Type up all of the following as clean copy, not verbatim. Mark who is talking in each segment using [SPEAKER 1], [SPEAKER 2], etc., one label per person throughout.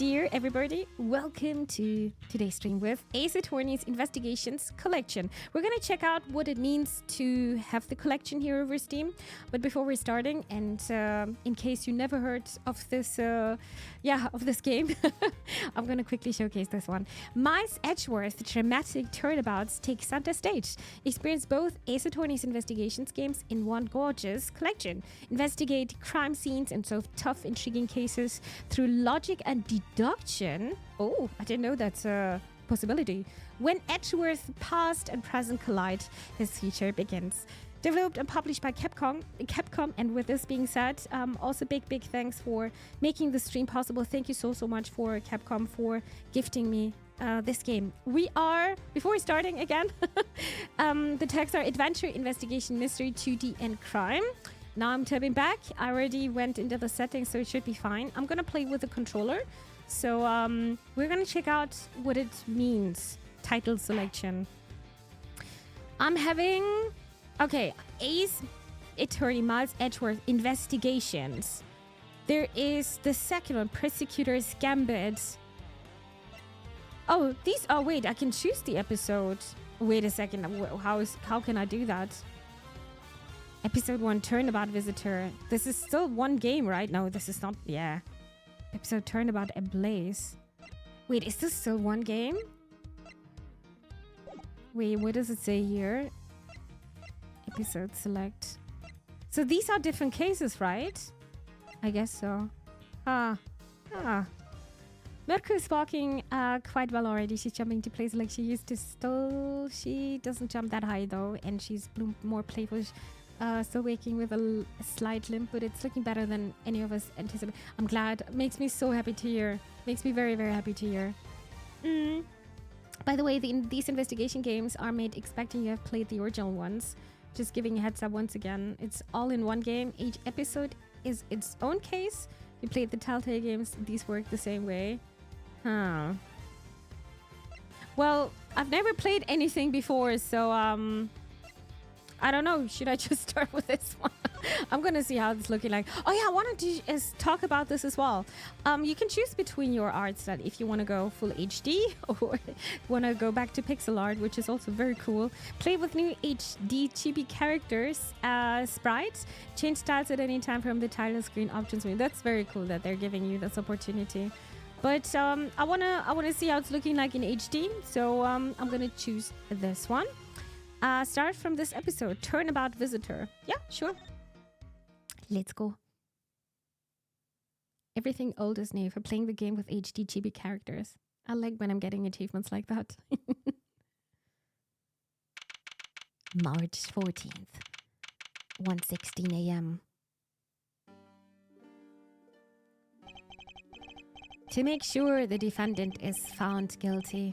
[SPEAKER 1] dear everybody, welcome to today's stream with Ace Attorney's Investigations Collection. We're gonna check out what it means to have the collection here over Steam. But before we're starting, and in case you never heard of this, game, I'm gonna quickly showcase this one. Miles Edgeworth Dramatic Turnabouts take center stage. Experience both Ace Attorney's Investigations games in one gorgeous collection. Investigate crime scenes and solve tough, intriguing cases through logic and deduction. Oh, I didn't know that's a possibility. When Edgeworth past and present collide, this feature begins. Developed and published by Capcom. And with this being said, also big thanks for making the stream possible. Thank you so much for Capcom for gifting me this game. Before we're starting again, the tags are Adventure, Investigation, Mystery, 2D, and Crime. Now I'm tapping back. I already went into the settings, so it should be fine. I'm gonna play with the controller. So we're gonna check out what it means. Title selection. I'm having... Okay, Ace Attorney Miles Edgeworth Investigations. There is the second one, Prosecutor's Gambit. Oh, these... Oh, wait, I can choose the episode. Wait a second. How can I do that? Episode 1, Turnabout Visitor. This is still one game, right? No, this is not... Yeah. Episode Turnabout Ablaze. Wait, is this still one game? Wait, what does it say here? Episode select. So these are different cases, right? I guess so. Mirko is walking quite well already. She's jumping to places like she used to. Still, she doesn't jump that high though, and she's more playful. Still waking with a slight limp, but it's looking better than any of us anticipated. I'm glad. Makes me so happy to hear. Makes me very happy to hear. By the way, these investigation games are made expecting you have played the original ones. Just giving a heads up once again. It's all in one game. Each episode is its own case. You played the Telltale games. These work the same way. Huh. Well, I've never played anything before, so I don't know. Should I just start with this one? I'm gonna see how it's looking like. Oh yeah, I wanted to talk about this as well. You can choose between your art style if you want to go full HD or want to go back to pixel art, which is also very cool. Play with new HD chibi characters, sprites. Change styles at any time from the title screen options menu. That's very cool that they're giving you this opportunity. But I wanna see how it's looking like in HD. So I'm gonna choose this one. Start from this episode, Turnabout Visitor. Yeah, sure. Let's go. Everything old is new for playing the game with HD chibi characters. I like when I'm getting achievements like that. March 14th, 1:16 a.m. To make sure the defendant is found guilty,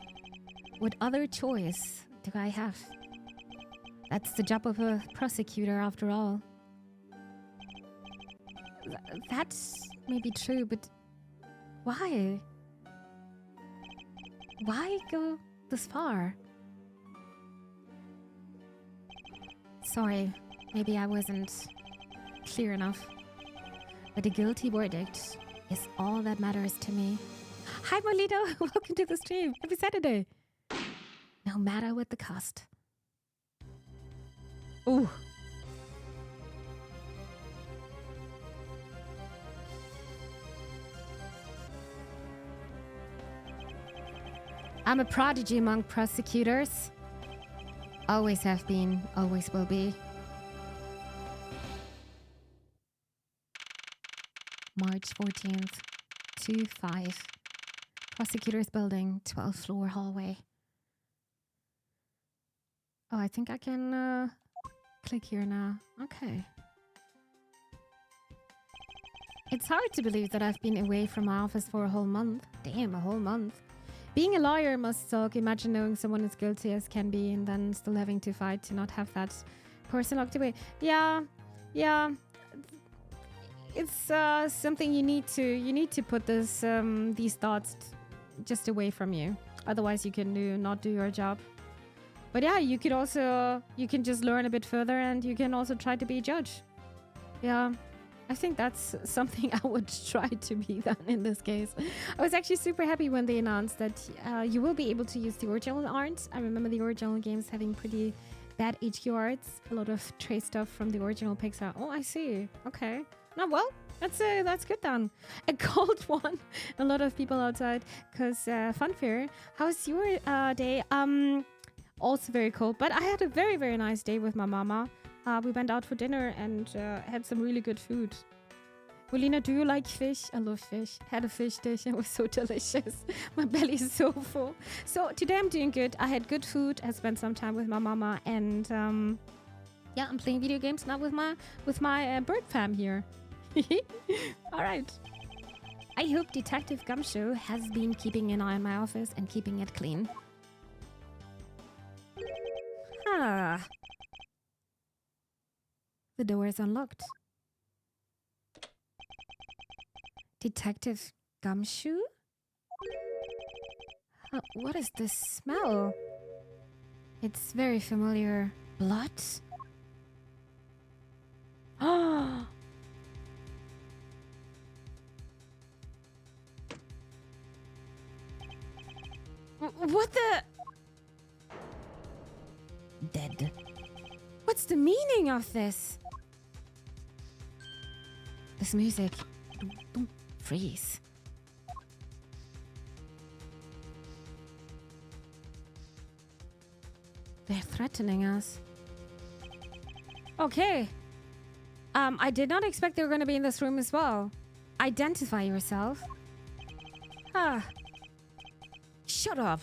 [SPEAKER 1] what other choice do I have? That's the job of a prosecutor, after all. That's maybe true, but why? Why go this far? Sorry, maybe I wasn't clear enough. But a guilty verdict is all that matters to me. Hi, Molito! Welcome to the stream. Happy Saturday! No matter what the cost. Ooh. I'm a prodigy among prosecutors. Always have been, always will be. March 14th, 2-5. Prosecutor's building, 12th floor hallway. Oh, I think I can click here now. Okay. It's hard to believe that I've been away from my office for a whole month. Damn, a whole month. Being a lawyer must suck. Imagine knowing someone as guilty as can be and then still having to fight to not have that person locked away. Yeah. It's something you need to put this these thoughts just away from you. Otherwise you can not do your job. But yeah, you can just learn a bit further and you can also try to be a judge. Yeah. I think that's something I would try to be done in this case. I was actually super happy when they announced that you will be able to use the original art. I remember the original games having pretty bad HQ arts, a lot of trace stuff from the original Pixar. Oh, I see. Okay. No, well, that's good then. A cold one. A lot of people outside because funfair. How's your day? Also very cold, but I had a very, very nice day with my mama. We went out for dinner and had some really good food. Molina, do you like fish? I love fish. Had a fish dish. It was so delicious. My belly is so full. So today I'm doing good. I had good food. I spent some time with my mama, and yeah, I'm playing video games now with my bird fam here. All right. I hope Detective Gumshoe has been keeping an eye on my office and keeping it clean. Ah. The door is unlocked. Detective Gumshoe? What is this smell? It's very familiar. Blood? Oh! What the? Dead. What's the meaning of this? This music. Don't freeze. They're threatening us. Okay. I did not expect they were going to be in this room as well. Identify yourself. Ah. Shut up.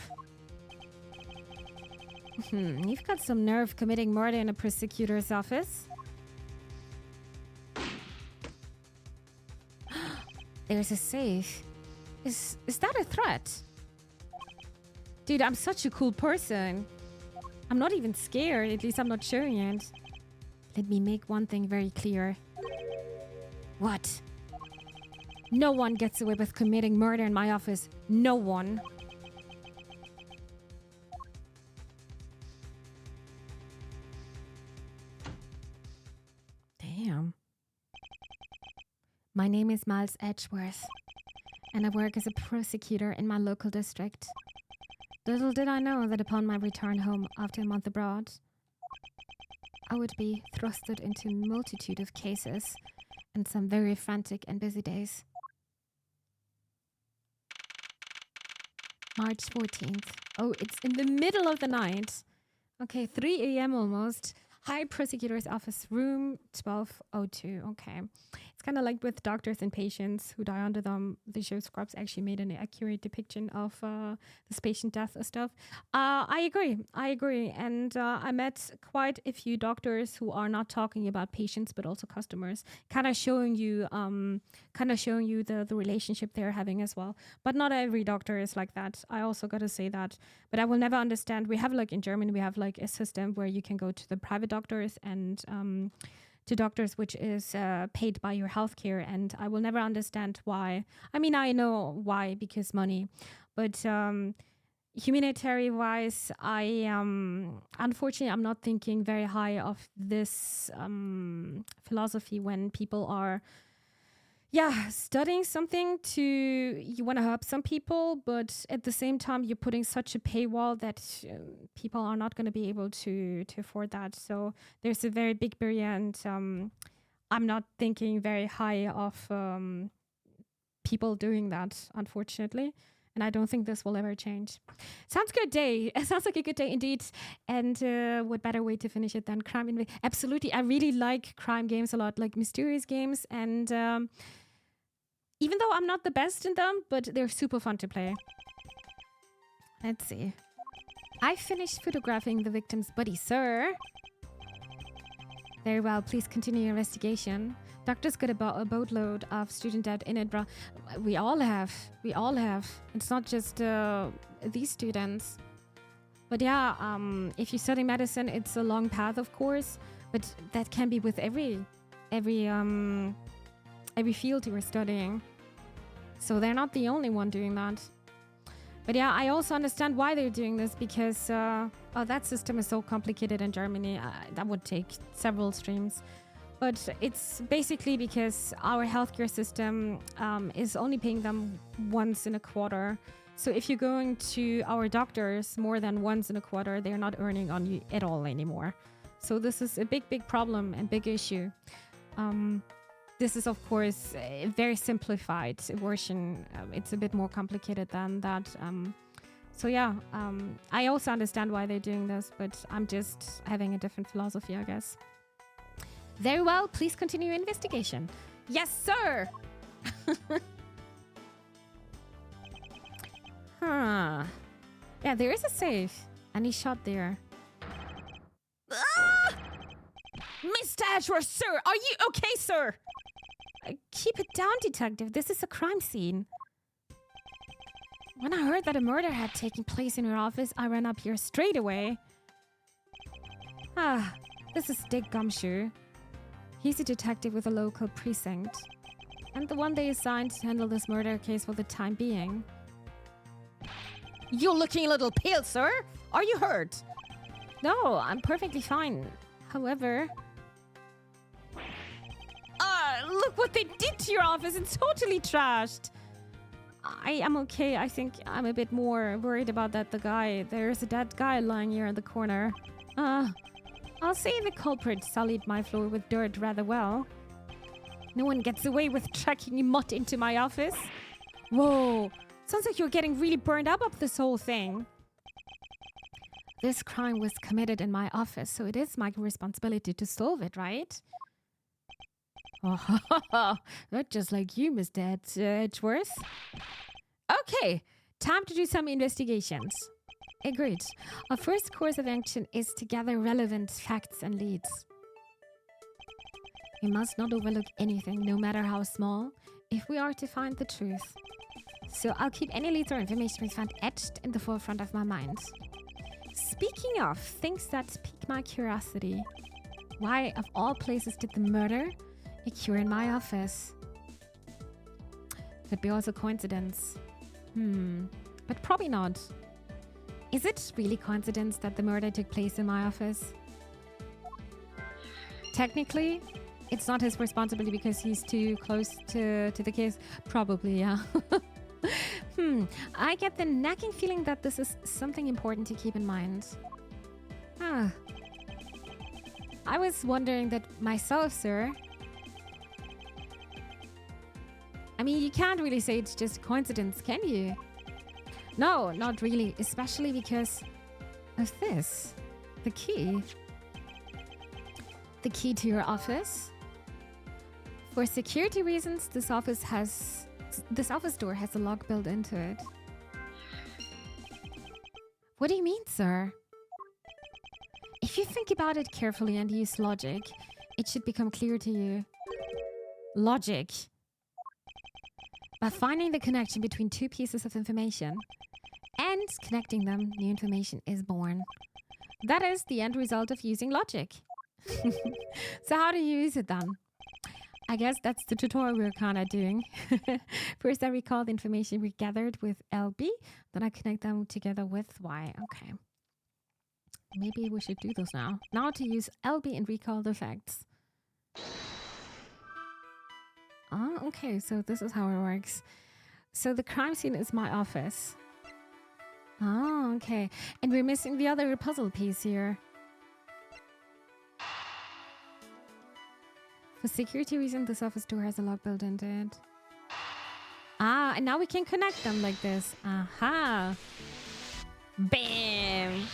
[SPEAKER 1] You've got some nerve committing murder in a prosecutor's office. There's a safe. Is that a threat? Dude, I'm such a cool person. I'm not even scared. At least I'm not showing it. Let me make one thing very clear. What? No one gets away with committing murder in my office. No one. Damn. My name is Miles Edgeworth, and I work as a prosecutor in my local district. Little did I know that upon my return home after a month abroad, I would be thrusted into a multitude of cases and some very frantic and busy days. March 14th. Oh, it's in the middle of the night. Okay, 3 a.m. almost. High Prosecutor's Office, room 1202. Okay. It's kind of like with doctors and patients who die under them. The show Scrubs actually made an accurate depiction of this patient death stuff. I agree. And I met quite a few doctors who are not talking about patients, but also customers, kind of showing you the relationship they're having as well. But not every doctor is like that. I also got to say that. But I will never understand. We have, like, in Germany, we have like a system where you can go to the private doctors and to doctors which is paid by your healthcare, and I will never understand why. I mean, I know why, because money, but humanitarian wise, I unfortunately I'm not thinking very high of this philosophy when people are studying something you want to help some people, but at the same time you're putting such a paywall that people are not going to be able to afford that. So there's a very big barrier, and I'm not thinking very high of people doing that, unfortunately. And I don't think this will ever change. Sounds good day. It sounds like a good day indeed. And what better way to finish it than crime? Absolutely. I really like crime games a lot, like mysterious games. And even though I'm not the best in them, but they're super fun to play. Let's see. I finished photographing the victim's body, sir. Very well. Please continue your investigation. Doctors got a boatload of student debt in Edinburgh. We all have. It's not just these students. But yeah, if you study medicine, it's a long path, of course. But that can be with every field you are studying. So they're not the only one doing that. But yeah, I also understand why they're doing this, because that system is so complicated in Germany. That would take several streams. But it's basically because our healthcare system is only paying them once in a quarter. So if you're going to our doctors more than once in a quarter, they're not earning on you at all anymore. So this is a big, big problem and big issue. This is, of course, a very simplified version. It's a bit more complicated than that. So yeah, I also understand why they're doing this, but I'm just having a different philosophy, I guess. Very well, please continue your investigation. Yes, sir! Huh. Yeah, there is a safe. And he's shot there. Ah! Mr. Edgeworth, sir! Are you okay, sir? Keep it down, detective. This is a crime scene. When I heard that a murder had taken place in your office, I ran up here straight away. Ah, this is Dick Gumshoe. He's a detective with a local precinct. And the one they assigned to handle this murder case for the time being. You're looking a little pale, sir. Are you hurt? No, I'm perfectly fine. However... look what they did to your office. It's totally trashed. I am okay. I think I'm a bit more worried about the guy. There's a dead guy lying here in the corner. I'll say the culprit sullied my floor with dirt rather well. No one gets away with tracking mud into my office. Whoa. Sounds like you're getting really burned up this whole thing. This crime was committed in my office, so it is my responsibility to solve it, right? Oh, not just like you, Mr. Edgeworth. Okay, time to do some investigations. Agreed. Our first course of action is to gather relevant facts and leads. We must not overlook anything, no matter how small, if we are to find the truth. So I'll keep any leads or information we find etched in the forefront of my mind. Speaking of things that pique my curiosity, why, of all places, did the murder occur in my office? Could be also coincidence. But probably not. Is it really coincidence that the murder took place in my office? Technically, it's not his responsibility because he's too close to the case. Probably, yeah. I get the nagging feeling that this is something important to keep in mind. I was wondering that myself, sir. I mean, you can't really say it's just coincidence, can you? No, not really, especially because of this. The key. The key to your office. For security reasons, this office door has a lock built into it. What do you mean, sir? If you think about it carefully and use logic, it should become clear to you. Logic. By finding the connection between two pieces of information and connecting them, new information is born. That is the end result of using logic. So how do you use it then? I guess that's the tutorial we're kind of doing. First, I recall the information we gathered with LB. Then I connect them together with Y. Okay. Maybe we should do this now. Now to use LB and recall the facts. Oh, okay. So this is how it works. So the crime scene is my office. Oh, okay. And we're missing the other puzzle piece here. For security reasons, this office door has a lock built into it. Ah, and now we can connect them like this. Aha. Bam.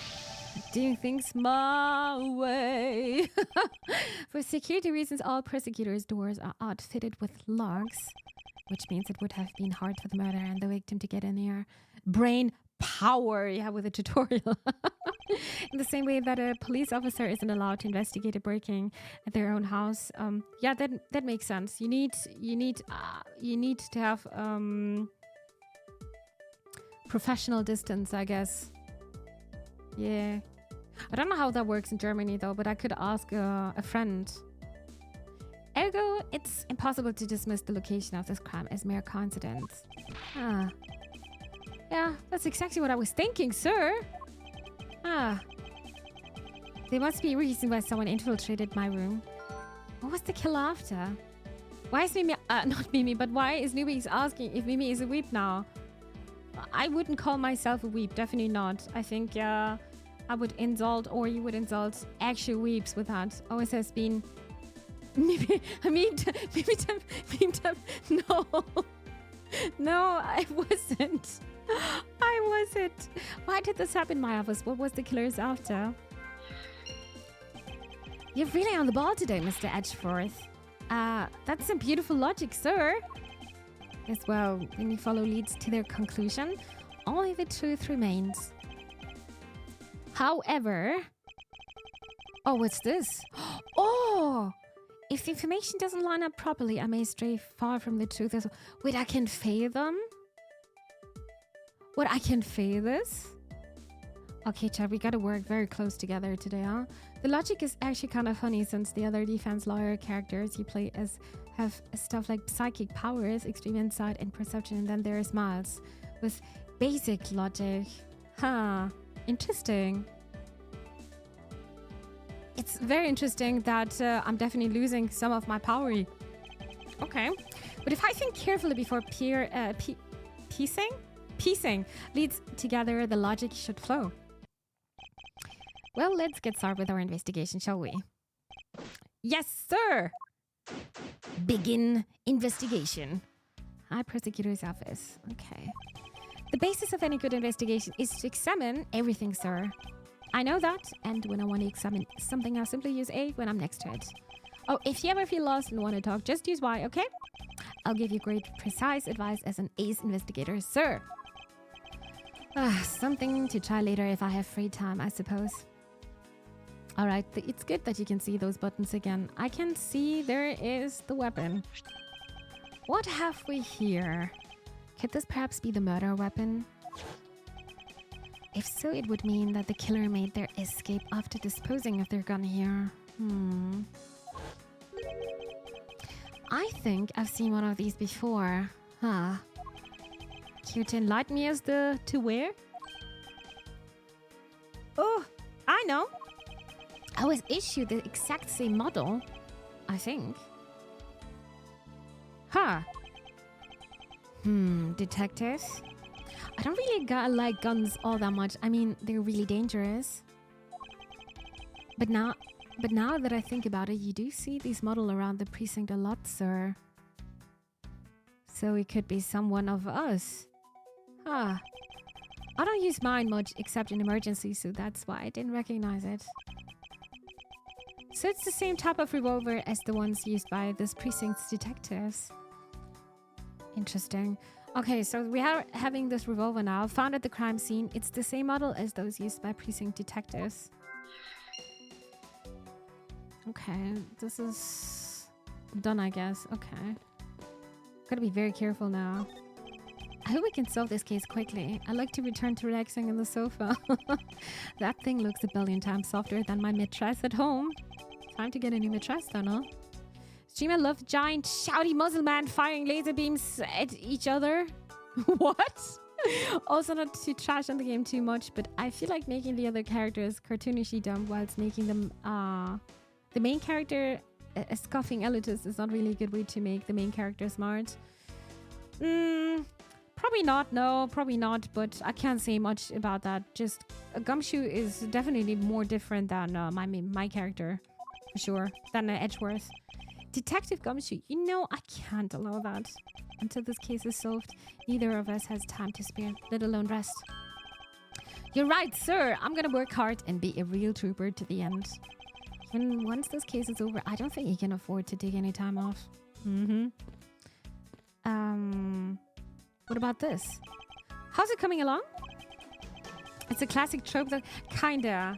[SPEAKER 1] Doing things my way. For security reasons, all prosecutors' doors are outfitted with locks, which means it would have been hard for the murderer and the victim to get in here. Brain power, yeah, with a tutorial. In the same way that a police officer isn't allowed to investigate a breaking at their own house. Yeah, that makes sense. You need to have professional distance, I guess. Yeah. I don't know how that works in Germany though, but I could ask a friend. Ergo, it's impossible to dismiss the location of this crime as mere coincidence. Yeah, that's exactly what I was thinking, sir. There must be a reason why someone infiltrated my room. What was the kill after? Why is Mimi, not Mimi, but why is Newbies asking if Mimi is a weep now? I wouldn't call myself a weep, definitely not. I think I would insult, or you would insult actual weeps with that. Always has been... Maybe no. No, I wasn't. I wasn't. Why did this happen in my office? What was the killers after? You're really on the ball today, Mr. Edgeworth. That's some beautiful logic, sir. As well, when you follow leads to their conclusion, only the truth remains. However... Oh, what's this? Oh! If the information doesn't line up properly, I may stray far from the truth as well. Wait, I can fail them? What, I can fail this? Okay, Chad, we gotta work very close together today, huh? The logic is actually kind of funny since the other defense lawyer characters you play as have stuff like psychic powers, extreme insight, and perception, and then there's Miles with basic logic. Huh. Interesting. It's very interesting that I'm definitely losing some of my power. Okay. But if I think carefully before piecing leads together, the logic should flow. Well, let's get started with our investigation, shall we? Yes, sir! Begin investigation. High Prosecutor's Office. Okay. The basis of any good investigation is to examine everything, sir. I know that, and when I want to examine something, I simply use A when I'm next to it. Oh, if you ever feel lost and want to talk, just use Y, okay? I'll give you great, precise advice as an ace investigator, sir. Something to try later if I have free time, I suppose. Alright, it's good that you can see those buttons again. I can see there is the weapon. What have we here? Could this perhaps be the murder weapon? If so, it would mean that the killer made their escape after disposing of their gun here. I think I've seen one of these before. Huh. Care to enlighten me as to where? Oh, I know. I was issued the exact same model, I think. Huh. Detectives? I don't really like guns all that much. I mean, they're really dangerous. But now that I think about it, you do see these models around the precinct a lot, sir. So it could be someone of us. Huh. I don't use mine much except in emergencies, so that's why I didn't recognize it. So it's the same type of revolver as the ones used by this precinct's detectives. Interesting. Okay, so we are having this revolver now, found at the crime scene. It's the same model as those used by precinct detectives. Okay, this is done, I guess. Okay. Gotta be very careful now. I hope we can solve this case quickly. I like to return to relaxing on the sofa. That thing looks a billion times softer than my mattress at home. Time to get a new mattress though, no? Streamer loves giant shouty muzzle man firing laser beams at each other. What? Also not to trash on the game too much, but I feel like making the other characters cartoonishly dumb whilst making them the main character a scoffing elitist is not really a good way to make the main character smart. Probably not, no, probably not, but I can't say much about that. Just Gumshoe is definitely more different than my character, for sure, than Edgeworth. Detective Gumshoe, you know I can't allow that. Until this case is solved, neither of us has time to spare, let alone rest. You're right, sir. I'm gonna work hard and be a real trooper to the end. Even once this case is over, I don't think you can afford to take any time off. What about this? How's it coming along? It's a classic trope that kinda.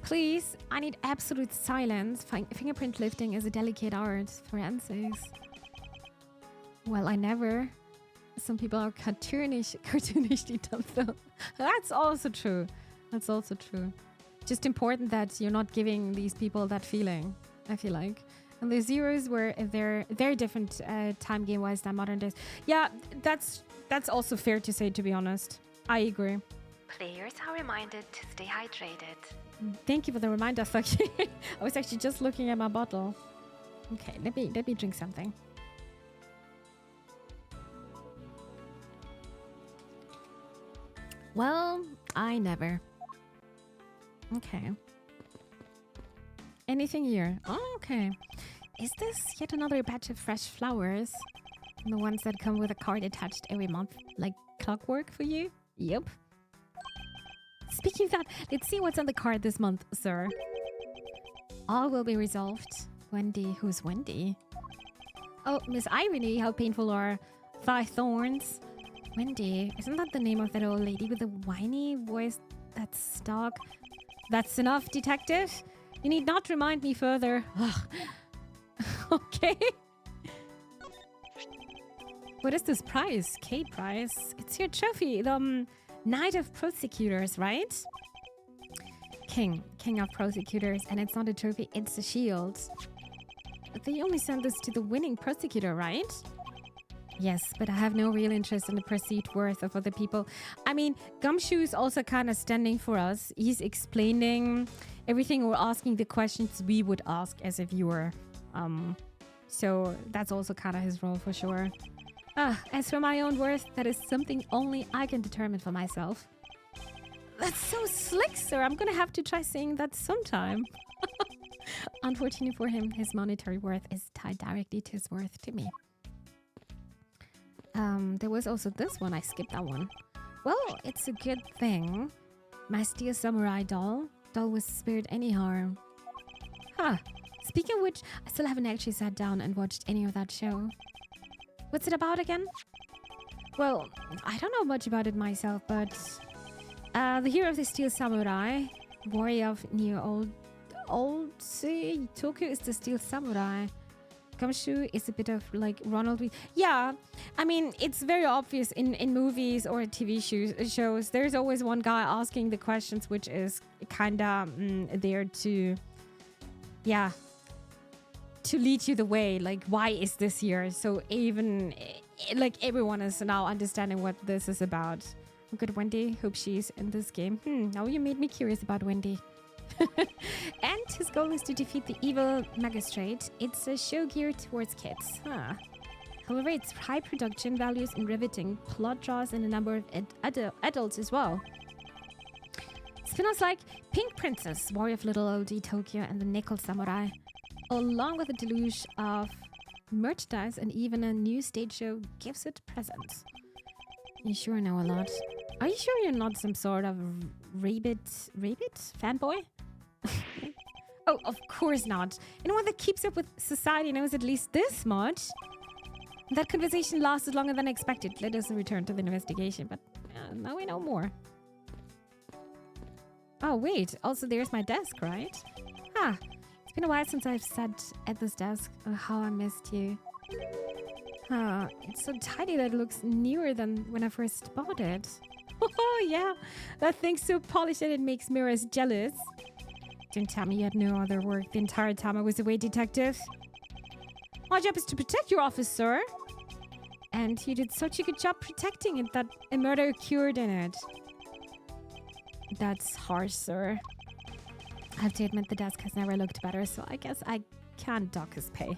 [SPEAKER 1] Please, I need absolute silence. Fingerprint lifting is a delicate art. Forensics. Well, I never. Some people are cartoonishly dumb though. That's also true. That's also true. Just important that you're not giving these people that feeling, I feel like. And the Zeros were they're very different time game wise than modern days. Yeah, that's also fair to say, to be honest. I agree.
[SPEAKER 2] Players are reminded to stay hydrated.
[SPEAKER 1] Thank you for the reminder, Saki. I was actually just looking at my bottle. Okay, let me drink something. Well, I never. Okay. Anything here? Oh, okay. Is this yet another batch of fresh flowers? The ones that come with a card attached every month, like clockwork for you? Yep. Speaking of that, let's see what's on the card this month, sir. All will be resolved. Wendy, who's Wendy? Oh, Miss Irony, how painful are 5 thorns. Wendy, isn't that the name of that old lady with the whiny voice that's stuck? That's enough, detective. You need not remind me further. Okay. What is this prize? K prize? It's your trophy. The Knight of Prosecutors, right? King of Prosecutors. And it's not a trophy, it's a shield. But they only send this to the winning prosecutor, right? Yes, but I have no real interest in the perceived worth of other people. I mean, Gumshoe is also kind of standing for us. He's explaining everything or asking the questions we would ask as a viewer. So that's also kind of his role for sure. As for my own worth, that is something only I can determine for myself. That's so slick, sir. I'm gonna have to try saying that sometime. Unfortunately for him, his monetary worth is tied directly to his worth to me. There was also this one. I skipped that one. Well, it's a good thing. My steel samurai doll was spared any harm. Huh. Speaking of which, I still haven't actually sat down and watched any of that show. What's it about again? Well, I don't know much about it myself, but the hero of the steel samurai, warrior of near old Tokyo is the steel samurai. Gumshoe is a bit of like Ronald. Yeah, I mean, it's very obvious in movies or TV shows. There's always one guy asking the questions, which is kind of there to, yeah, to lead you the way. Like, why is this here? So even like everyone is now understanding what this is about. Good Wendy. Hope she's in this game. Now you made me curious about Wendy. And his goal is to defeat the evil magistrate. It's a show geared towards kids. However, its high production values and riveting plot draws in a number of adults as well. Spin-offs like Pink Princess, Warrior of Little Oldie Tokyo, and the Nickel Samurai, along with a deluge of merchandise and even a new stage show, gives it presence. You sure know a lot. Are you sure you're not some sort of rabbit fanboy? Oh, of course not. Anyone that keeps up with society knows at least this much. That conversation lasted longer than expected. Let us return to the investigation, but now we know more. Oh, wait. Also, there's my desk, right? It's been a while since I've sat at this desk. Oh, how I missed you. It's so tidy that it looks newer than when I first bought it. Oh, yeah. That thing's so polished that it makes mirrors jealous. Don't tell me you had no other work the entire time I was away, detective. My job is to protect your office, sir. And you did such a good job protecting it that a murder occurred in it. That's harsh, sir. I have to admit the desk has never looked better, so I guess I can't dock his pay.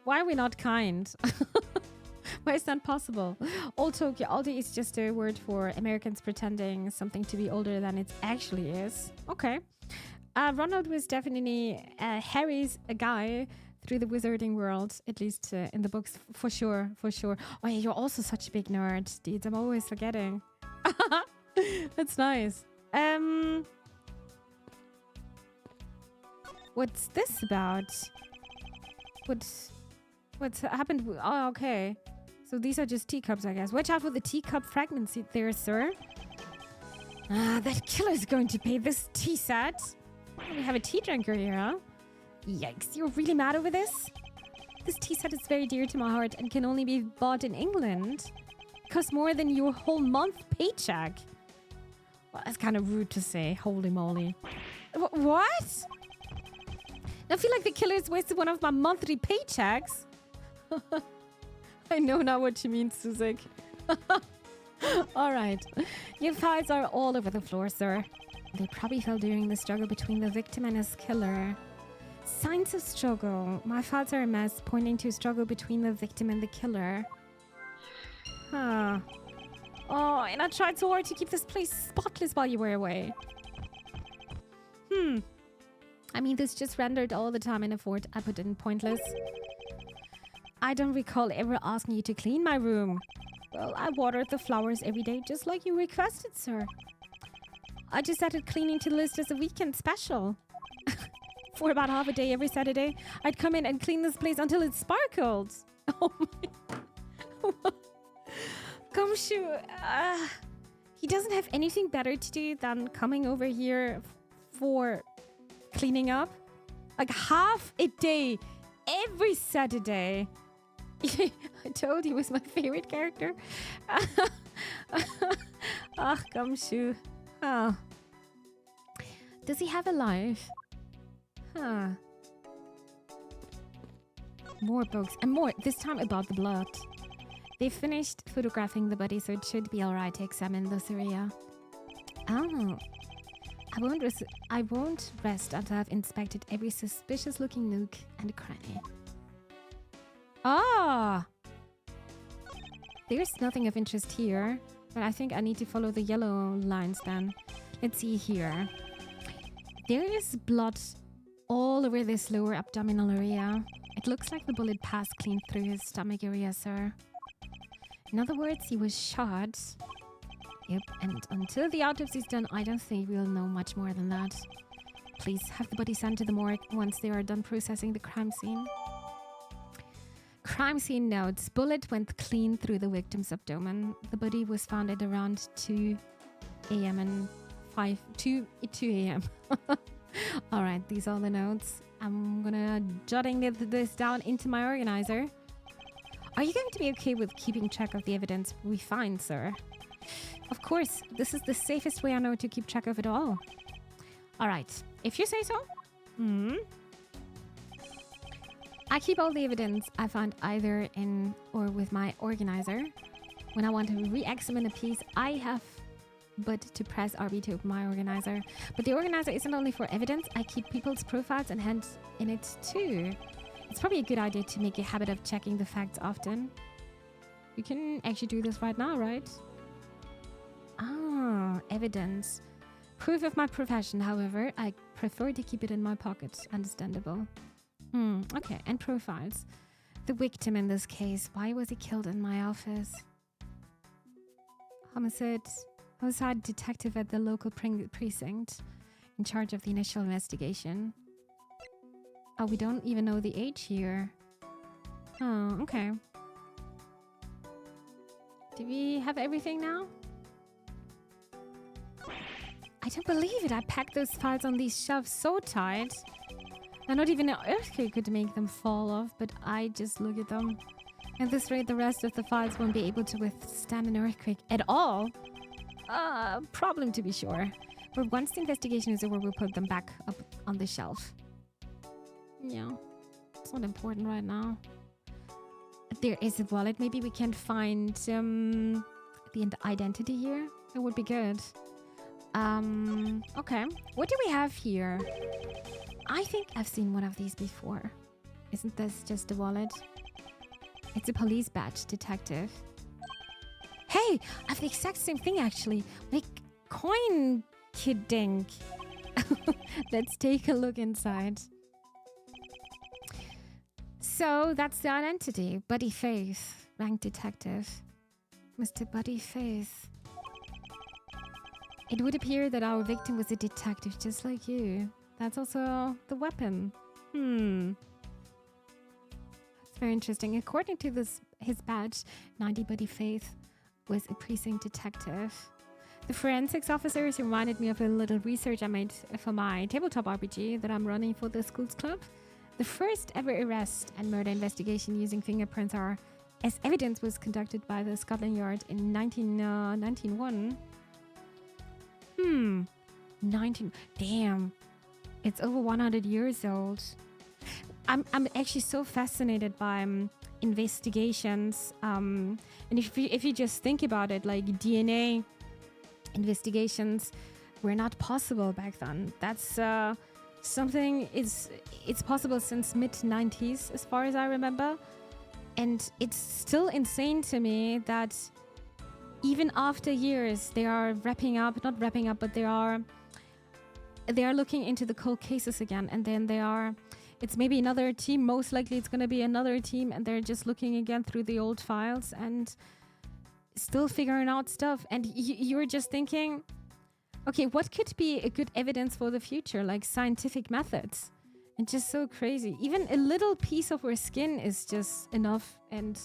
[SPEAKER 1] Why are we not kind? Why is that possible? Old Tokyo. Old is just a word for Americans pretending something to be older than it actually is. Okay. Ronald was definitely Harry's a guy through the wizarding world, at least in the books, for sure. Oh yeah, you're also such a big nerd, dudes. I'm always forgetting. That's nice. What's this about? What's happened? Oh, okay. So these are just teacups, I guess. Watch out for the teacup fragments there, sir. That killer's going to pay this tea set. We have a tea drinker here, huh? Yikes, you're really mad over this? This tea set is very dear to my heart and can only be bought in England. It costs more than your whole month paycheck. Well, that's kind of rude to say. Holy moly. What? I feel like the killer's wasted one of my monthly paychecks. I know now what you mean, Suzik. All right. Your files are all over the floor, sir. They probably fell during the struggle between the victim and his killer. Signs of struggle. My files are a mess, pointing to a struggle between the victim and the killer. Huh. Oh, and I tried so hard to keep this place spotless while you were away. I mean, this just rendered all the time and effort I put in pointless. I don't recall ever asking you to clean my room. Well, I watered the flowers every day just like you requested, sir. I just added cleaning to the list as a weekend special. For about half a day every Saturday, I'd come in and clean this place until it sparkled. Oh my... Gumshoe, he doesn't have anything better to do than coming over here for cleaning up? Like half a day every Saturday. I told you he was my favorite character. Gumshoe. Oh. Does he have a life? Huh. More books. And more, this time about the blood. They finished photographing the body, so it should be alright to examine this area. Oh. I won't rest until I've inspected every suspicious-looking nook and cranny. Ah! There's nothing of interest here, but I think I need to follow the yellow lines then. Let's see here. There is blood all over this lower abdominal area. It looks like the bullet passed clean through his stomach area, sir. In other words, he was shot. Yep, and until the autopsy's done, I don't think we'll know much more than that. Please have the body sent to the morgue once they are done processing the crime scene. Crime scene notes. Bullet went clean through the victim's abdomen. The body was found at around 2 a.m. and 2 a.m. Alright, these are the notes. I'm gonna jotting this down into my organizer. Are you going to be okay with keeping track of the evidence we find, sir? Of course, this is the safest way I know to keep track of it all. Alright, if you say so. I keep all the evidence I find either in or with my organizer. When I want to re-examine a piece, I have but to press RB to open my organizer. But the organizer isn't only for evidence, I keep people's profiles and hands in it too. It's probably a good idea to make a habit of checking the facts often. We can actually do this right now, right? Ah, evidence. Proof of my profession, however, I prefer to keep it in my pocket. Understandable. Okay, and profiles. The victim in this case, why was he killed in my office? Homicide detective at the local precinct, in charge of the initial investigation. Oh, we don't even know the age here. Oh, okay. Do we have everything now? I don't believe it. I packed those files on these shelves so tight. And not even an earthquake could make them fall off, but I just look at them. At this rate, the rest of the files won't be able to withstand an earthquake at all. Problem to be sure. But once the investigation is over, we'll put them back up on the shelf. Yeah, it's not important right now. There is a wallet. Maybe we can find the identity here. That would be good. Okay. What do we have here? I think I've seen one of these before. Isn't this just a wallet? It's a police badge, detective. Hey, I have the exact same thing actually. Like coin kidding. Let's take a look inside. So that's the identity. Buddy Faith, rank detective. Mr. Buddy Faith. It would appear that our victim was a detective just like you. That's also the weapon. That's very interesting. According to his badge, 90 Buddy Faith was a precinct detective. The forensics officers reminded me of a little research I made for my tabletop RPG that I'm running for the schools club. The first ever arrest and murder investigation using fingerprints as evidence was conducted by the Scotland Yard in 1991. 19. Damn. It's over 100 years old. I'm actually so fascinated by investigations. And if you just think about it, like DNA investigations, were not possible back then. That's something it's possible since mid-90s as far as I remember. And it's still insane to me that even after years they are not wrapping up, but they are looking into the cold cases again, and then it's maybe another team, most likely it's going to be another team, and they're just looking again through the old files and still figuring out stuff. And you're just thinking, okay, what could be a good evidence for the future, like scientific methods? And just so crazy. Even a little piece of our skin is just enough, and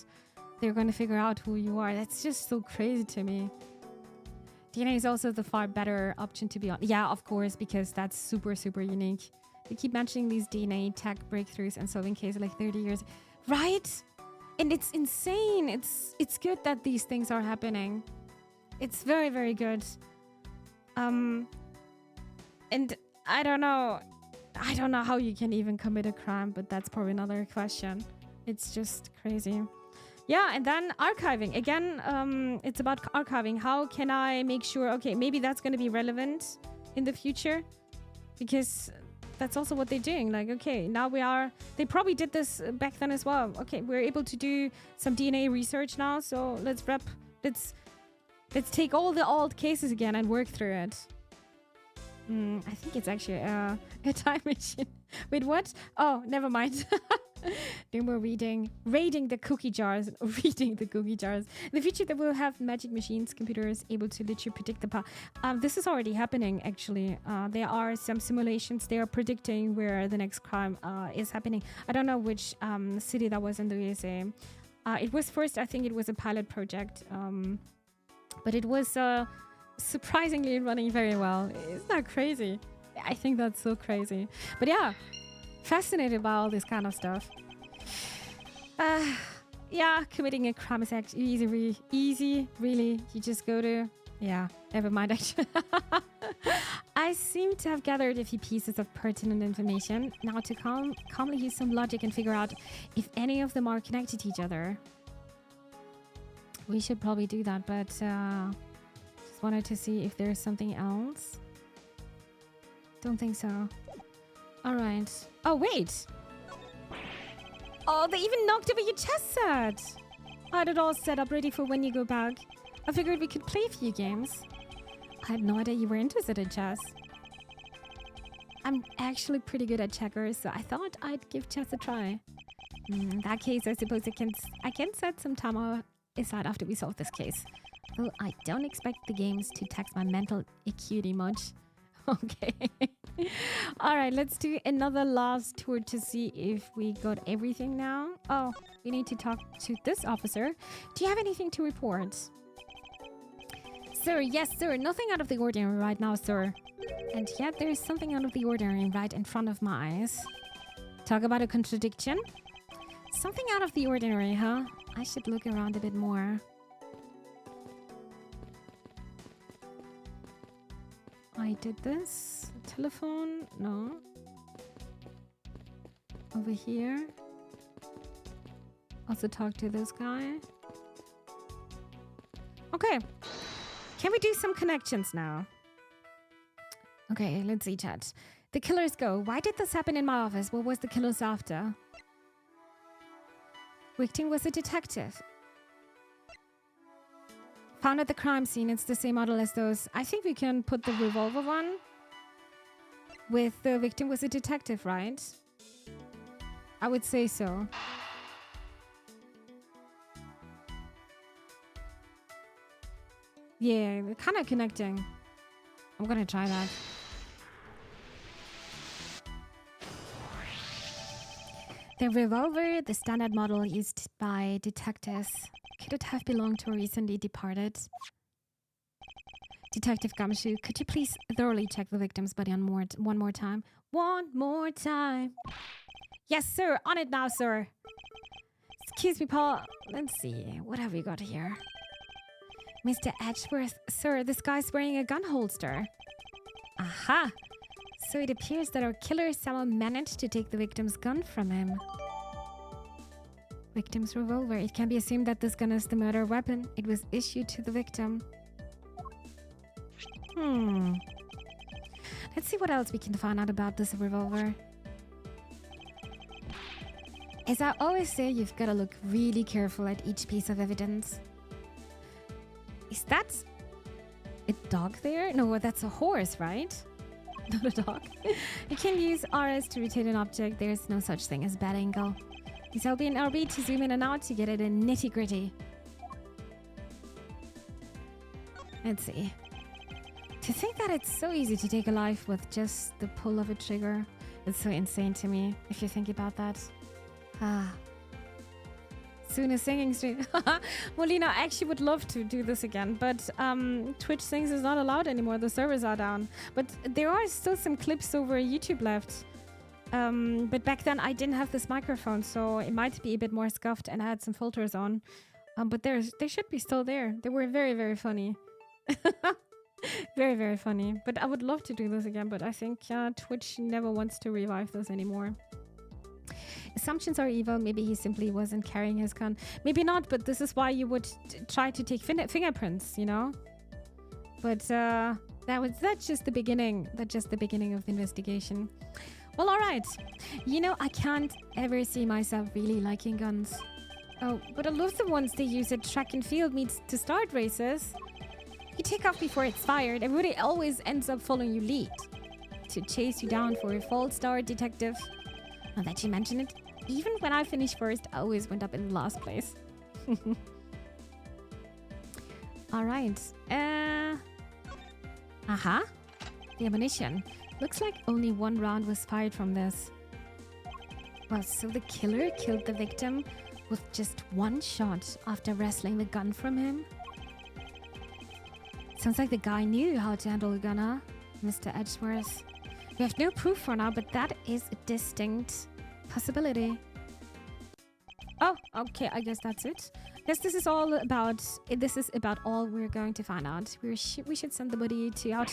[SPEAKER 1] they're going to figure out who you are. That's just so crazy to me. DNA is also the far better option, to be honest. Yeah, of course, because that's super, super unique. They keep mentioning these DNA tech breakthroughs and solving cases like 30 years. Right? And it's insane. It's good that these things are happening. It's very, very good. And I don't know how you can even commit a crime, but that's probably another question. It's just crazy. Yeah, and then archiving. Again, it's about archiving. How can I make sure, okay, maybe that's going to be relevant in the future? Because that's also what they're doing. Like, okay, now they probably did this back then as well. Okay, we're able to do some DNA research now, so let's take all the old cases again and work through it. I think it's actually a time machine. Wait, what? Oh, never mind. Then we're raiding the cookie jars. Reading the cookie jars. In the future, they will have magic machines, computers able to literally predict the path. This is already happening, actually. There are some simulations. They are predicting where the next crime is happening. I don't know which city that was in the USA. It was first, I think it was a pilot project. But it was surprisingly running very well. Isn't that crazy? I think that's so crazy. But yeah, fascinated by all this kind of stuff. Yeah, committing a crime is actually easy, really. You just go to... Yeah, never mind, actually. I seem to have gathered a few pieces of pertinent information. Now to calmly use some logic and figure out if any of them are connected to each other. We should probably do that, but just wanted to see if there's something else. Don't think so. All right. Oh, wait. Oh, they even knocked over your chess set. I had it all set up ready for when you go back. I figured we could play a few games. I had no idea you were interested in chess. I'm actually pretty good at checkers, so I thought I'd give chess a try. In that case, I suppose I can set some time aside after we solve this case. Though I don't expect the games to tax my mental acuity much. Okay. All right, let's do another last tour to see if we got everything now. Oh, we need to talk to this officer. Do you have anything to report? Sir, yes, sir. Nothing out of the ordinary right now, sir. And yet there is something out of the ordinary right in front of my eyes. Talk about a contradiction? Something out of the ordinary, huh? I should look around a bit more. I did this. Telephone? No. Over here. Also talk to this guy. Okay. Can we do some connections now? Okay, let's see, chat. The killers go. Why did this happen in my office? What was the killers after? Victim was a detective. Found at the crime scene. It's the same model as those. I think we can put the revolver one with the victim was a detective, right? I would say so. Yeah, we're kind of connecting. I'm gonna try that. The revolver, the standard model used by detectives. Could it have belonged to a recently departed? Detective Gumshoe, could you please thoroughly check the victim's body one more time? One more time. Yes, sir. On it now, sir. Excuse me, Paul. Let's see. What have we got here? Mr. Edgeworth, sir, this guy's wearing a gun holster. Aha! So it appears that our killer somehow managed to take the victim's gun from him. Victim's revolver. It can be assumed that this gun is the murder weapon. It was issued to the victim. Let's see what else we can find out about this revolver. As I always say, you've got to look really careful at each piece of evidence. Is that a dog there? No, that's a horse, right? Not a dog. You can use RS to rotate an object. There's no such thing as bad angle. Use LB and RB to zoom in and out to get it in nitty gritty. Let's see. To think that it's so easy to take a life with just the pull of a trigger. It's so insane to me, if you think about that. Soon a singing stream. Molina, I actually would love to do this again, but Twitch Sings is not allowed anymore. The servers are down. But there are still some clips over YouTube left. But back then I didn't have this microphone, so it might be a bit more scuffed, and I had some filters on. But they should be still there. They were very, very funny. Very, very funny. But I would love to do this again, but I think Twitch never wants to revive this anymore. Assumptions are evil. Maybe he simply wasn't carrying his gun. Maybe not, but this is why you would try to take fingerprints, you know? But that's just the beginning. That's just the beginning of the investigation. Well, all right. You know, I can't ever see myself really liking guns. Oh, but I love the ones they use at track and field meets to start races. You take off before it's fired. Everybody always ends up following you lead to chase you down for a false start, detective. Now that you mention it, even when I finished first, I always went up in the last place. All right. The ammunition. Looks like only one round was fired from this. Well, so the killer killed the victim with just one shot after wrestling the gun from him? Sounds like the guy knew how to handle a gun, huh? Mr. Edgeworth. We have no proof for now, but that is a distinct possibility. Oh, okay, I guess that's it. Yes, this is about all we're going to find out. We should send the buddy to out.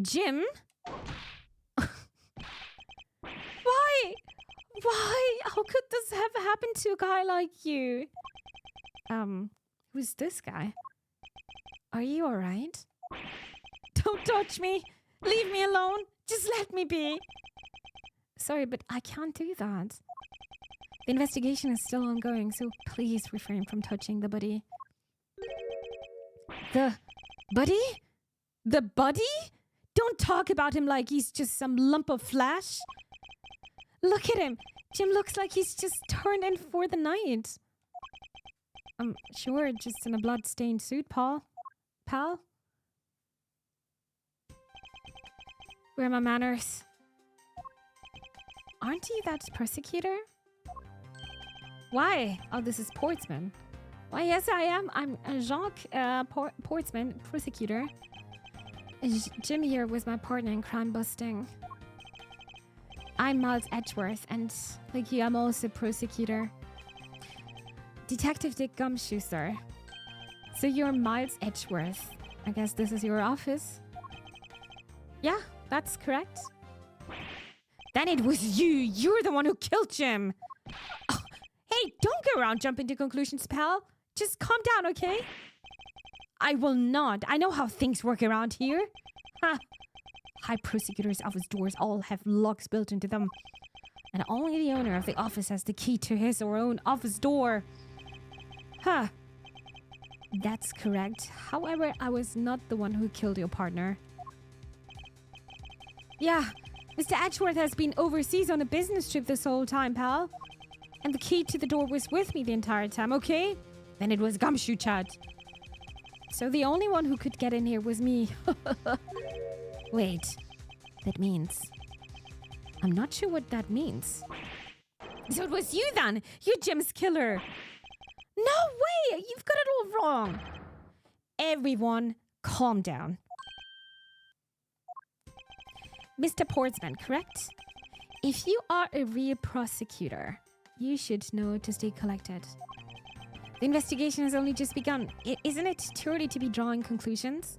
[SPEAKER 1] Jim? Why? How could this have happened to a guy like you? Who's this guy? Are you alright? Don't touch me! Leave me alone! Just let me be! Sorry, but I can't do that. The investigation is still ongoing, so please refrain from touching the buddy. The buddy? The buddy? Don't talk about him like he's just some lump of flesh. Look at him. Jim looks like he's just turned in for the night. Sure, just in a blood-stained suit, pal. Where are my manners? Aren't you that prosecutor? Why? Oh, this is Portsman. Why, yes, I am. I'm Jacques Portsman, prosecutor. Jim here was my partner in crime busting. I'm Miles Edgeworth, and like you, I'm also prosecutor. Detective Dick Gumshoe, sir. So you're Miles Edgeworth. I guess this is your office? Yeah, that's correct. Then it was you. You're the one who killed Jim. Oh, hey, don't go around jumping to conclusions, pal. Just calm down, okay? I will not. I know how things work around here. High prosecutor's office doors all have locks built into them. And only the owner of the office has the key to his or her own office door. That's correct. However, I was not the one who killed your partner. Yeah, Mr. Edgeworth has been overseas on a business trip this whole time, pal. And the key to the door was with me the entire time, okay? Then it was Gumshoe Chad. So the only one who could get in here was me. Wait, that means... I'm not sure what that means. So it was you then! You're Jim's killer! No way! You've got it all wrong! Everyone, calm down. Mr. Portsman, correct? If you are a real prosecutor, you should know to stay collected. The investigation has only just begun. Isn't it too early to be drawing conclusions?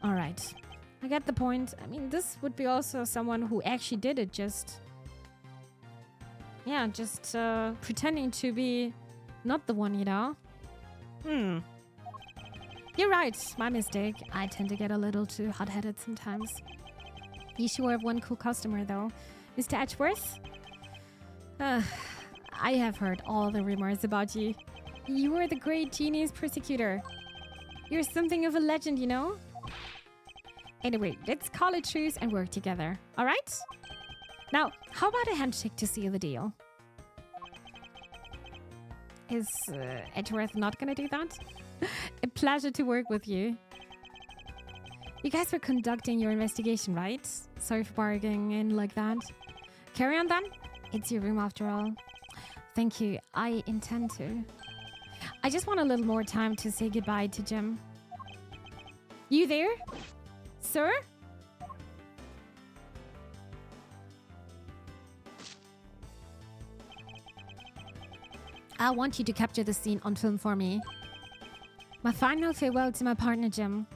[SPEAKER 1] Alright. I get the point. I mean, this would be also someone who actually did it, just pretending to be not the one, you know? You're right. My mistake. I tend to get a little too hot-headed sometimes. You sure have one cool customer, though. Mr. Edgeworth? I have heard all the rumors about you. You were the great genius persecutor. You're something of a legend, you know? Anyway, let's call it truce and work together. All right? Now, how about a handshake to seal the deal? Is Edgeworth not going to do that? A pleasure to work with you. You guys were conducting your investigation, right? Sorry for barging in like that. Carry on then. It's your room after all. Thank you. I intend to. I just want a little more time to say goodbye to Jim. You there? Sir? I want you to capture the scene on film for me. My final farewell to my partner, Jim.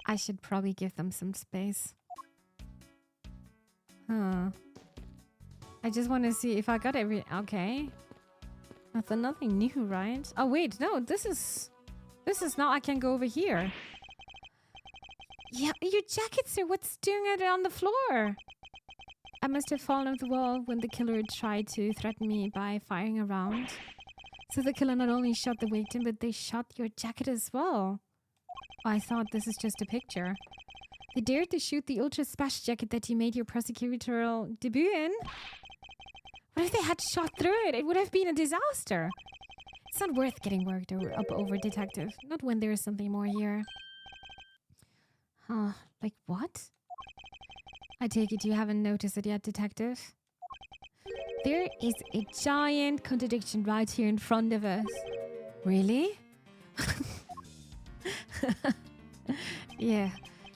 [SPEAKER 1] I should probably give them some space. Huh. I just want to see if I got every... Okay. Nothing new, right? Oh, wait. No, this is now I can go over here. Yeah, your jacket, sir. What's doing it on the floor? I must have fallen off the wall when the killer tried to threaten me by firing a round. So the killer not only shot the victim, but they shot your jacket as well. I thought this is just a picture. They dared to shoot the ultra smash jacket that you made your prosecutorial debut in. What if they had shot through it? It would have been a disaster. It's not worth getting worked up over, detective. Not when there is something more here. Huh, like what? I take it you haven't noticed it yet, detective. There is a giant contradiction right here in front of us. Really? Yeah.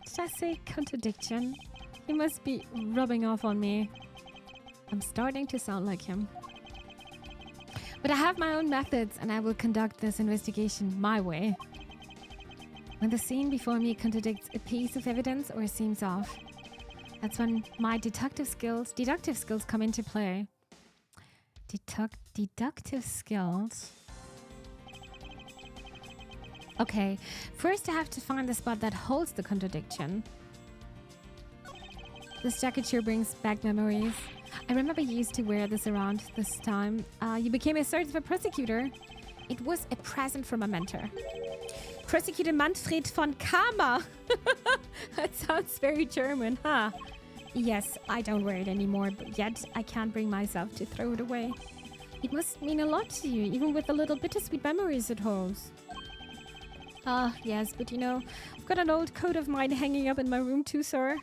[SPEAKER 1] Did I say contradiction? He must be rubbing off on me. I'm starting to sound like him. But I have my own methods and I will conduct this investigation my way. When the scene before me contradicts a piece of evidence or seems off, that's when my deductive skills come into play. Deductive skills? Okay, first I have to find the spot that holds the contradiction. This jacket sure brings back memories. I remember you used to wear this around this time. You became a certified prosecutor. It was a present from a mentor. Prosecutor Manfred von Kammer. That sounds very German, huh? Yes, I don't wear it anymore, but yet I can't bring myself to throw it away. It must mean a lot to you, even with the little bittersweet memories it holds. Ah, yes, but you know, I've got an old coat of mine hanging up in my room too, sir.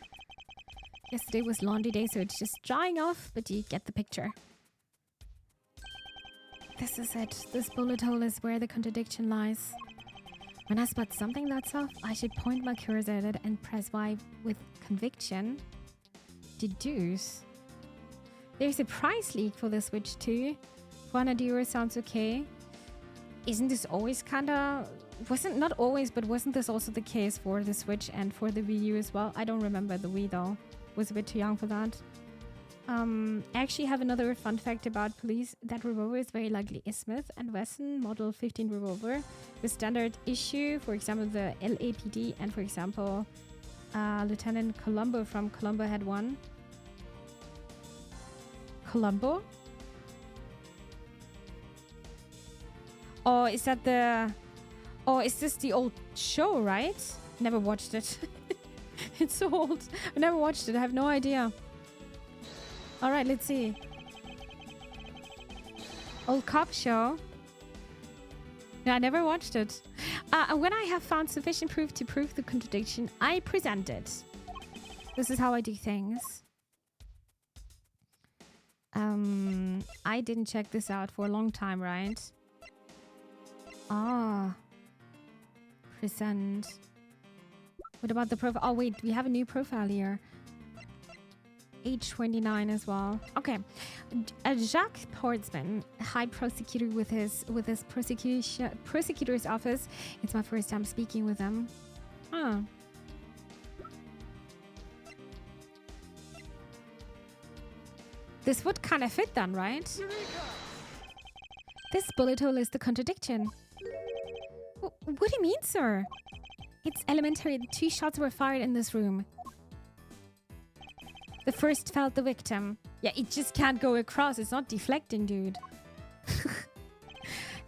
[SPEAKER 1] Yesterday was laundry day, so it's just drying off, but you get the picture. This is it. This bullet hole is where the contradiction lies. When I spot something that's off, I should point my cursor at it and press Y with conviction. Deduce. There's a price leak for the Switch too. 400 euros sounds okay. Isn't this always kinda... Not always, but wasn't this also the case for the Switch and for the Wii U as well? I don't remember the Wii though. Was a bit too young for that. I actually have another fun fact about police. That revolver is very likely a Smith & Wesson Model 15 revolver with standard issue, for example the LAPD, and for example Lieutenant Colombo from Colombo had one. Colombo? Oh, is that the... Oh, is this the old show, right? Never watched it. It's so old. I never watched it. I have no idea. All right, let's see. Old cop show. No, I never watched it. When I have found sufficient proof to prove the contradiction, I present it. This is how I do things. I didn't check this out for a long time, right? Ah. Present. What about the profile? Oh, wait, we have a new profile here. Age 29 as well. Okay. Jacques Portsman, high prosecutor with his prosecutor's office. It's my first time speaking with them. Huh. This would kind of fit then, right? This bullet hole is the contradiction. What do you mean, sir? It's elementary. 2 shots were fired in this room. The first felt the victim. Yeah, it just can't go across. It's not deflecting, dude.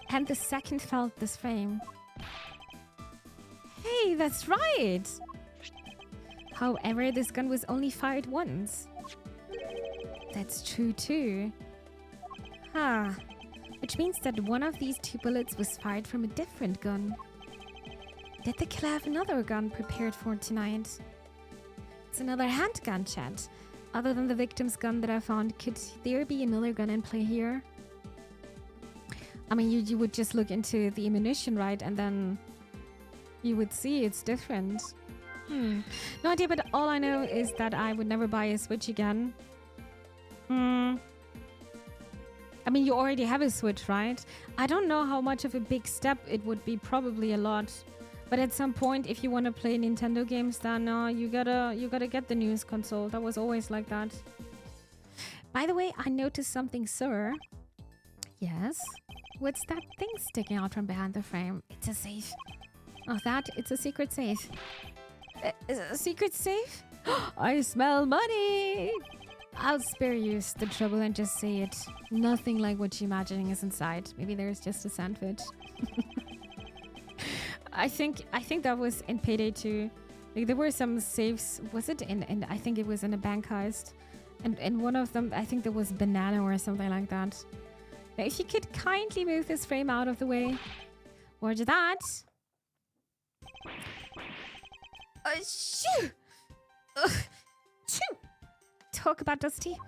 [SPEAKER 1] And the second felt this frame. Hey, that's right. However, this gun was only fired once. That's true too. Huh. Which means that one of these 2 bullets was fired from a different gun. Did the killer have another gun prepared for tonight? It's another handgun, chat. Other than the victim's gun that I found, could there be another gun in play here? I mean, you would just look into the ammunition, right? And then you would see it's different. No idea, but all I know is that I would never buy a Switch again. I mean, you already have a Switch, right? I don't know how much of a big step it would be. Probably a lot. But at some point, if you want to play Nintendo games, then you gotta get the newest console. That was always like that. By the way, I noticed something, sir. Yes? What's that thing sticking out from behind the frame? It's a safe. Oh, it's a secret safe. A secret safe? I smell money! I'll spare you the trouble and just say it. Nothing like what you're imagining is inside. Maybe there's just a sandwich. I think that was in Payday 2. Like, there were some safes. Was it in I think it was in a bank heist. And one of them, I think there was banana or something like that. Now, if you could kindly move this frame out of the way. Roger that. Shoo! Shoo! Talk about Dusty.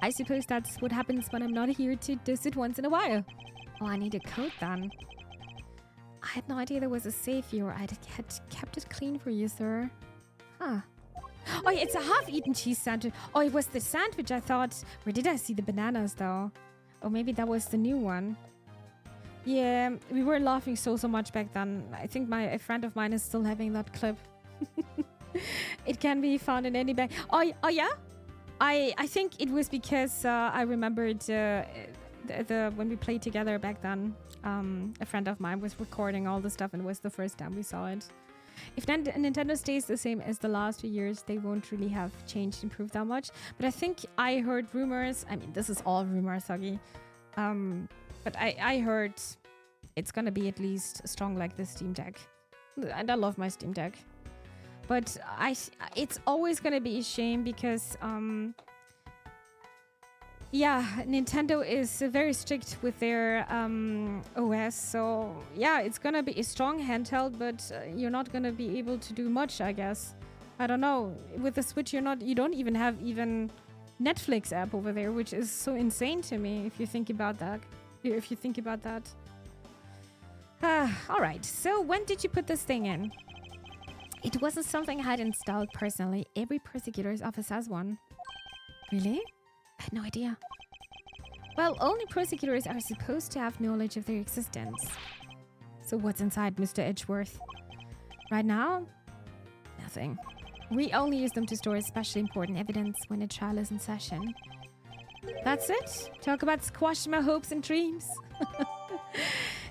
[SPEAKER 1] I suppose that's what happens when I'm not here to dust it once in a while. Oh, I need a coat then. I had no idea there was a safe here. I had kept it clean for you, sir. Huh. Oh, yeah, it's a half-eaten cheese sandwich. Oh, it was the sandwich, I thought. Where did I see the bananas, though? Oh, maybe that was the new one. Yeah, we were laughing so much back then. I think a friend of mine is still having that clip. It can be found in any bank. Oh yeah? I think it was because I remembered when we played together back then. A friend of mine was recording all the stuff and it was the first time we saw it. If Nintendo stays the same as the last few years, they won't really have changed, improved that much. But I think I heard rumors. I mean, this is all rumors, Huggy. But I heard it's gonna be at least strong like the Steam Deck. And I love my Steam Deck. But it's always gonna be a shame because yeah, Nintendo is very strict with their OS, so yeah, it's gonna be a strong handheld, but you're not gonna be able to do much, I guess. I don't know. With the Switch, you don't even have Netflix app over there, which is so insane to me if you think about that. All right. So when did you put this thing in? It wasn't something I had installed personally. Every prosecutor's office has one. Really? I had no idea. Well, only prosecutors are supposed to have knowledge of their existence. So what's inside, Mr. Edgeworth? Right now? Nothing. We only use them to store especially important evidence when a trial is in session. That's it? Talk about squashing my hopes and dreams.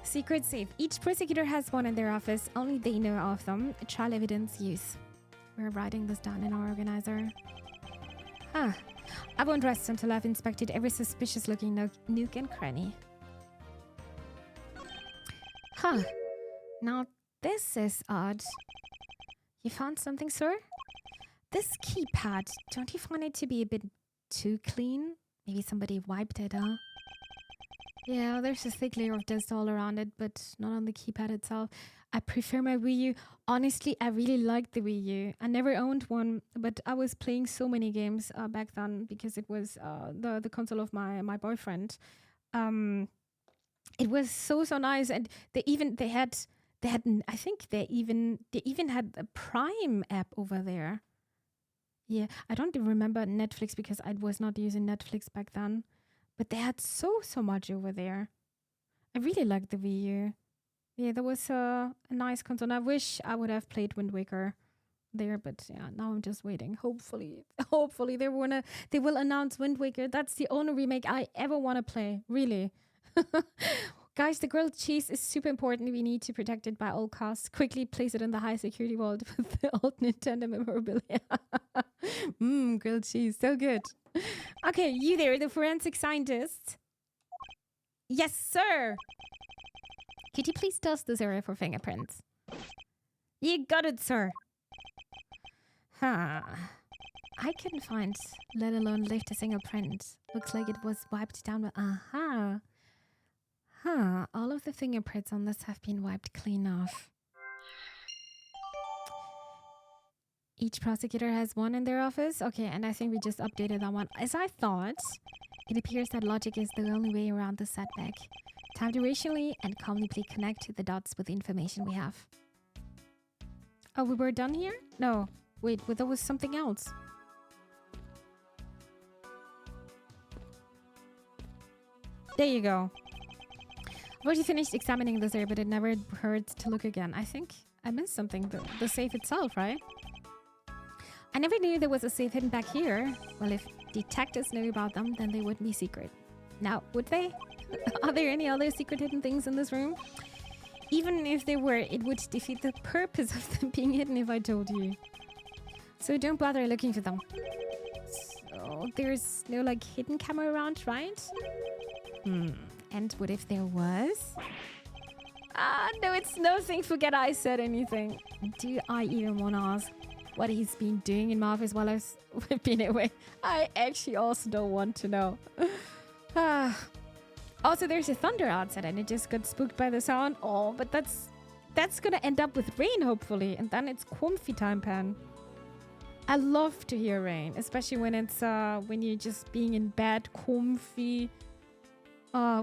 [SPEAKER 1] Secret safe. Each prosecutor has one in their office. Only they know of them. Trial evidence use. We're writing this down in our organizer. Huh. I won't rest until I've inspected every suspicious-looking nook and cranny. Huh. Now, this is odd. You found something, sir? This keypad, don't you find it to be a bit too clean? Maybe somebody wiped it, huh? Yeah, there's a thick layer of dust all around it, but not on the keypad itself. I prefer my Wii U. Honestly, I really liked the Wii U. I never owned one, but I was playing so many games back then because it was the console of my boyfriend. It was so nice, and they had I think they even had a Prime app over there. Yeah, I don't remember Netflix because I was not using Netflix back then. But they had so much over there. I really liked the Wii U. Yeah, that was a nice console. And I wish I would have played Wind Waker. there, but yeah, now I'm just waiting. Hopefully they will announce Wind Waker. That's the only remake I ever want to play, really. Guys, the grilled cheese is super important. We need to protect it by all costs. Quickly place it in the high security vault with the old Nintendo memorabilia. Grilled cheese, so good. Okay, you there, the forensic scientist. Yes, sir. Could you please dust this area for fingerprints? You got it, sir. Huh. I couldn't find, let alone lift a single print. Looks like it was wiped down with... Aha. Huh. All of the fingerprints on this have been wiped clean off. Each prosecutor has one in their office. Okay, and I think we just updated that one. As I thought, it appears that logic is the only way around the setback. Time to rationally and calmly connect the dots with the information we have. Oh, we were done here? No. Wait, there was something else. There you go. I've already finished examining this area, but it never hurts to look again. I think I missed something. The safe itself, right? I never knew there was a safe hidden back here. Well, if detectives knew about them, then they wouldn't be secret. Now, would they? Are there any other secret hidden things in this room? Even if there were, it would defeat the purpose of them being hidden if I told you. So don't bother looking for them. So there's no like hidden camera around, right? And what if there was? No, it's nothing. Forget I said anything. Do I even want to ask what he's been doing in my office while I've been away? I actually also don't want to know. Also, there's a thunder outside and it just got spooked by the sound. Oh, but that's gonna end up with rain, hopefully. And then it's comfy time, Pan. I love to hear rain, especially when it's when you're just being in bed, comfy,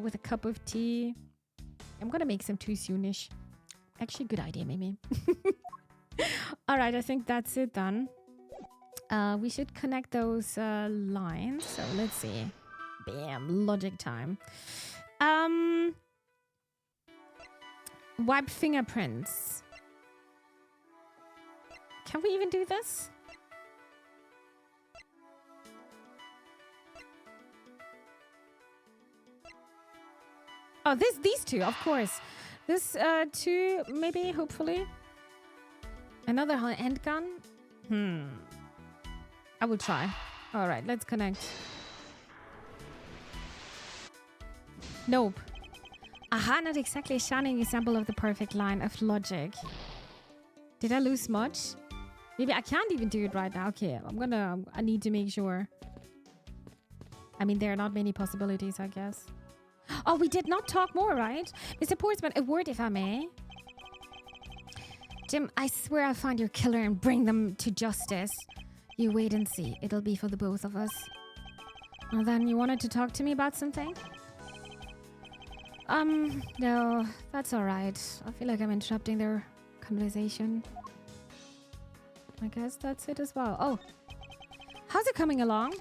[SPEAKER 1] with a cup of tea. I'm gonna make some too soonish. Actually, good idea, maybe. All right, I think that's it done. We should connect those lines. So let's see. Bam, logic time. Wipe fingerprints. Can we even do this? Oh, these two, of course. This two, maybe, hopefully. Another handgun? I will try. All right, let's connect. Nope. Aha, not exactly a shining example of the perfect line of logic. Did I lose much? Maybe I can't even do it right now. Okay, I need to make sure. I mean, there are not many possibilities, I guess. Oh, we did not talk more, right? Mr. Portsman, a word if I may. Jim, I swear I'll find your killer and bring them to justice. You wait and see. It'll be for the both of us. Well, then you wanted to talk to me about something? No, that's all right. I feel like I'm interrupting their conversation. I guess that's it as well. Oh, how's it coming along?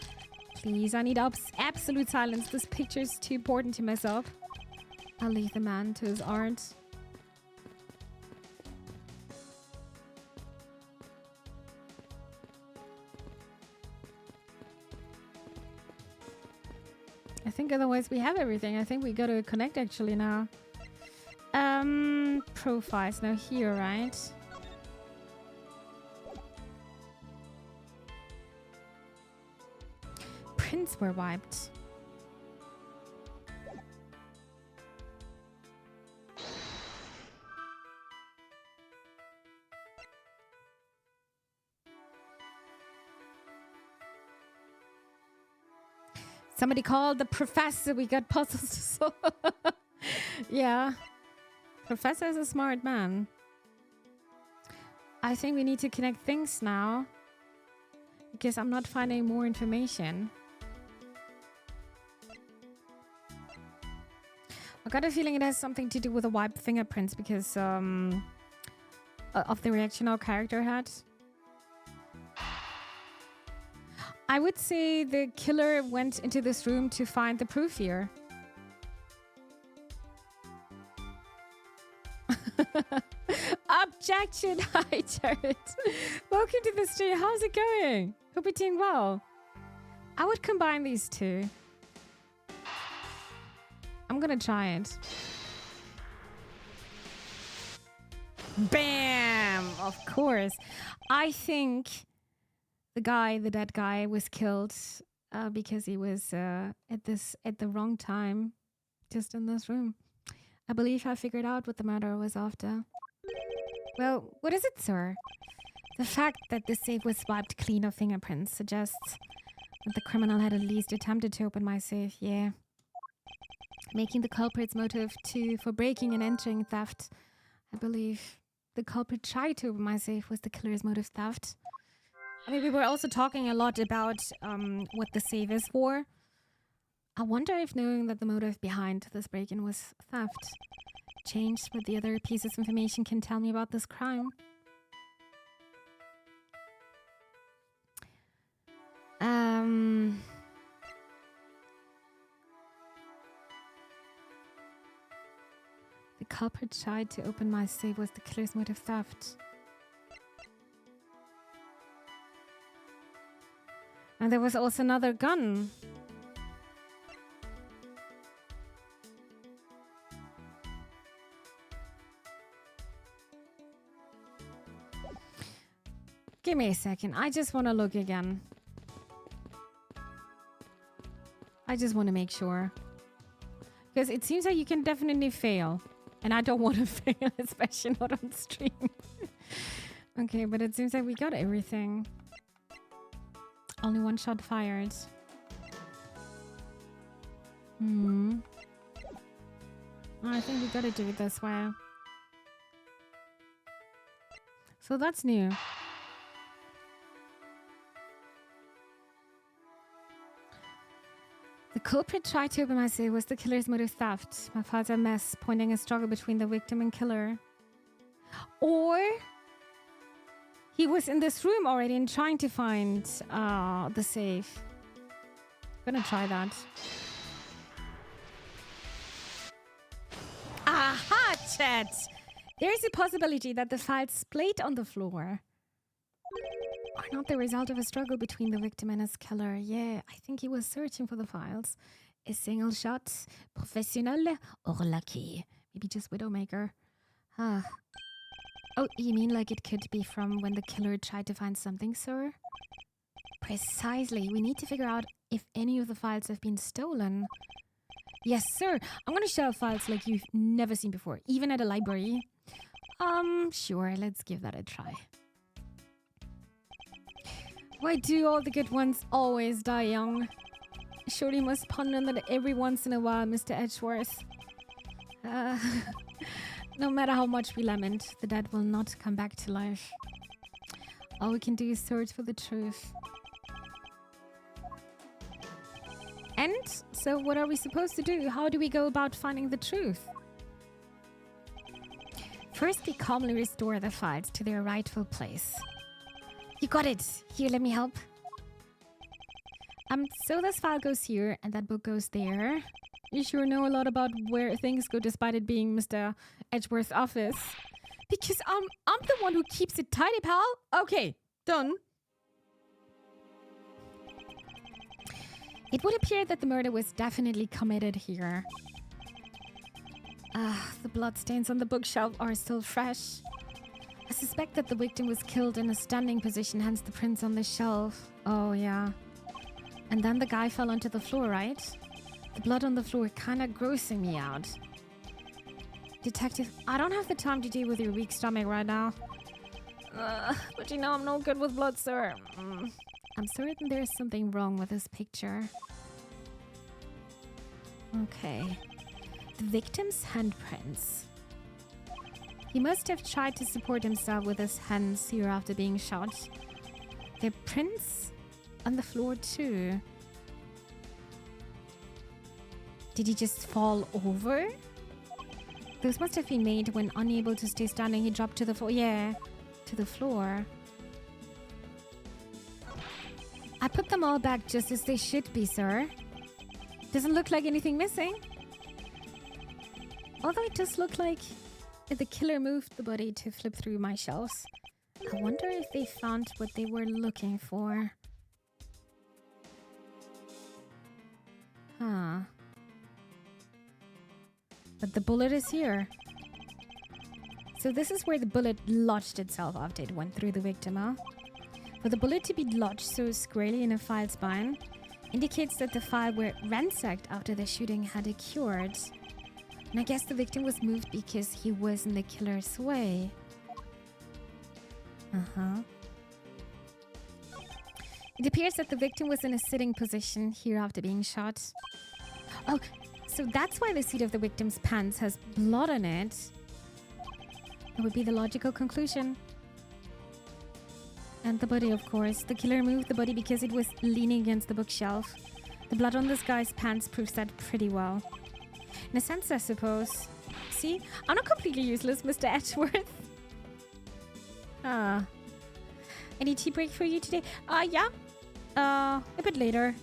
[SPEAKER 1] Please, I need absolute silence. This picture's too important to mess up. I'll leave the man to his art. I think otherwise we have everything. I think we got to connect actually now. Profiles now here, right? Prints were wiped. Somebody called the professor. We got puzzles to solve. Yeah. Professor is a smart man. I think we need to connect things now. Because I'm not finding more information. I got a feeling it has something to do with the wiped fingerprints because of the reaction our character had. I would say the killer went into this room to find the proof here. Objection! Hi, Jared. Welcome to the stream. How's it going? Hope you're doing well. I would combine these two. I'm gonna try it. Bam! Of course. I think the dead guy, was killed because he was at the wrong time, just in this room. I believe I figured out what the murderer was after. Well, what is it, sir? The fact that the safe was wiped clean of fingerprints suggests that the criminal had at least attempted to open my safe, yeah. Making the culprit's motive for breaking and entering theft. I believe the culprit tried to open my safe was the killer's motive theft. I mean, we were also talking a lot about what the safe is for. I wonder if knowing that the motive behind this break-in was theft changed what the other pieces of information can tell me about this crime. The culprit tried to open my safe was the killer's motive theft. And there was also another gun. Give me a second. I just want to look again. I just want to make sure. Because it seems like you can definitely fail. And I don't want to fail, especially not on stream. Okay, but it seems like we got everything. Only one shot fired. I think we gotta do it this way. So that's new. The culprit tried to open my safe was the killer's motive theft. My files are a mess, pointing a struggle between the victim and killer. Or he was in this room already and trying to find the safe. Gonna try that. Aha, chat! There's a possibility that the files splayed on the floor are not the result of a struggle between the victim and his killer. Yeah, I think he was searching for the files. A single shot, professional or lucky? Maybe just Widowmaker. Oh, you mean like it could be from when the killer tried to find something, sir? Precisely. We need to figure out if any of the files have been stolen. Yes, sir. I'm gonna show files like you've never seen before, even at a library. Sure, let's give that a try. Why do all the good ones always die young? Surely you must ponder that every once in a while, Mr. Edgeworth. No matter how much we lament, the dead will not come back to life. All we can do is search for the truth. And so what are we supposed to do? How do we go about finding the truth? First, we calmly restore the files to their rightful place. You got it! Here, let me help. So this file goes here, and that book goes there. You sure know a lot about where things go, despite it being Mr. Edgeworth's office. Because I'm the one who keeps it tidy, pal. Okay, done. It would appear that the murder was definitely committed here. The bloodstains on the bookshelf are still fresh. I suspect that the victim was killed in a standing position, hence the prints on the shelf. Oh, yeah. And then the guy fell onto the floor, right? The blood on the floor kinda grossing me out. Detective, I don't have the time to deal with your weak stomach right now. But you know I'm no good with blood, sir. I'm certain there's something wrong with this picture. Okay. The victim's handprints. He must have tried to support himself with his hands here after being shot. There are prints on the floor too. Did he just fall over? Those must have been made when unable to stay standing. He dropped to the floor. Yeah, to the floor. I put them all back just as they should be, sir. Doesn't look like anything missing. Although it does look like The killer moved the body to flip through my shelves. I wonder if they found what they were looking for. Huh. But the bullet is here. So this is where the bullet lodged itself after it went through the victim, huh? For the bullet to be lodged so squarely in a file spine indicates that the file were ransacked after the shooting had occurred. And I guess the victim was moved because he was in the killer's way. It appears that the victim was in a sitting position here after being shot. Oh, so that's why the seat of the victim's pants has blood on it. That would be the logical conclusion. And the body, of course. The killer moved the body because it was leaning against the bookshelf. The blood on this guy's pants proves that pretty well. In a sense, I suppose. See? I'm not completely useless, Mr. Edgeworth. Any tea break for you today? Yeah. A bit later.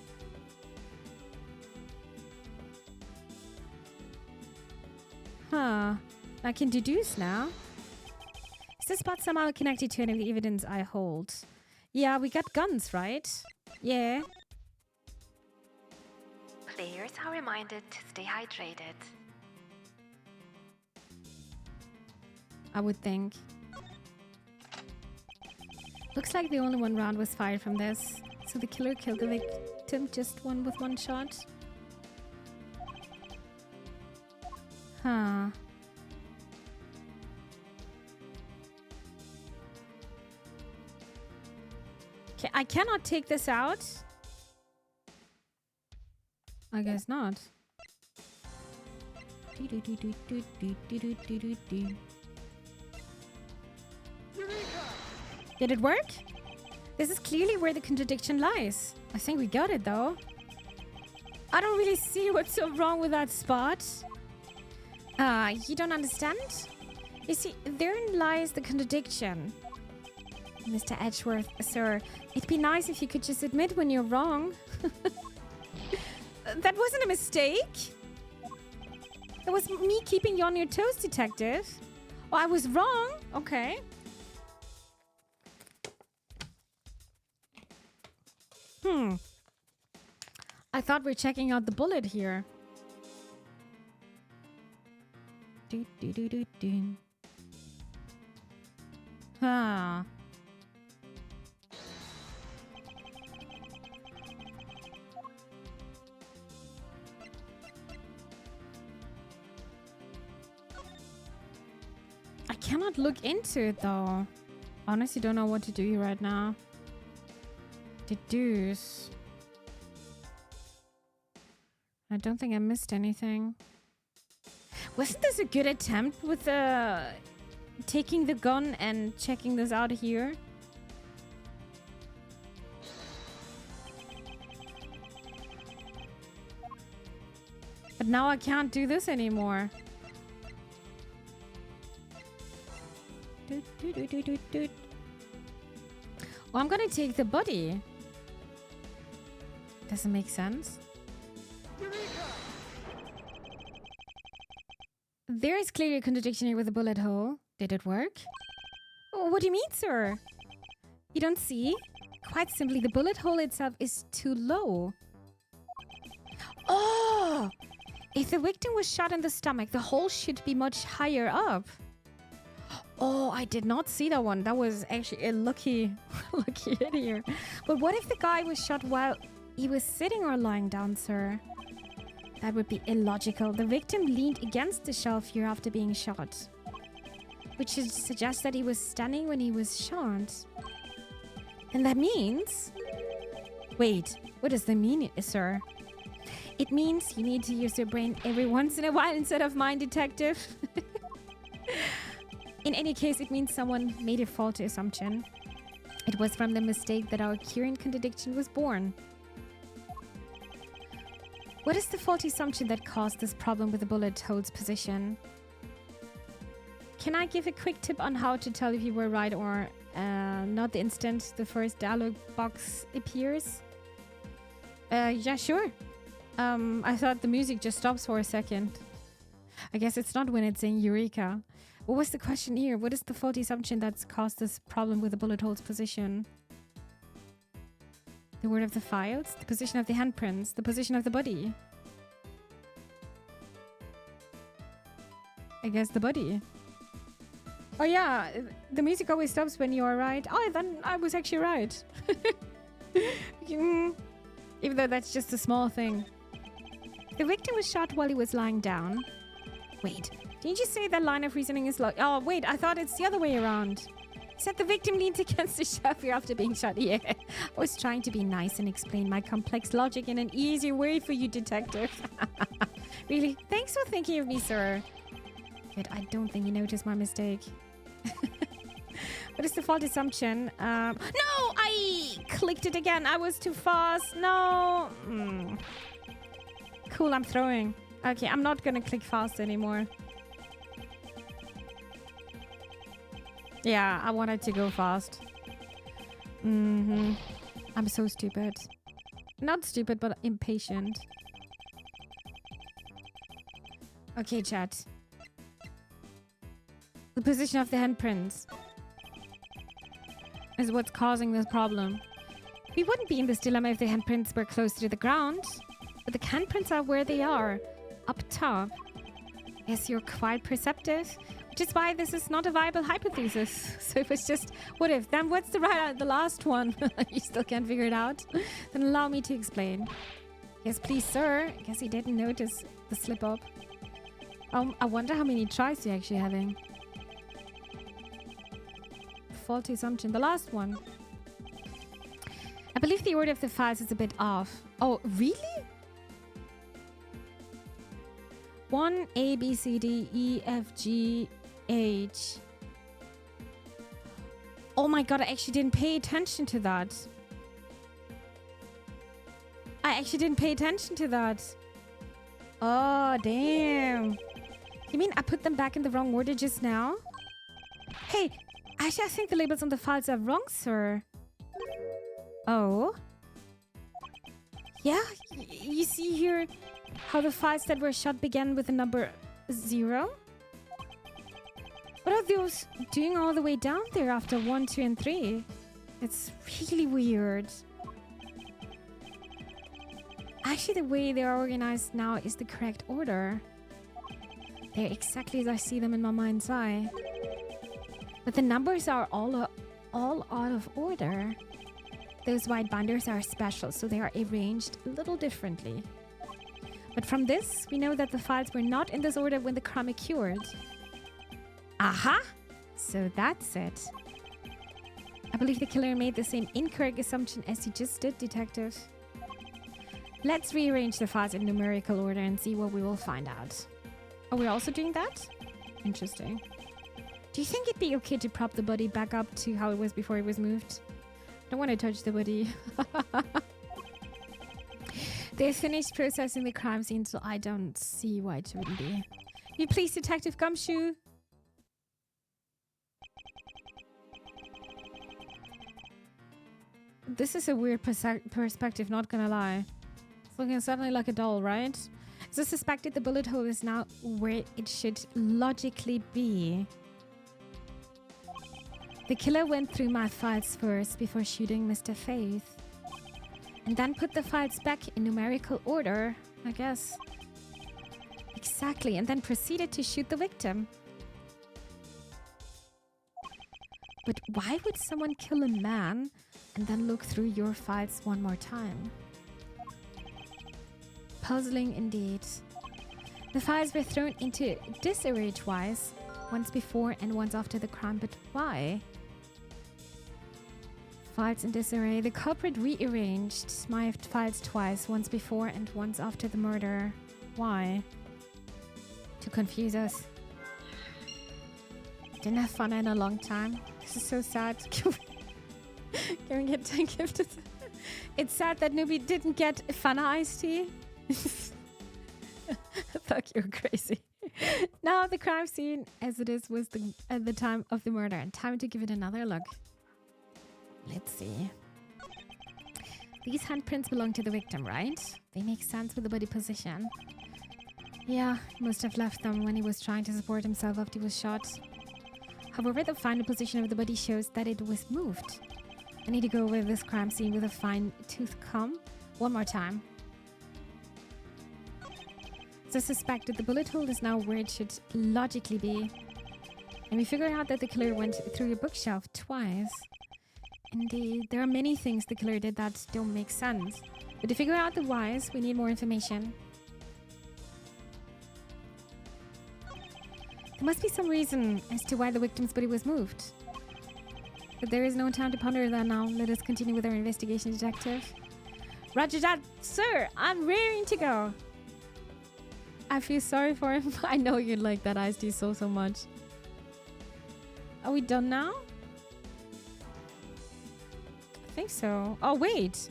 [SPEAKER 1] I can deduce now. Is this spot somehow connected to any of the evidence I hold? Yeah, we got guns, right? Yeah.
[SPEAKER 2] Players are reminded to stay hydrated.
[SPEAKER 1] I would think. Looks like the only one round was fired from this. So the killer killed the victim just with one shot. Huh. Okay, I cannot take this out. I guess not. Did it work? This is clearly where the contradiction lies. I think we got it though. I don't really see what's so wrong with that spot. You don't understand? You see, therein lies the contradiction. Mr. Edgeworth, sir, it'd be nice if you could just admit when you're wrong. That wasn't a mistake. It was me keeping you on your toes, detective. Oh, I was wrong? Okay. I thought we're checking out the bullet here. Huh. I cannot look into it though. Honestly, don't know what to do right now. Deduce. I don't think I missed anything. Wasn't this a good attempt with taking the gun and checking this out here? But now I can't do this anymore. Well, I'm gonna take the body. Doesn't make sense. There is clearly a contradiction here with the bullet hole. Did it work? Oh, what do you mean, sir? You don't see? Quite simply, the bullet hole itself is too low. Oh! If the victim was shot in the stomach, the hole should be much higher up. Oh, I did not see that one. That was actually a lucky hit here. But what if the guy was shot while he was sitting or lying down, sir? That would be illogical. The victim leaned against the shelf here after being shot, which should suggest that he was standing when he was shot. And that means... Wait, what does that mean, sir? It means you need to use your brain every once in a while instead of mine, detective. In any case, it means someone made a faulty assumption. It was from the mistake that our current contradiction was born. What is the faulty assumption that caused this problem with the bullet hole's position? Can I give a quick tip on how to tell if you were right or not the instant the first dialog box appears? Yeah, sure. I thought the music just stops for a second. I guess it's not when it's saying Eureka. What was the question here? What is the faulty assumption that's caused this problem with the bullet hole's position? The order of the files, the position of the handprints, the position of the body. I guess the body. Oh yeah, the music always stops when you are right. Oh, then I was actually right. Even though that's just a small thing. The victim was shot while he was lying down. Wait, didn't you say that line of reasoning is like... Oh, wait, I thought it's the other way around. You said the victim leaned against the chauffeur after being shot. Yeah, I was trying to be nice and explain my complex logic in an easy way for you, detective. Really? Thanks for thinking of me, sir. But I don't think you noticed my mistake. What is the fault assumption? No, I clicked it again. I was too fast. No. Cool, I'm throwing. Okay, I'm not gonna click fast anymore. Yeah, I wanted to go fast. I'm so stupid. Not stupid, but impatient. Okay, chat. The position of the handprints is what's causing this problem. We wouldn't be in this dilemma if the handprints were closer to the ground. But the handprints are where they are. Up top. Yes, you're quite perceptive. Which is why this is not a viable hypothesis. So if it's just, what if? Then what's the last one? You still can't figure it out? Then allow me to explain. Yes, please, sir. I guess he didn't notice the slip-up. I wonder how many tries you're actually having. Faulty assumption. The last one. I believe the order of the files is a bit off. Oh, really? 1, A, B, C, D, E, F, G, H. Oh my god, I actually didn't pay attention to that. I actually didn't pay attention to that. Oh, damn. You mean I put them back in the wrong order just now? Hey, actually I think the labels on the files are wrong, sir. Oh? Yeah, you see here how the files that were shot began with the number 0? What are those doing all the way down there after 1, 2, and 3? It's really weird. Actually, the way they are organized now is the correct order. They're exactly as I see them in my mind's eye. But the numbers are all out of order. Those white binders are special, so they are arranged a little differently. But from this, we know that the files were not in this order when the crime occurred. Aha! So that's it. I believe the killer made the same incorrect assumption as he just did, detective. Let's rearrange the files in numerical order and see what we will find out. Are we also doing that? Interesting. Do you think it'd be okay to prop the body back up to how it was before it was moved? I don't want to touch the body. They finished processing the crime scene, so I don't see why it wouldn't be. You please, Detective Gumshoe? This is a weird perspective, not gonna lie. It's looking suddenly like a doll, right? So suspected the bullet hole is now where it should logically be. The killer went through my files first before shooting Mr. Faith. And then put the files back in numerical order, I guess. Exactly, and then proceeded to shoot the victim. But why would someone kill a man and then look through your files one more time? Puzzling indeed. The files were thrown into disarray twice, once before and once after the crime, but why? Files in disarray. The culprit rearranged my files twice, once before and once after the murder. Why? To confuse us. Didn't have fun in a long time. This is so sad. Can we get 10 gifted? It's sad that Newbie didn't get Fana iced tea. Fuck, you're crazy. Now the crime scene as it is was at the time of the murder. Time to give it another look. Let's see. These handprints belong to the victim, right? They make sense with the body position. Yeah, he must have left them when he was trying to support himself after he was shot. However, the final position of the body shows that it was moved. I need to go over this crime scene with a fine-tooth comb one more time. So I suspect that the bullet hole is now where it should logically be. And we figured out that the killer went through your bookshelf twice. Indeed, there are many things the killer did that don't make sense. But to figure out the whys, we need more information. There must be some reason as to why the victim's body was moved. But there is no time to ponder that now. Let us continue with our investigation, detective. Roger that, sir. I'm raring to go. I feel sorry for him. I know you'd like that iced tea so much. Are we done now? I think so. Oh, wait.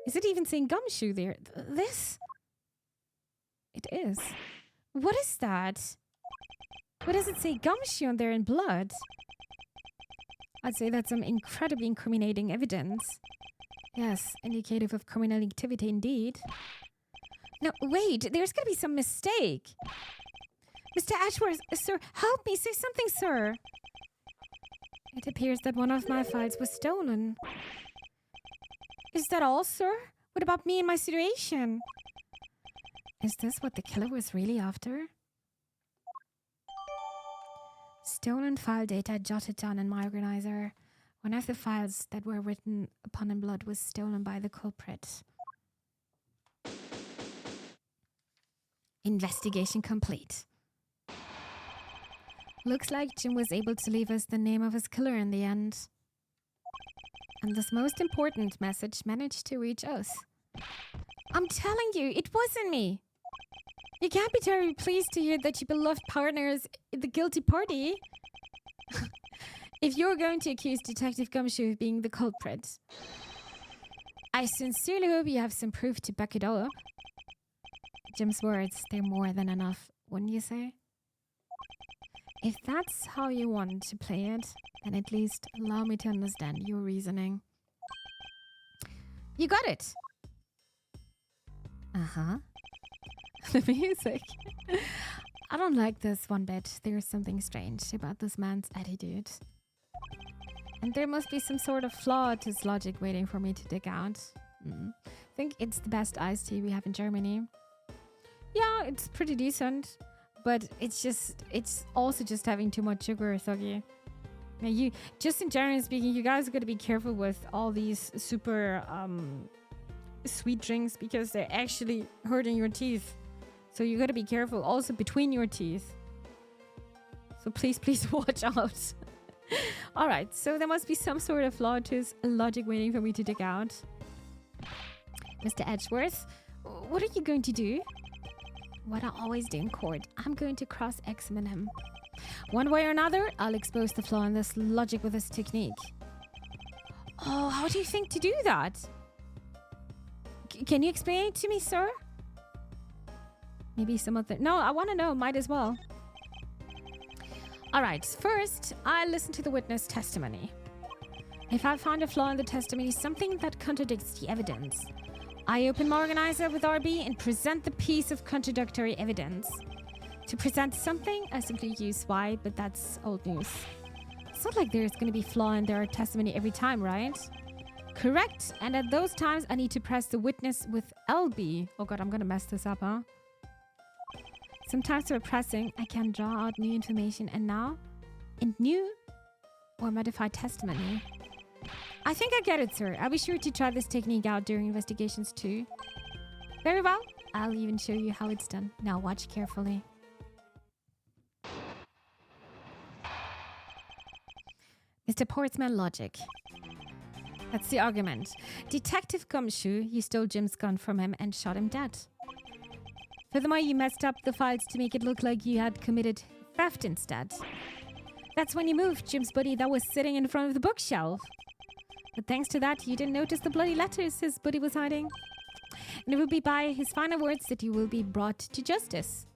[SPEAKER 1] Is it even saying gumshoe there? This? It is. What is that? What does it say gumshoe on there in blood? I'd say that's some incredibly incriminating evidence. Yes, indicative of criminal activity indeed. No, wait, there's gotta be some mistake. Mr. Edgeworth, sir, help me, say something, sir. It appears that one of my files was stolen. Is that all, sir? What about me and my situation? Is this what the killer was really after? Stolen file data jotted down in my organizer. One of the files that were written upon in blood was stolen by the culprit. Investigation complete. Looks like Jim was able to leave us the name of his killer in the end. And this most important message managed to reach us. I'm telling you, it wasn't me. You can't be terribly pleased to hear that your beloved partner is the guilty party. If you're going to accuse Detective Gumshoe of being the culprit, I sincerely hope you have some proof to back it up. Jim's words, they're more than enough, wouldn't you say? If that's how you want to play it, then at least allow me to understand your reasoning. You got it! Uh-huh. The music. I don't like this one bit. There's something strange about this man's attitude. And there must be some sort of flaw to his logic waiting for me to dig out. I think it's the best iced tea we have in Germany. Yeah, it's pretty decent. But it's also just having too much sugar, Thuggy. Now just in general speaking, you guys are going to be careful with all these super sweet drinks because they're actually hurting your teeth. So you got to be careful also between your teeth. So please watch out. All right, so there must be some sort of flaw to his logic waiting for me to dig out. Mr. Edgeworth, what are you going to do? What I always do in court, I'm going to cross-examine him. One way or another, I'll expose the flaw in this logic with this technique. Oh, how do you think to do that? Can you explain it to me, sir? Maybe some other... No, I want to know. Might as well. All right. First, I listen to the witness testimony. If I find a flaw in the testimony, something that contradicts the evidence, I open my organizer with RB and present the piece of contradictory evidence. To present something, I simply use Y, but that's old news. It's not like there's going to be flaw in their testimony every time, right? Correct. And at those times, I need to press the witness with LB. Oh god, I'm going to mess this up, huh? Sometimes through pressing, I can draw out new information and new or modified testimony. I think I get it, sir. I'll be sure to try this technique out during investigations too. Very well. I'll even show you how it's done. Now watch carefully. Mr. Portsman logic. That's the argument. Detective Gumshoe, you stole Jim's gun from him and shot him dead. Furthermore, you messed up the files to make it look like you had committed theft instead. That's when you moved Jim's body that was sitting in front of the bookshelf. But thanks to that, you didn't notice the bloody letters his body was hiding. And it will be by his final words that you will be brought to justice.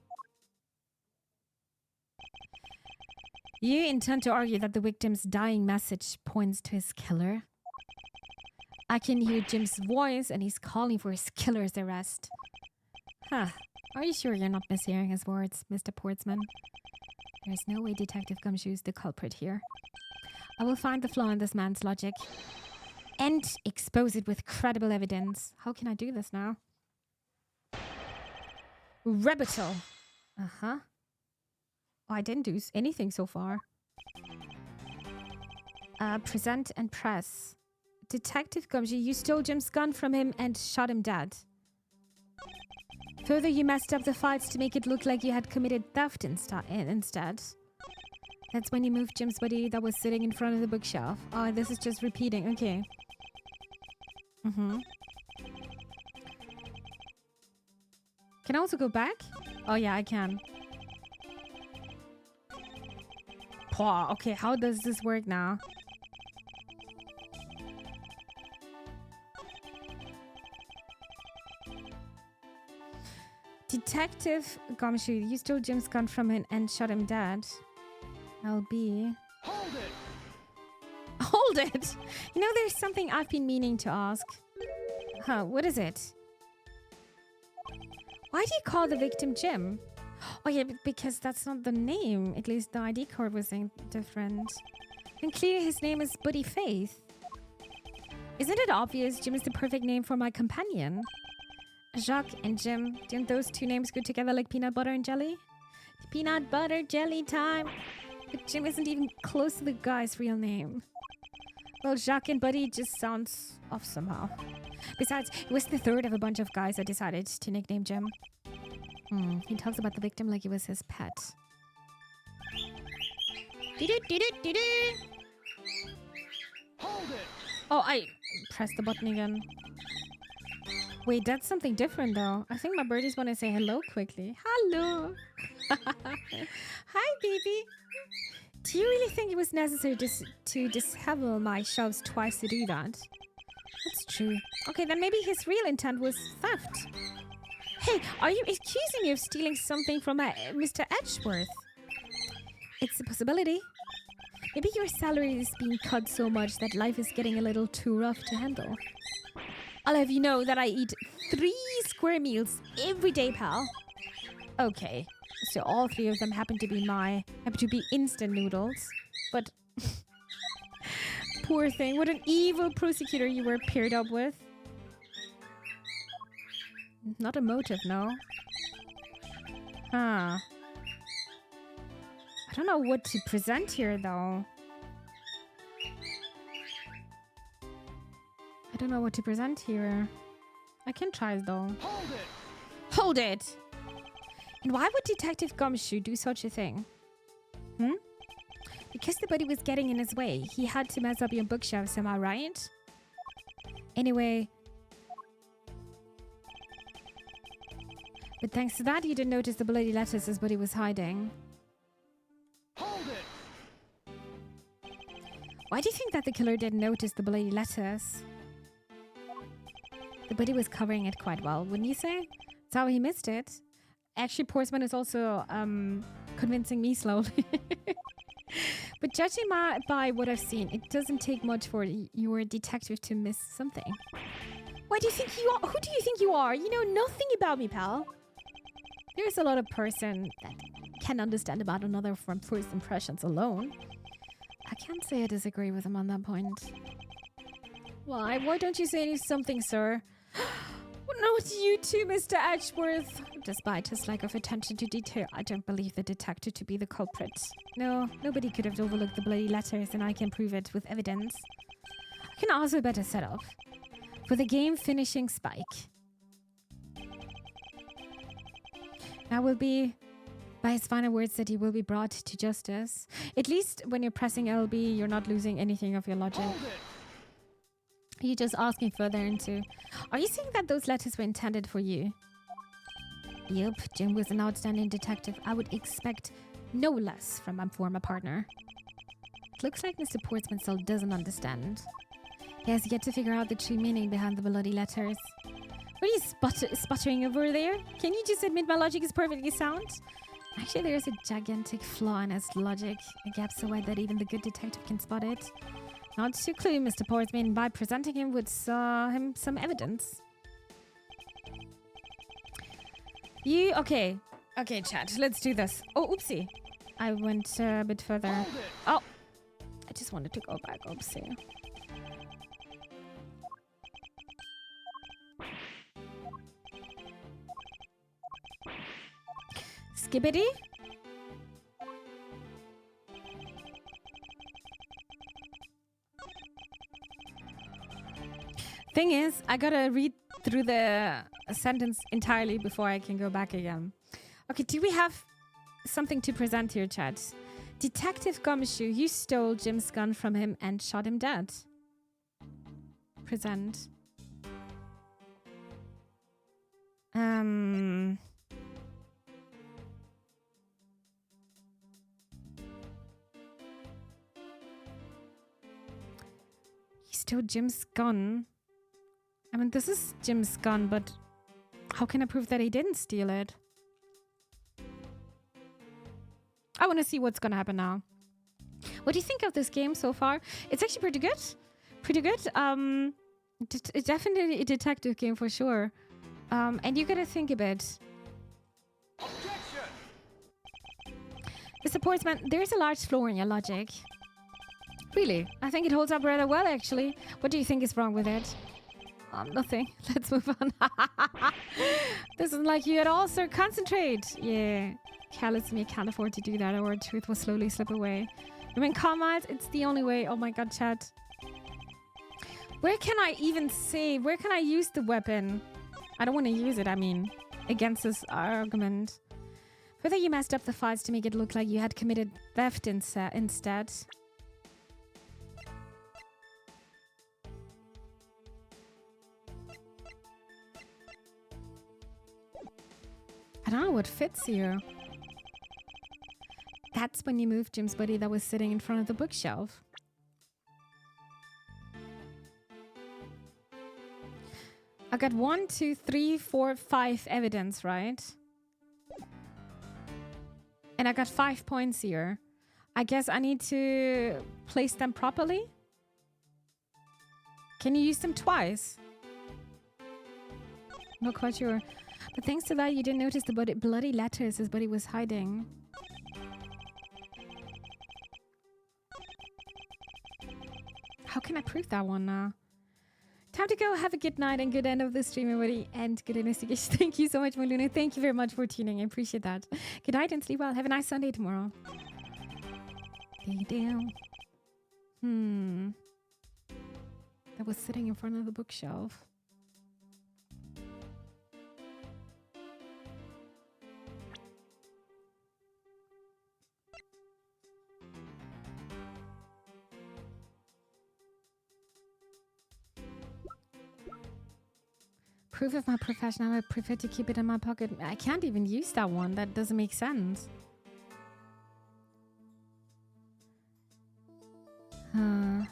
[SPEAKER 1] You intend to argue that the victim's dying message points to his killer? I can hear Jim's voice and he's calling for his killer's arrest. Huh. Are you sure you're not mishearing his words, Mr. Portsman? There's no way Detective Gumshoe is the culprit here. I will find the flaw in this man's logic and expose it with credible evidence. How can I do this now? Rebuttal. Uh-huh. Oh, I didn't do anything so far. Present and press. Detective Gumshoe, you stole Jim's gun from him and shot him dead. Further, you messed up the files to make it look like you had committed theft instead. That's when you moved Jim's body that was sitting in front of the bookshelf. Oh, this is just repeating. Okay. Mm-hmm. Can I also go back? Oh, yeah, I can. Pwah, okay, how does this work now? Detective Gumshoe, you stole Jim's gun from him and shot him dead. LB.
[SPEAKER 3] Hold it!
[SPEAKER 1] Hold it! You know, there's something I've been meaning to ask. Huh, what is it? Why do you call the victim Jim? Oh yeah, because that's not the name. At least the ID card was different. And clearly his name is Buddy Faith. Isn't it obvious Jim is the perfect name for my companion? Jacques and Jim, didn't those two names go together like peanut butter and jelly? Peanut butter jelly time! But Jim isn't even close to the guy's real name. Well, Jacques and Buddy just sounds off somehow. Besides, it was the third of a bunch of guys that decided to nickname Jim. He talks about the victim like he was his pet.
[SPEAKER 3] Hold it!
[SPEAKER 1] Oh, I pressed the button again. Wait, that's something different though. I think my birdies want to say hello quickly. Hello! Hi, baby! Do you really think it was necessary to dishevel my shelves twice to do that? That's true. Okay, then maybe his real intent was theft. Hey, are you accusing me of stealing something from Mr. Edgeworth? It's a possibility. Maybe your salary is being cut so much that life is getting a little too rough to handle. I'll have you know that I eat 3 square meals every day, pal. Okay, so all 3 of them happen to be instant noodles. But poor thing, what an evil prosecutor you were paired up with. Not a motive, no. Huh. I don't know what to present here, though. I don't know what to present here. I can try, though.
[SPEAKER 3] Hold it!
[SPEAKER 1] Hold it! And why would Detective Gumshoe do such a thing? Because the buddy was getting in his way. He had to mess up your bookshelves, am I right? Anyway. But thanks to that, you didn't notice the bloody letters his buddy was hiding.
[SPEAKER 3] Hold it!
[SPEAKER 1] Why do you think that the killer didn't notice the bloody letters? The buddy was covering it quite well, wouldn't you say? That's how he missed it. Actually, Portsman is also convincing me slowly. But judging by what I've seen, it doesn't take much for your detective to miss something. Why do you think you are? Who do you think you are? You know nothing about me, pal. There's a lot of person that can understand about another from first impressions alone. I can't say I disagree with him on that point. Why? Why don't you say something, sir? Not you too, Mr. Edgeworth. Despite his lack of attention to detail, I don't believe the detective to be the culprit. No, nobody could have overlooked the bloody letters, and I can prove it with evidence. I can also bet a setup for the game-finishing spike. That will be, by his final words, that he will be brought to justice. At least when you're pressing LB, you're not losing anything of your logic. You're just asking further into... Are you saying that those letters were intended for you? Yep, Jim was an outstanding detective. I would expect no less from my former partner. It looks like Mr. Portsman still doesn't understand. He has yet to figure out the true meaning behind the bloody letters. What are you sputtering over there? Can you just admit my logic is perfectly sound? Actually, there's a gigantic flaw in his logic. A gap so wide that even the good detective can spot it. Not to clue Mr. Portsman by presenting him with some evidence. Okay, chat, let's do this. Oh, oopsie. I went a bit further.
[SPEAKER 3] Hold it.
[SPEAKER 1] Oh, I just wanted to go back. Oopsie. Skibbity. Thing is, I gotta read through the sentence entirely before I can go back again. Okay, do we have something to present here, chat? Detective Gumshoe, you stole Jim's gun from him and shot him dead. Present. He stole Jim's gun. I mean, this is Jim's gun, but how can I prove that he didn't steal it? I want to see what's going to happen now. What do you think of this game so far? It's actually pretty good. Pretty good. It's definitely a detective game for sure. And you got to think a bit.
[SPEAKER 3] Objection.
[SPEAKER 1] Mr. Portsman, there's a large flaw in your logic. Really? I think it holds up rather well, actually. What do you think is wrong with it? Nothing. Let's move on. This isn't like you at all, sir. Concentrate. Yeah. Careless me can't afford to do that, or truth will slowly slip away. I mean, comrades, it's the only way. Oh my god, chat. Where can I even say? Where can I use the weapon? I don't want to use it, I mean, against this argument. Whether you messed up the files to make it look like you had committed theft instead. I don't know what fits here. That's when you moved Jim's body that was sitting in front of the bookshelf. I got 1, 2, 3, 4, 5 evidence, right? And I got 5 points here. I guess I need to place them properly. Can you use them twice? Not quite sure. But thanks to that, you didn't notice the bloody letters his buddy was hiding. How can I prove that one now? Time to go. Have a good night and good end of the stream, everybody. And good investigation. Thank you so much, Maluna. Thank you very much for tuning. I appreciate that. Good night and sleep well. Have a nice Sunday tomorrow. That was sitting in front of the bookshelf. Proof of my profession, I would prefer to keep it in my pocket. I can't even use that one. That doesn't make sense. One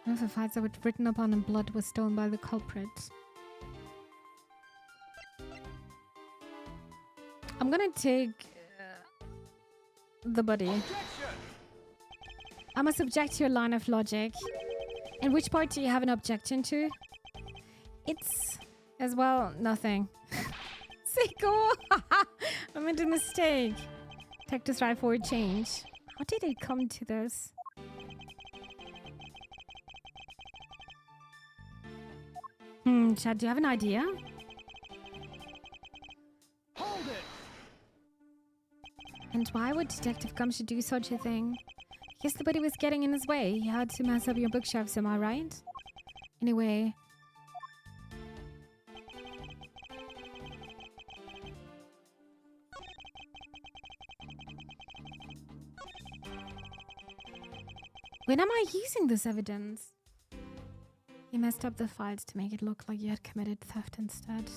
[SPEAKER 1] of the files that were written upon in blood was stolen by the culprit. I'm gonna take the body.
[SPEAKER 3] Objection.
[SPEAKER 1] I must object to your line of logic. And which part do you have an objection to? It's, as well, nothing. Sicko! I made a mistake. Tech to strive for a change. How did it come to this? Chad, do you have an idea?
[SPEAKER 3] Hold it.
[SPEAKER 1] And why would Detective Gumshoe do such a thing? Guess the buddy was getting in his way. He had to mess up your bookshelves, am I right? Anyway. When am I using this evidence? You messed up the files to make it look like you had committed theft instead.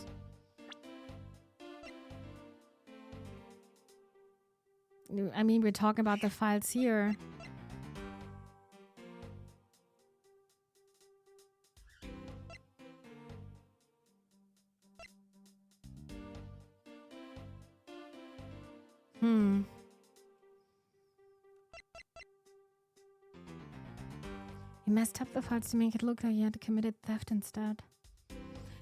[SPEAKER 1] I mean, we're talking about the files here. You messed up the files to make it look like you had committed theft instead.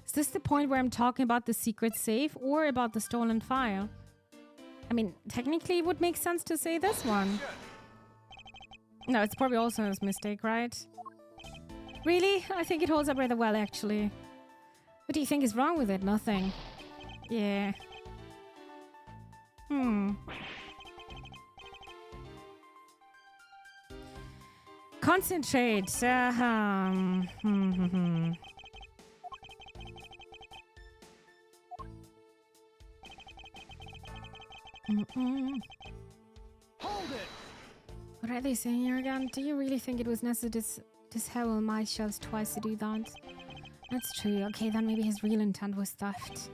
[SPEAKER 1] Is this the point where I'm talking about the secret safe or about the stolen file? I mean, technically it would make sense to say this one. No, it's probably also his mistake, right? Really? I think it holds up rather well, actually. What do you think is wrong with it? Nothing. Yeah. Concentrate.
[SPEAKER 3] Hold it!
[SPEAKER 1] What are they saying here again? Do you really think it was necessary to sell all my shelves twice to do that? That's true. Okay, then maybe his real intent was theft.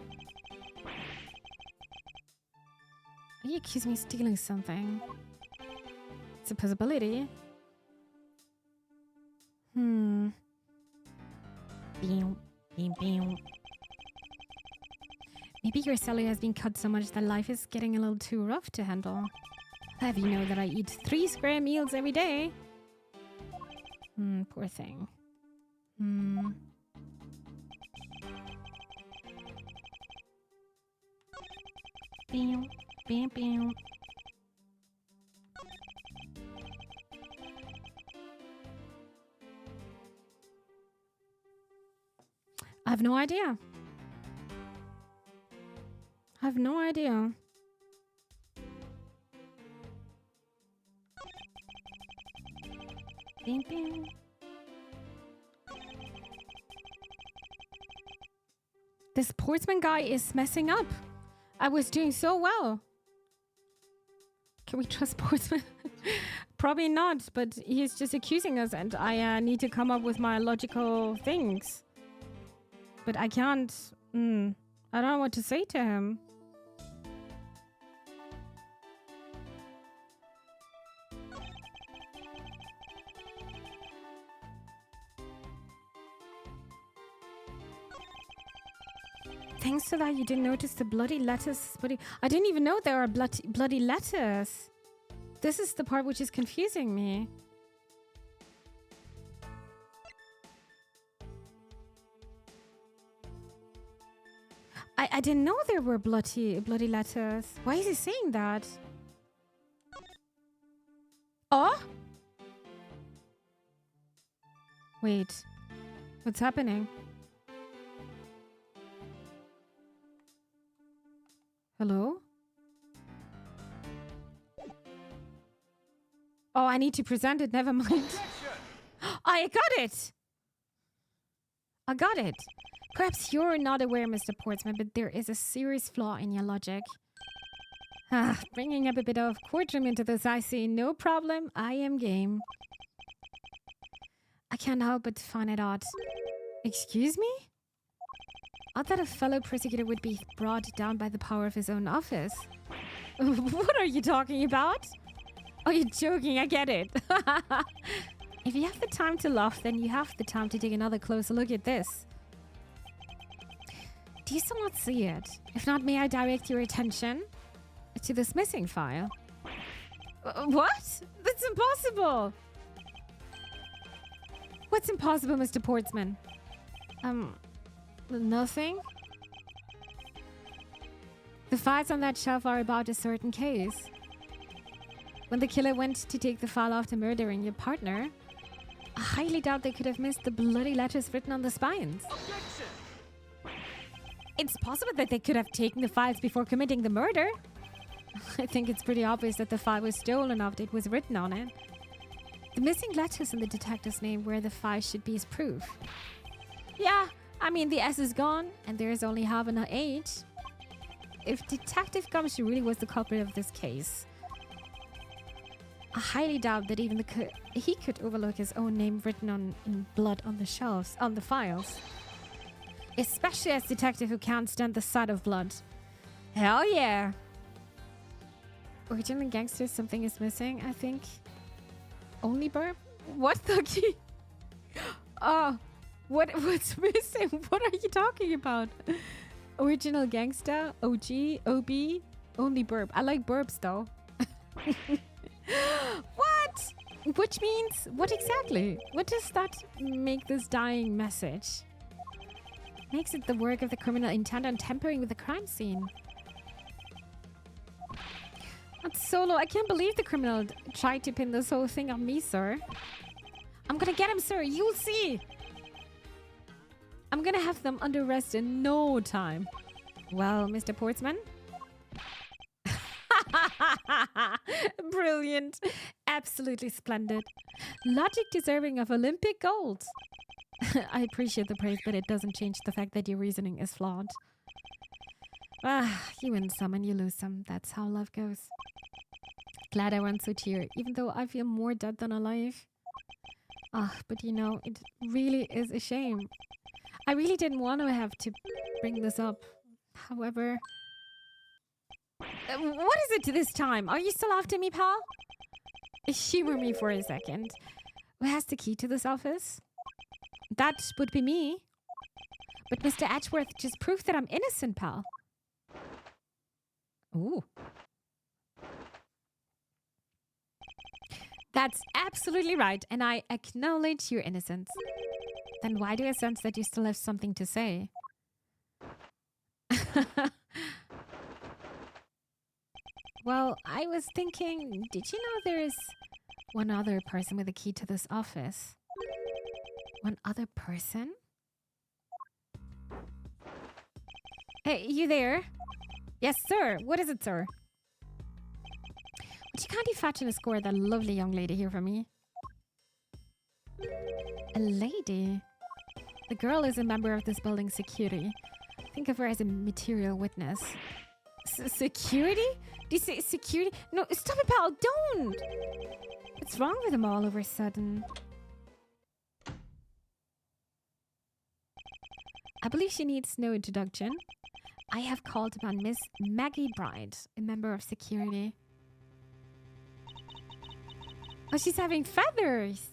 [SPEAKER 1] Are you accusing me of stealing something? It's a possibility. Maybe your salary has been cut so much that life is getting a little too rough to handle. Have you know that I eat 3 square meals every day? Poor thing. Bam, bam, bam. I have no idea. I have no idea. Bing, bing. This sportsman guy is messing up. I was doing so well. Can we trust sportsman? Probably not, but he's just accusing us and I need to come up with my logical things. But I can't. I don't know what to say to him. Thanks to that, you didn't notice the bloody letters. I didn't even know there are bloody letters. This is the part which is confusing me. I didn't know there were bloody letters. Why is he saying that? Oh? Wait. What's happening? Hello? Oh, I need to present it. Never mind. I got it! I got it. Perhaps you're not aware, Mr. Portsman, but there is a serious flaw in your logic. Bringing up a bit of courtroom into this, I see. No problem. I am game. I can't help but find it odd. Excuse me? Odd that a fellow prosecutor would be brought down by the power of his own office. What are you talking about? Oh, you're joking. I get it. If you have the time to laugh, then you have the time to take another closer look at this. Do you still not see it? If not, may I direct your attention to this missing file? What? That's impossible! What's impossible, Mr. Portsman? Nothing? The files on that shelf are about a certain case. When the killer went to take the file after murdering your partner, I highly doubt they could have missed the bloody letters written on the spines.
[SPEAKER 3] Objection!
[SPEAKER 1] It's possible that they could have taken the files before committing the murder. I think it's pretty obvious that the file was stolen after it was written on it. The missing letters in the detective's name where the file should be is proof. Yeah, I mean, the S is gone, and there is only half an H. If Detective Gumshoe really was the culprit of this case, I highly doubt that even he could overlook his own name written in blood on the shelves, on the files. Especially as detective who can't stand the sight of blood. Hell yeah! Original gangster, something is missing, I think. Only burp? What the? Oh, what's missing? What are you talking about? Original gangster, OG, OB, only burp. I like burps though. What? Which means, what exactly? What does that make this dying message? Makes it the work of the criminal intent on tampering with the crime scene. That's Solo. I can't believe the criminal tried to pin this whole thing on me, sir. I'm gonna get him, sir. You'll see. I'm gonna have them under arrest in no time. Well, Mr. Portsman? Brilliant. Absolutely splendid. Logic deserving of Olympic gold. I appreciate the praise, but it doesn't change the fact that your reasoning is flawed. You win some and you lose some. That's how love goes. Glad I went so here, even though I feel more dead than alive. But you know, it really is a shame. I really didn't want to have to bring this up. However... what is it this time? Are you still after me, pal? Humor me for a second. Who has the key to this office? That would be me. But Mr. Edgeworth just proved that I'm innocent, pal. Ooh. That's absolutely right, and I acknowledge your innocence. Then why do I sense that you still have something to say? Well, I was thinking, did you know there is one other person with a key to this office? One other person? Hey, you there? Yes, sir. What is it, sir? Would you kindly fetch and escort that lovely young lady here for me? A lady? The girl is a member of this building's security. Think of her as a material witness. Security? Do you say security? No, stop it, pal. Don't! What's wrong with them all over a sudden? I believe she needs no introduction. I have called upon Miss Maggie Bride, a member of security. Oh, she's having feathers!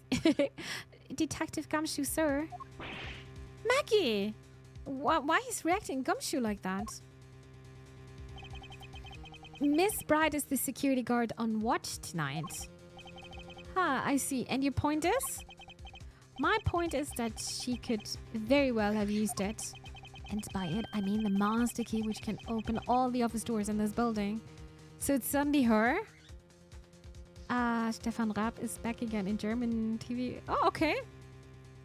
[SPEAKER 1] Detective Gumshoe, sir. Maggie! Why is reacting Gumshoe like that? Miss Bride is the security guard on watch tonight. I see. And your point is? My point is that she could very well have used it. And by it, I mean the master key, which can open all the office doors in this building. So it's suddenly her. Stefan Raab is back again in German TV. Oh, okay.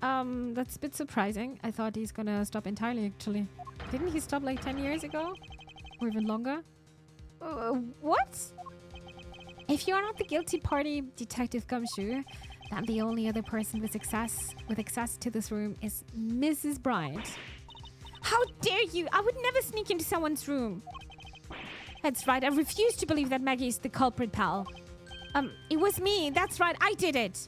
[SPEAKER 1] That's a bit surprising. I thought he's gonna stop entirely, actually. Didn't he stop like 10 years ago? Or even longer? What? If you're not the guilty party, Detective Gumshoe, then the only other person with access to this room is Mrs. Bride. How dare you! I would never sneak into someone's room. That's right. I refuse to believe that Maggie is the culprit, pal. It was me. That's right. I did it.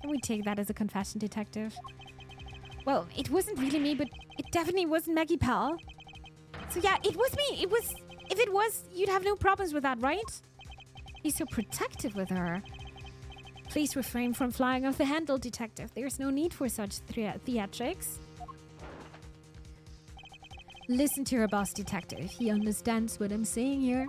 [SPEAKER 1] Can we take that as a confession, Detective? Well, it wasn't really me, but it definitely wasn't Maggie, pal. So yeah, it was me. It was... If it was, you'd have no problems with that, right? He's so protective with her. Please refrain from flying off the handle, Detective. There's no need for such theatrics. Listen to your boss, Detective. He understands what I'm saying here.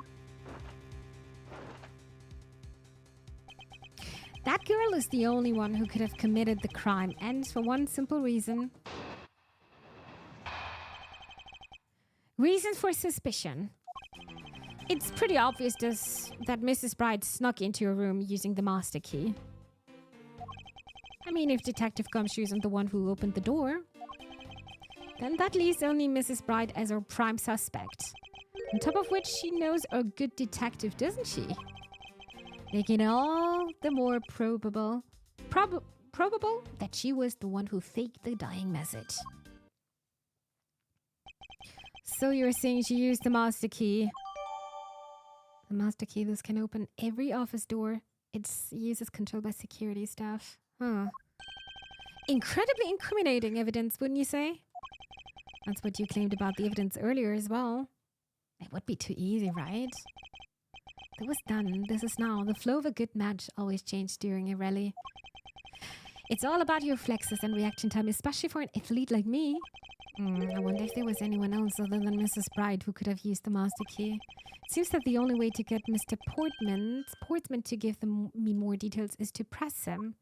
[SPEAKER 1] That girl is the only one who could have committed the crime, and for one simple reason. Reason for suspicion. It's pretty obvious that Mrs. Bride snuck into your room using the master key. I mean, if Detective Gumshoe isn't the one who opened the door, then that leaves only Mrs. Bride as our prime suspect. On top of which, she knows a good detective, doesn't she? Making it all the more probable that she was the one who faked the dying message. So you're saying she used the master key? The master key, this can open every office door. It's used as controlled by security staff. Huh. Incredibly incriminating evidence, wouldn't you say? That's what you claimed about the evidence earlier as well. It would be too easy, right? That was done. This is now. The flow of a good match always changes during a rally. It's all about your reflexes and reaction time, especially for an athlete like me. I wonder if there was anyone else other than Mrs. Bride who could have used the master key. It seems that the only way to get Mr. Portsman to give me more details is to press him.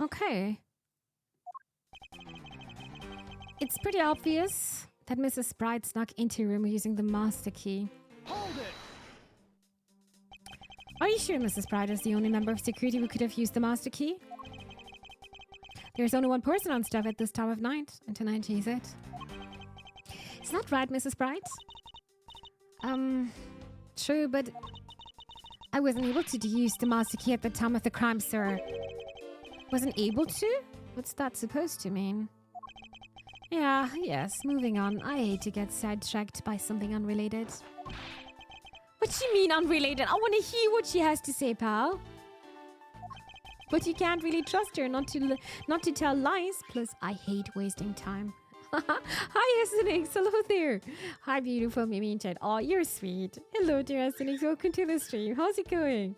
[SPEAKER 1] Okay. It's pretty obvious that Mrs. Sprite snuck into your room using the master key.
[SPEAKER 3] Hold it!
[SPEAKER 1] Are you sure Mrs. Sprite is the only member of security who could have used the master key? There's only one person on staff at this time of night, and tonight she's it. It's not right, Mrs. Sprite. True, but I wasn't able to use the master key at the time of the crime, sir. Wasn't able to? What's that supposed to mean? Yeah, yes, moving on. I hate to get sidetracked by something unrelated. What do you mean unrelated? I want to hear what she has to say, pal. But you can't really trust her not to tell lies. Plus, I hate wasting time. Hi, SNX. Hello there. Hi, beautiful Mimi and Chat. Oh, you're sweet. Hello, dear SNX. Welcome to the stream. How's it going?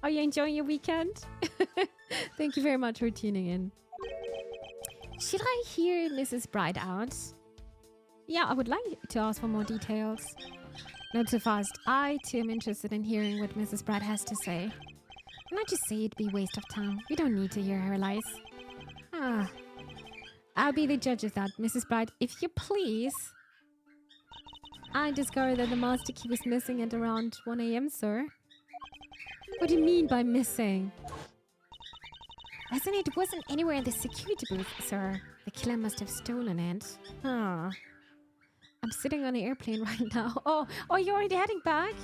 [SPEAKER 1] Are you enjoying your weekend? Thank you very much for tuning in. Should I hear Mrs. Bride out? Yeah, I would like to ask for more details. Not too fast. I, too, am interested in hearing what Mrs. Bride has to say. Can I just say it'd be a waste of time? We don't need to hear her lies. I'll be the judge of that, Mrs. Bride. If you please. I discovered that the master key was missing at around 1 a.m., sir. What do you mean by missing? As in, it wasn't anywhere in the security booth, sir. The killer must have stolen it. I'm sitting on an airplane right now. Oh, you're already heading back?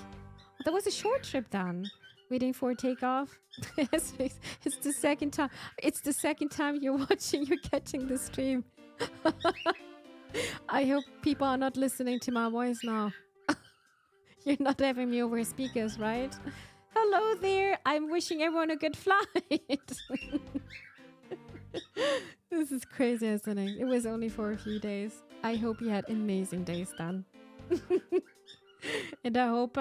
[SPEAKER 1] That was a short trip then. Waiting for takeoff. It's the second time. It's the second time you're catching the stream. I hope people are not listening to my voice now. You're not having me over speakers, right? Hello there. I'm wishing everyone a good flight. This is crazy, isn't it? It was only for a few days. I hope you had amazing days then. And I hope,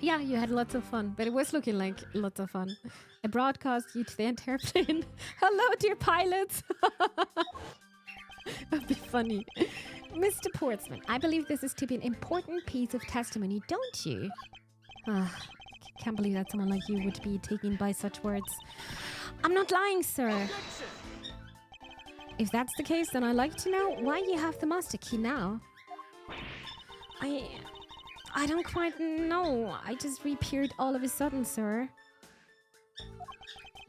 [SPEAKER 1] yeah, you had lots of fun. But it was looking like lots of fun. I broadcast you to the entire plane. Hello, dear pilots. That'd be funny. Mr. Portsman, I believe this is to be an important piece of testimony, don't you? Can't believe that someone like you would be taken by such words. I'm not lying, sir. If that's the case, then I'd like to know why you have the master key now. I don't quite know. I just reappeared all of a sudden, sir.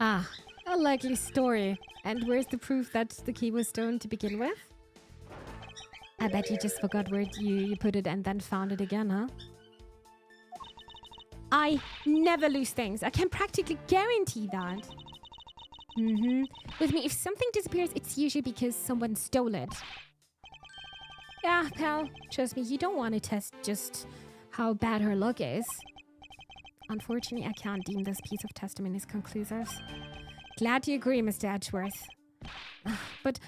[SPEAKER 1] A likely story. And where's the proof that the key was stolen to begin with? I bet you just forgot where you put it and then found it again, huh? I never lose things. I can practically guarantee that. With me, if something disappears, it's usually because someone stole it. Yeah, pal. Trust me, you don't want to test just how bad her luck is. Unfortunately, I can't deem this piece of testimony as conclusive. Glad you agree, Mr. Edgeworth. But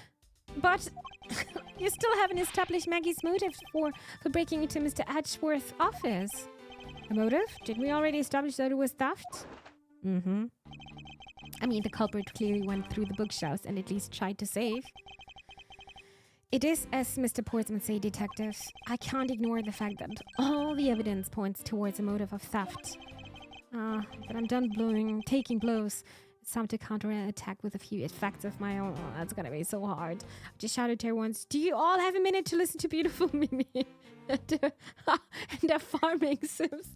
[SPEAKER 1] you still haven't established Maggie's motive for breaking into Mr. Edgeworth's office. A motive? Didn't we already establish that it was theft? I mean, the culprit clearly went through the bookshelves and at least tried to save. It is, as Mr. Portsman say, detectives. I can't ignore the fact that all the evidence points towards a motive of theft. But I'm done taking blows. It's time to counter-attack with a few effects of my own. Oh, that's gonna be so hard. I just shouted to everyone, do you all have a minute to listen to beautiful Mimi? and their farming sims.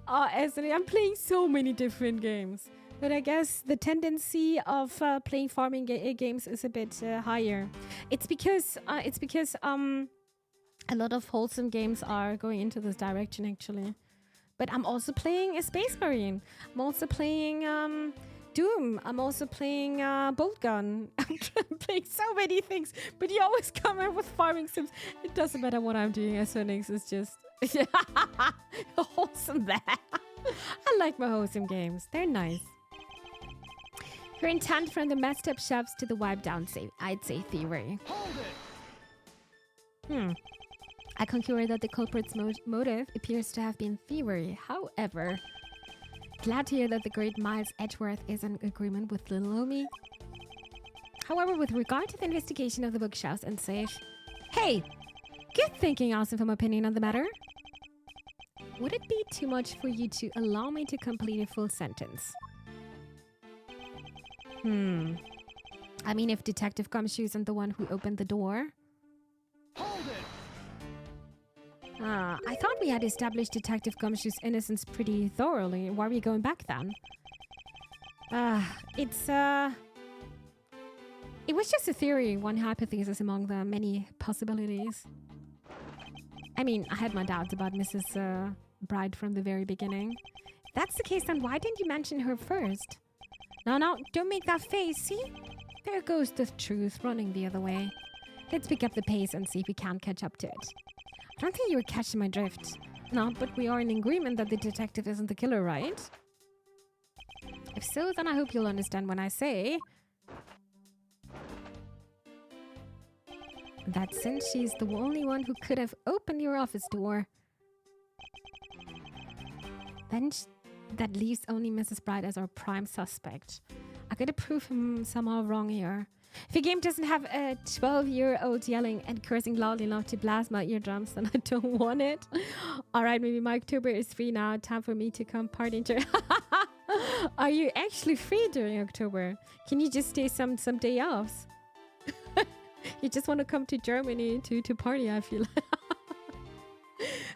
[SPEAKER 1] Anthony, I'm playing so many different games. But I guess the tendency of playing farming games is a bit higher. It's because a lot of wholesome games are going into this direction, actually. But I'm also playing a Space Marine. I'm also playing Doom. I'm also playing Bolt Gun. I'm playing so many things, but you always come up with farming sims. It doesn't matter what I'm doing. SNX is just wholesome there. I like my wholesome games. They're nice. Her intent from the messed up shelves to the wiped down save. I'd say thievery.
[SPEAKER 3] Hold it.
[SPEAKER 1] I concur that the culprit's motive appears to have been thievery. However, glad to hear that the great Miles Edgeworth is in agreement with little Omi. However, with regard to the investigation of the bookshelves and safe, hey, good thinking, awesome from opinion on the matter. Would it be too much for you to allow me to complete a full sentence? I mean, if Detective Gumshoe isn't the one who opened the door.
[SPEAKER 3] Hold it.
[SPEAKER 1] I thought we had established Detective Gumshoe's innocence pretty thoroughly. Why are we going back then? It was just a theory, one hypothesis among the many possibilities. I mean, I had my doubts about Mrs. Bride from the very beginning. If that's the case, then why didn't you mention her first? No, don't make that face, see? There goes the truth running the other way. Let's pick up the pace and see if we can catch up to it. I don't think you were catching my drift. No, but we are in agreement that the detective isn't the killer, right? If so, then I hope you'll understand when I say that since she's the only one who could have opened your office door, then that leaves only Mrs. Bride as our prime suspect. I gotta prove him somehow wrong here. If a game doesn't have a 12-year-old yelling and cursing loudly enough to blast my eardrums, then I don't want it. Alright, maybe my October is free now. Time for me to come party. Are you actually free during October? Can you just stay some day off? You just want to come to Germany to party, I feel.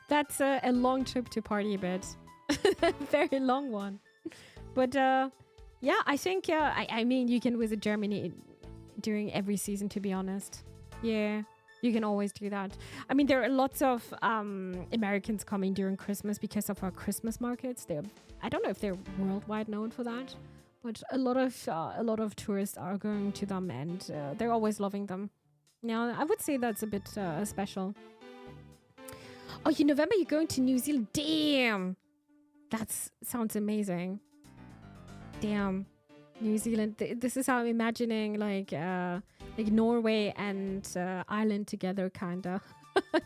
[SPEAKER 1] That's a long trip to party, but a very long one. But yeah, I think, I mean, you can visit Germany during every season, to be honest. Yeah, you can always do that. I mean, there are lots of Americans coming during Christmas because of our Christmas markets. I don't know if they're worldwide known for that, but a lot of tourists are going to them, and they're always loving them. Now, I would say that's a bit special. Oh, in November you're going to New Zealand. Damn, that sounds amazing. Damn. New Zealand. This is how I'm imagining like Norway and Ireland together, kinda.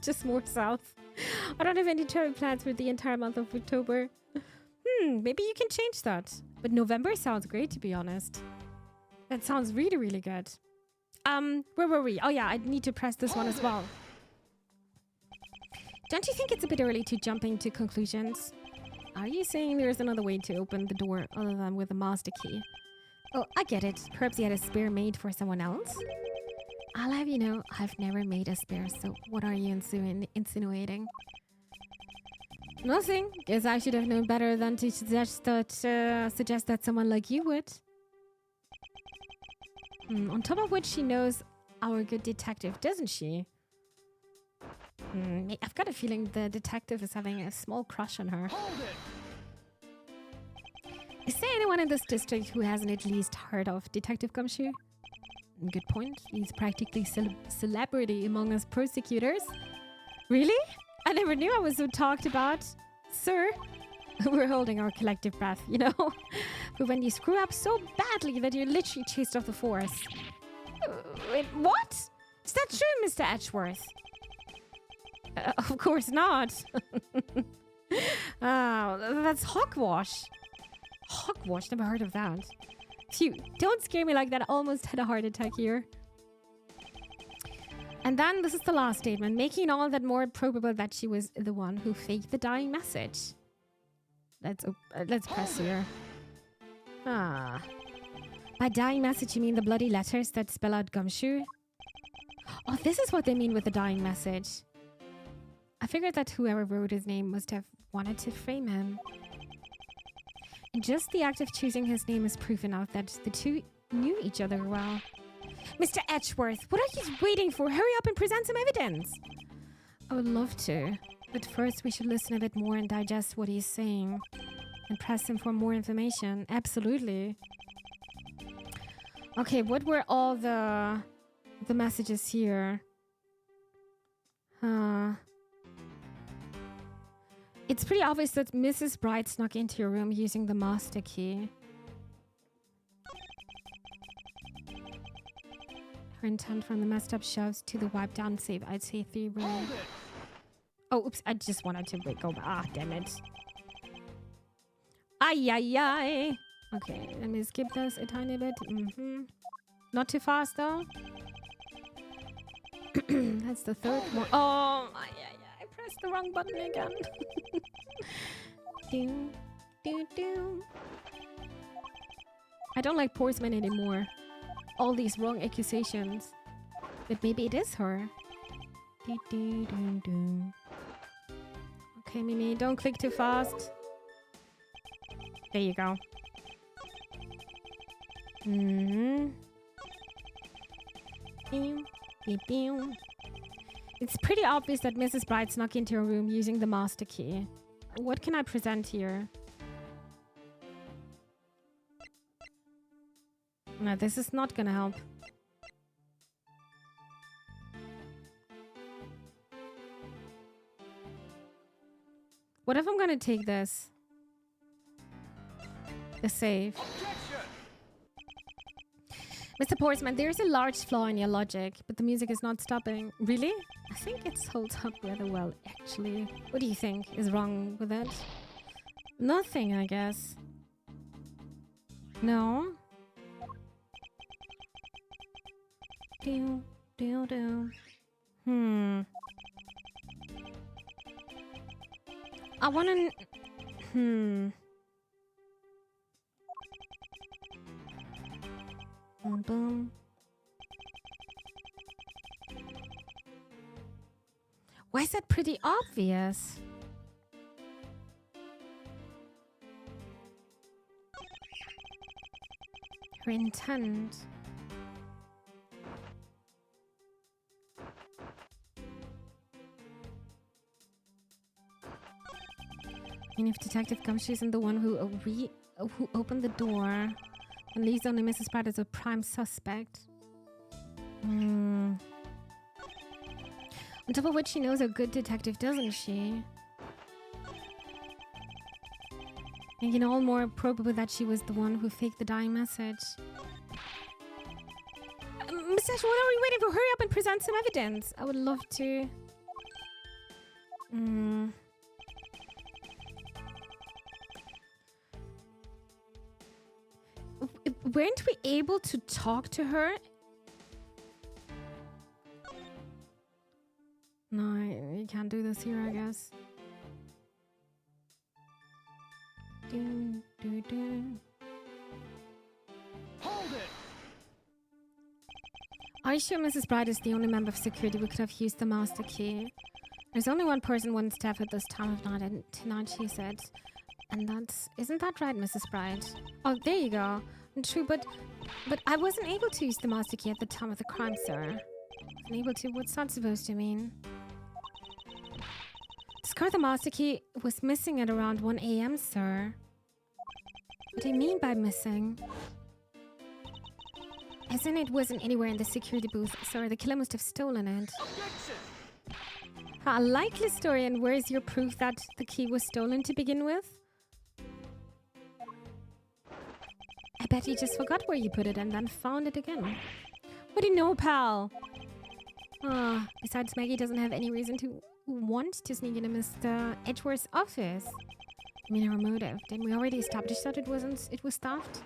[SPEAKER 1] Just more south. I don't have any travel plans for the entire month of October. Maybe you can change that. But November sounds great, to be honest. That sounds really, really good. Where were we? Oh yeah, I need to press this one as well. Don't you think it's a bit early to jump into conclusions? Are you saying there's another way to open the door other than with a master key? Oh, I get it. Perhaps he had a spare made for someone else? I'll have you know, I've never made a spare, so what are you insinuating? Nothing. Guess I should have known better than to suggest that someone like you would. On top of which she knows our good detective, doesn't she? I've got a feeling the detective is having a small crush on her.
[SPEAKER 3] Hold it.
[SPEAKER 1] Is there anyone in this district who hasn't at least heard of Detective Gumshoe? Good point. He's practically celebrity among us prosecutors. Really? I never knew I was so talked about. Sir, we're holding our collective breath, you know? But when you screw up so badly that you're literally chased off the force. Wait, what? Is that true, Mr. Edgeworth? Of course not. That's hogwash. Hogwash, never heard of that. Phew, don't scare me like that. I almost had a heart attack here. And then this is the last statement, making it all that more probable that she was the one who faked the dying message. Let's press here. By dying message, you mean the bloody letters that spell out Gumshoe? Oh, this is what they mean with the dying message. I figured that whoever wrote his name must have wanted to frame him. And just the act of choosing his name is proof enough that the two knew each other well. Mr. Edgeworth, what are you waiting for? Hurry up and present some evidence. I would love to, but first we should listen a bit more and digest what he's saying. And press him for more information. Absolutely. Okay, what were all the messages here? It's pretty obvious that Mrs. Bride snuck into your room using the master key. Her intent from the messed up shelves to the wiped down safe. I'd say 3 rooms. Oh, oops. I just wanted to go back. Ah, damn it. Ay, ay, ay. Okay, let me skip this a tiny bit. Not too fast, though. That's the 3rd one. Oh, ay, ay, ay. I pressed the wrong button again. Do, do, do. I don't like Portsman anymore. all these wrong accusations. But maybe it is her. Okay, Mimi, don't click too fast. There you go. It's pretty obvious that Mrs. Bright snuck into her room using the master key. What can I present here? No, this is not gonna help. What if I'm gonna take this? The safe. Mr. Portsman, there's a large flaw in your logic, but the music is not stopping. Really? I think it holds up rather well, actually. What do you think is wrong with it? Nothing, I guess. No? I wanna... Boom. Why is that pretty obvious? Her intent. And if Detective Gumshoe isn't the one who opened the door, and leaves only Mrs. Pratt as a prime suspect. On top of which, she knows a good detective, doesn't she? Making it all more probable that she was the one who faked the dying message. Mr. Ash, what are we waiting for? Hurry up and present some evidence. I would love to. Weren't we able to talk to her? No, you can't do this here, I guess.
[SPEAKER 3] Hold it!
[SPEAKER 1] Are you sure Mrs. Bright is the only member of security who could have used the master key? There's only one person, one staff at this time of night, and tonight she said. And isn't that right, Mrs. Bright? Oh, there you go. True, but I wasn't able to use the master key at the time of the crime, sir. Wasn't able to? What's that supposed to mean? Discovered the master key was missing at around 1 a.m., sir. What do you mean by missing? As in it wasn't anywhere in the security booth, sir. The killer must have stolen it. A likely story, and where is your proof that the key was stolen to begin with? I bet you just forgot where you put it and then found it again. What do you know, pal? Besides, Maggie doesn't have any reason to want to sneak into Mr. Edgeworth's office. I mean, her motive. Didn't we already establish that it was theft?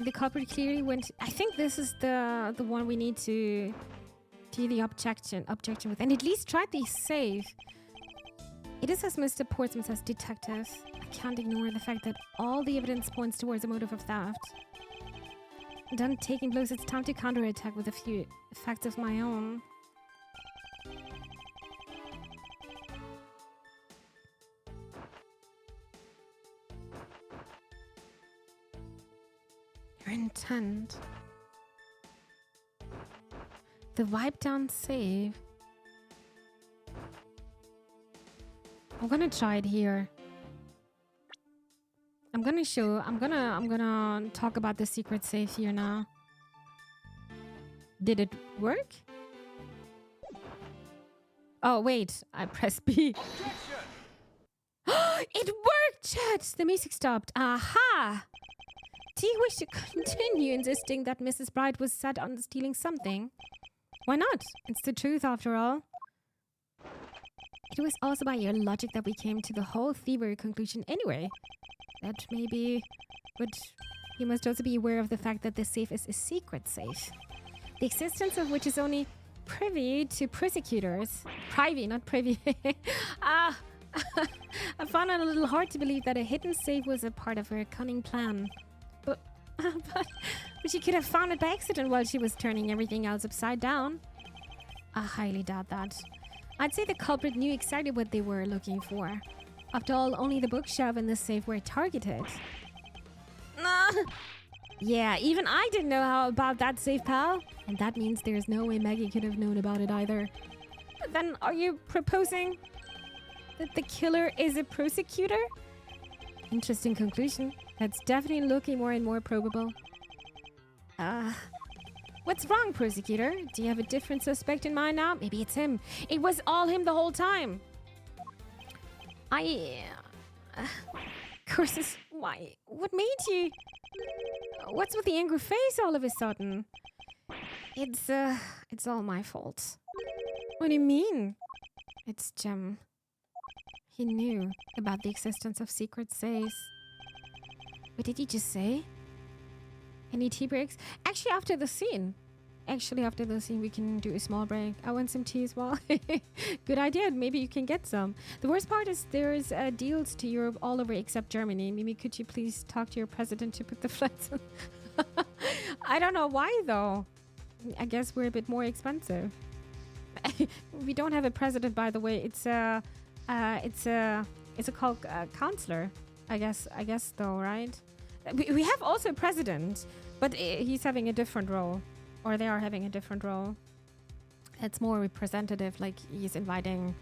[SPEAKER 1] The culprit clearly went... I think this is the one we need to do the objection with. And at least try the safe. It is as Mr. Portsman says, detective. I can't ignore the fact that all the evidence points towards a motive of theft. Done taking blows, it's time to counterattack with a few facts of my own. Your intent. The wipe down save. I'm gonna try it here. I'm gonna talk about the secret safe here now. Did it work? Oh wait, I pressed B. It worked, chat! The music stopped. Aha! Do you wish to continue insisting that Mrs. Bright was set on stealing something? Why not? It's the truth after all. It was also by your logic that we came to the whole thievery conclusion anyway. That may be, but you must also be aware of the fact that the safe is a secret safe. The existence of which is only privy to prosecutors. Privy, not privy. I found it a little hard to believe that a hidden safe was a part of her cunning plan. But she could have found it by accident while she was turning everything else upside down. I highly doubt that. I'd say the culprit knew exactly what they were looking for. After all, only the bookshelf and the safe were targeted. Yeah, even I didn't know how about that safe, pal. And that means there's no way Maggie could have known about it either. But then, are you proposing that the killer is a prosecutor? Interesting conclusion. That's definitely looking more and more probable. What's wrong, prosecutor? Do you have a different suspect in mind now? Maybe it's him. It was all him the whole time. Curses, why? What made you? What's with the angry face all of a sudden? It's all my fault. What do you mean? It's Jim. He knew about the existence of secret safes. What did he just say? Any tea breaks? Actually, after the scene, we can do a small break. I want some tea as well. Good idea. Maybe you can get some. The worst part is there's deals to Europe all over except Germany. Maybe could you please talk to your president to put the flights on? I don't know why though. I guess we're a bit more expensive. We don't have a president, by the way. It's a called counselor. I guess though, right? We have also a president, but he's having a different role, or they are having a different role. It's more representative, like he's inviting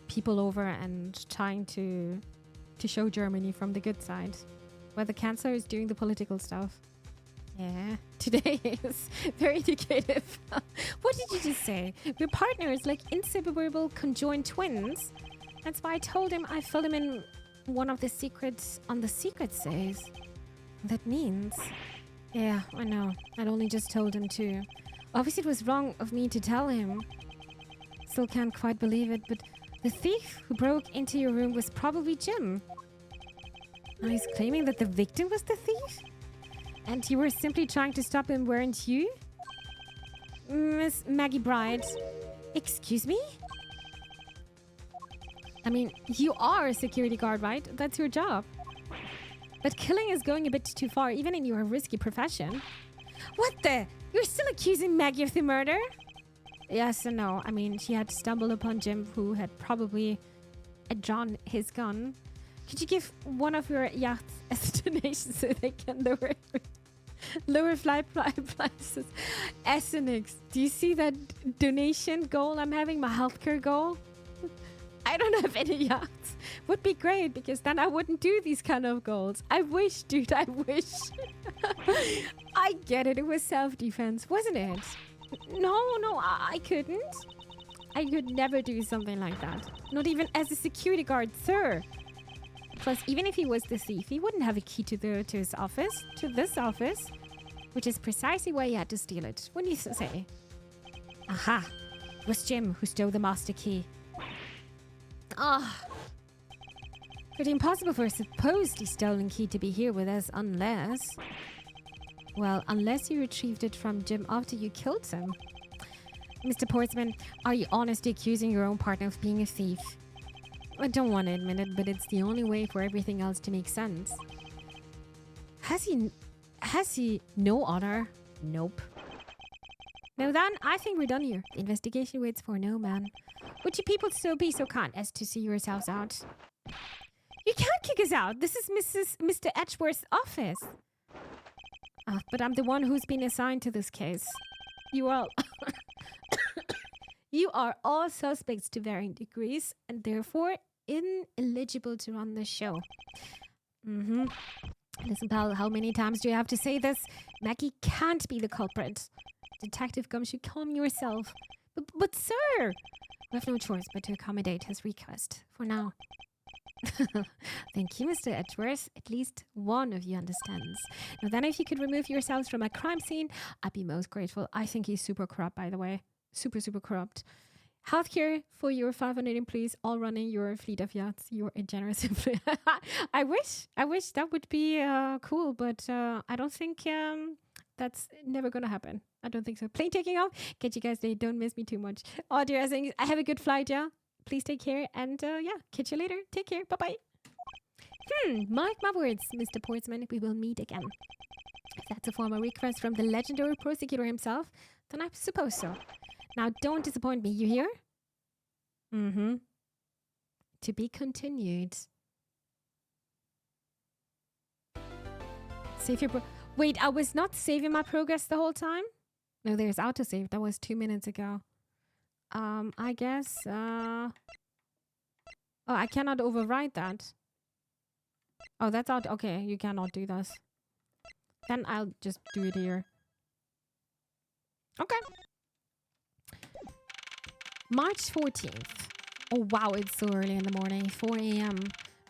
[SPEAKER 1] people over and trying to show Germany from the good side, where the chancellor is doing the political stuff. Yeah, today is very indicative. What did you just say? We're partners, like inseparable conjoined twins. That's why I told him I filled him in one of the secrets on the secret says. That means... Yeah, I know. I'd only just told him too. Obviously it was wrong of me to tell him. Still can't quite believe it, but the thief who broke into your room was probably Jim. Now he's claiming that the victim was the thief? And you were simply trying to stop him, weren't you? Miss Maggie Bride. Excuse me? I mean, you are a security guard, right? That's your job. But killing is going a bit too far, even in your risky profession. What the? You're still accusing Maggie of the murder? Yes and no. I mean, she had stumbled upon Jim, who had probably drawn his gun. Could you give one of your yachts as a donation so they can lower flight prices? Essex, do you see that donation goal I'm having, my healthcare goal? I don't have any yachts. Would be great, because then I wouldn't do these kind of goals. I wish, dude, I wish. I get it. It was self-defense, wasn't it? No, I couldn't. I could never do something like that. Not even as a security guard, sir. Plus, even if he was the thief, he wouldn't have a key to his office, to this office, which is precisely why he had to steal it. What do you say? Aha! It was Jim who stole the master key. Pretty impossible for a supposedly stolen key to be here with us unless... Well, unless you retrieved it from Jim after you killed him. Mr. Portsman, are you honestly accusing your own partner of being a thief? I don't want to admit it, but it's the only way for everything else to make sense. Has he no honor? Nope. Now then, I think we're done here. The investigation waits for no man. Would you people be so kind as to see yourselves out? You can't kick us out. This is Mr. Edgeworth's office. But I'm the one who's been assigned to this case. You are all suspects to varying degrees and therefore ineligible to run the show. Listen, pal, how many times do you have to say this? Maggie can't be the culprit. Detective Gumshoe, calm yourself. But sir, we have no choice but to accommodate his request for now. Thank you, Mr. Edgeworth. At least one of you understands. Now then, if you could remove yourselves from a crime scene, I'd be most grateful. I think he's super corrupt, by the way. Super corrupt. Healthcare for your 500 employees, all running your fleet of yachts. You're a generous employee. I wish that would be cool, but I don't think that's never gonna happen. I don't think so. Plane taking off. Catch you guys later. Don't miss me too much. Oh dear, I have a good flight, yeah? Please take care, and yeah, catch you later. Take care. Bye-bye. Mark my words, Mr. Portsman. We will meet again. If that's a formal request from the legendary prosecutor himself, then I suppose so. Now, don't disappoint me, you hear? Mm-hmm. To be continued. Save your wait, I was not saving my progress the whole time? No, there's autosave. That was 2 minutes ago. I guess, oh, I cannot override that. Oh, that's out. Okay, you cannot do this. Then I'll just do it here. Okay. March 14th. Oh, wow, it's so early in the morning. 4 a.m.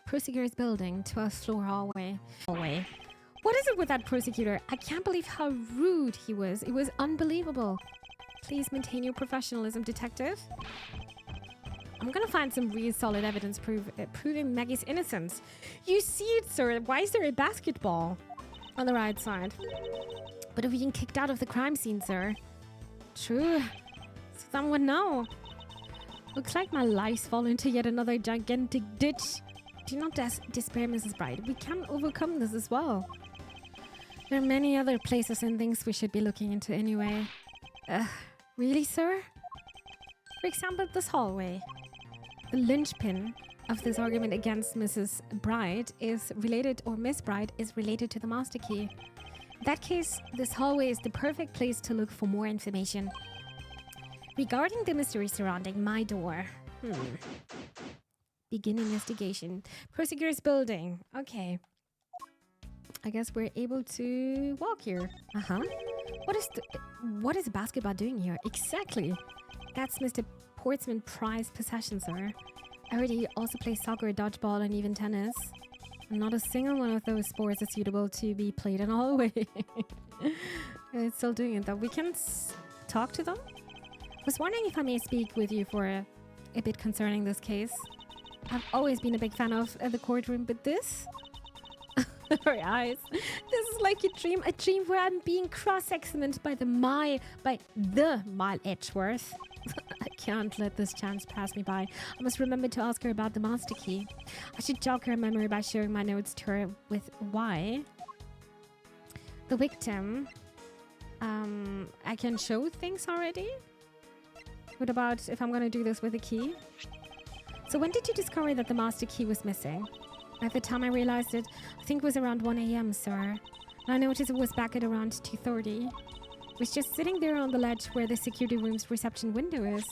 [SPEAKER 1] Prosecutor's building, 12th floor hallway. What is it with that prosecutor? I can't believe how rude he was. It was unbelievable. Please maintain your professionalism, detective. I'm gonna find some real solid evidence proving Maggie's innocence. You see it, sir. Why is there a basketball on the right side? But if we been kicked out of the crime scene, sir. True. Someone know. Looks like my life's fallen into yet another gigantic ditch. Do not despair, Mrs. Bright. We can overcome this as well. There are many other places and things we should be looking into anyway. Really, sir? For example, this hallway. The linchpin of this argument against Mrs. Bright is related, or Miss Bright is related to the master key. In that case, this hallway is the perfect place to look for more information. Regarding the mystery surrounding my door. Begin investigation. Prosecutor's building. Okay. I guess we're able to walk here. What is a basketball doing here? Exactly. That's Mr. Portsman Prize possession, sir. I heard he also plays soccer, dodgeball, and even tennis. Not a single one of those sports is suitable to be played in a hallway. It's still doing it though. We can talk to them? I was wondering if I may speak with you for a bit concerning this case. I've always been a big fan of the courtroom, but this? Her eyes. This is like a dream where I'm being cross-examined by the mile Edgeworth. I can't let this chance pass me by. I must remember to ask her about the master key. I should jog her memory by sharing my notes to her with why. The victim. I can show things already? What about if I'm gonna do this with a key? So when did you discover that the master key was missing? At the time I realized it, I think it was around 1 a.m., sir. I noticed it was back at around 2:30. It was just sitting there on the ledge where the security room's reception window is.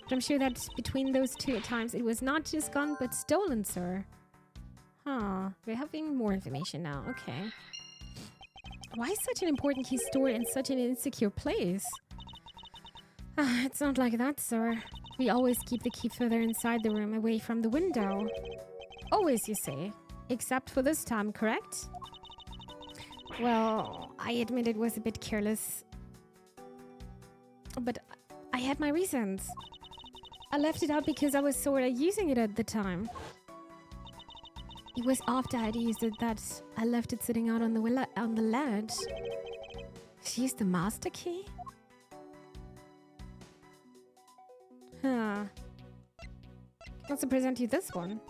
[SPEAKER 1] But I'm sure that between those two times it was not just gone but stolen, sir. Huh. We're having more information now. Okay. Why is such an important key stored in such an insecure place? It's not like that, sir. We always keep the key further inside the room, away from the window. Always, you say. Except for this time, correct? Well, I admit it was a bit careless. But I had my reasons. I left it out because I was sort of using it at the time. It was after I'd used it that I left it sitting out on the ledge. She used the master key? Huh. Let's present you this one.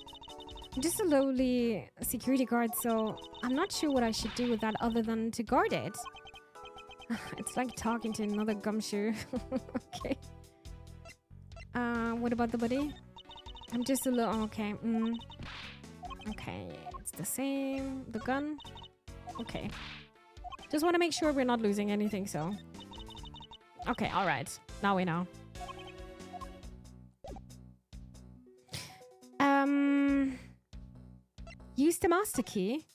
[SPEAKER 1] I'm just a lowly security guard, so I'm not sure what I should do with that other than to guard it. It's like talking to another gumshoe. Okay. What about the buddy? I'm just a little... Okay. Okay, it's the same. The gun? Okay. Just want to make sure we're not losing anything, so... Okay, alright. Now we know. Use the master key?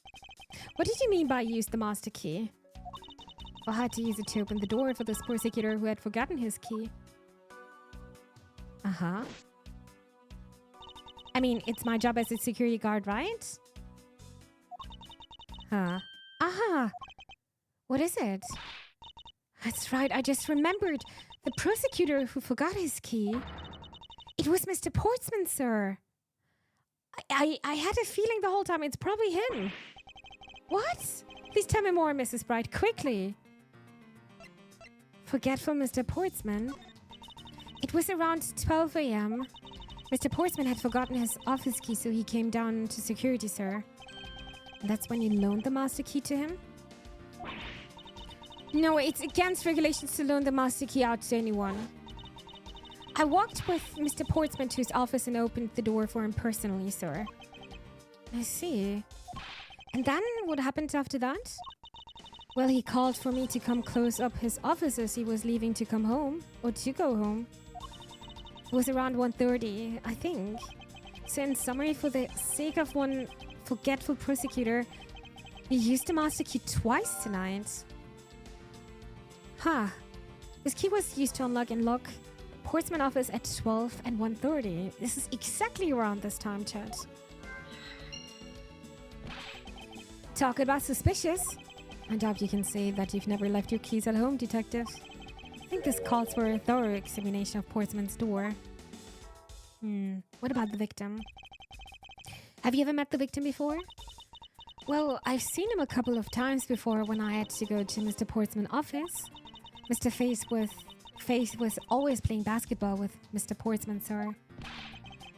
[SPEAKER 1] What did you mean by use the master key? I had to use it to open the door for this prosecutor who had forgotten his key. Uh-huh. I mean, it's my job as a security guard, right? Huh. Aha! What is it? That's right, I just remembered. The prosecutor who forgot his key. It was Mr. Portsman, sir. I had a feeling the whole time it's probably him. What? Please tell me more, Mrs. Bright, quickly. Forgetful Mr. Portsman? It was around 12 a.m. Mr. Portsman had forgotten his office key, so he came down to security, sir. And that's when you loaned the master key to him? No, it's against regulations to loan the master key out to anyone. I walked with Mr. Portsman to his office and opened the door for him personally, sir. I see. And then what happened after that? Well, he called for me to come close up his office as he was leaving to come home, or to go home. It was around 1:30, I think. So in summary, for the sake of one forgetful prosecutor, he used the master key twice tonight. Huh. This key was used to unlock and lock Portsman office at 12 and 1:30. This is exactly around this time, Chad. Talk about suspicious. I doubt you can say that you've never left your keys at home, detective. I think this calls for a thorough examination of Portsman's door. What about the victim? Have you ever met the victim before? Well, I've seen him a couple of times before when I had to go to Mr. Portsman's office. Mr. Faith was always playing basketball with Mr. Portsman, sir.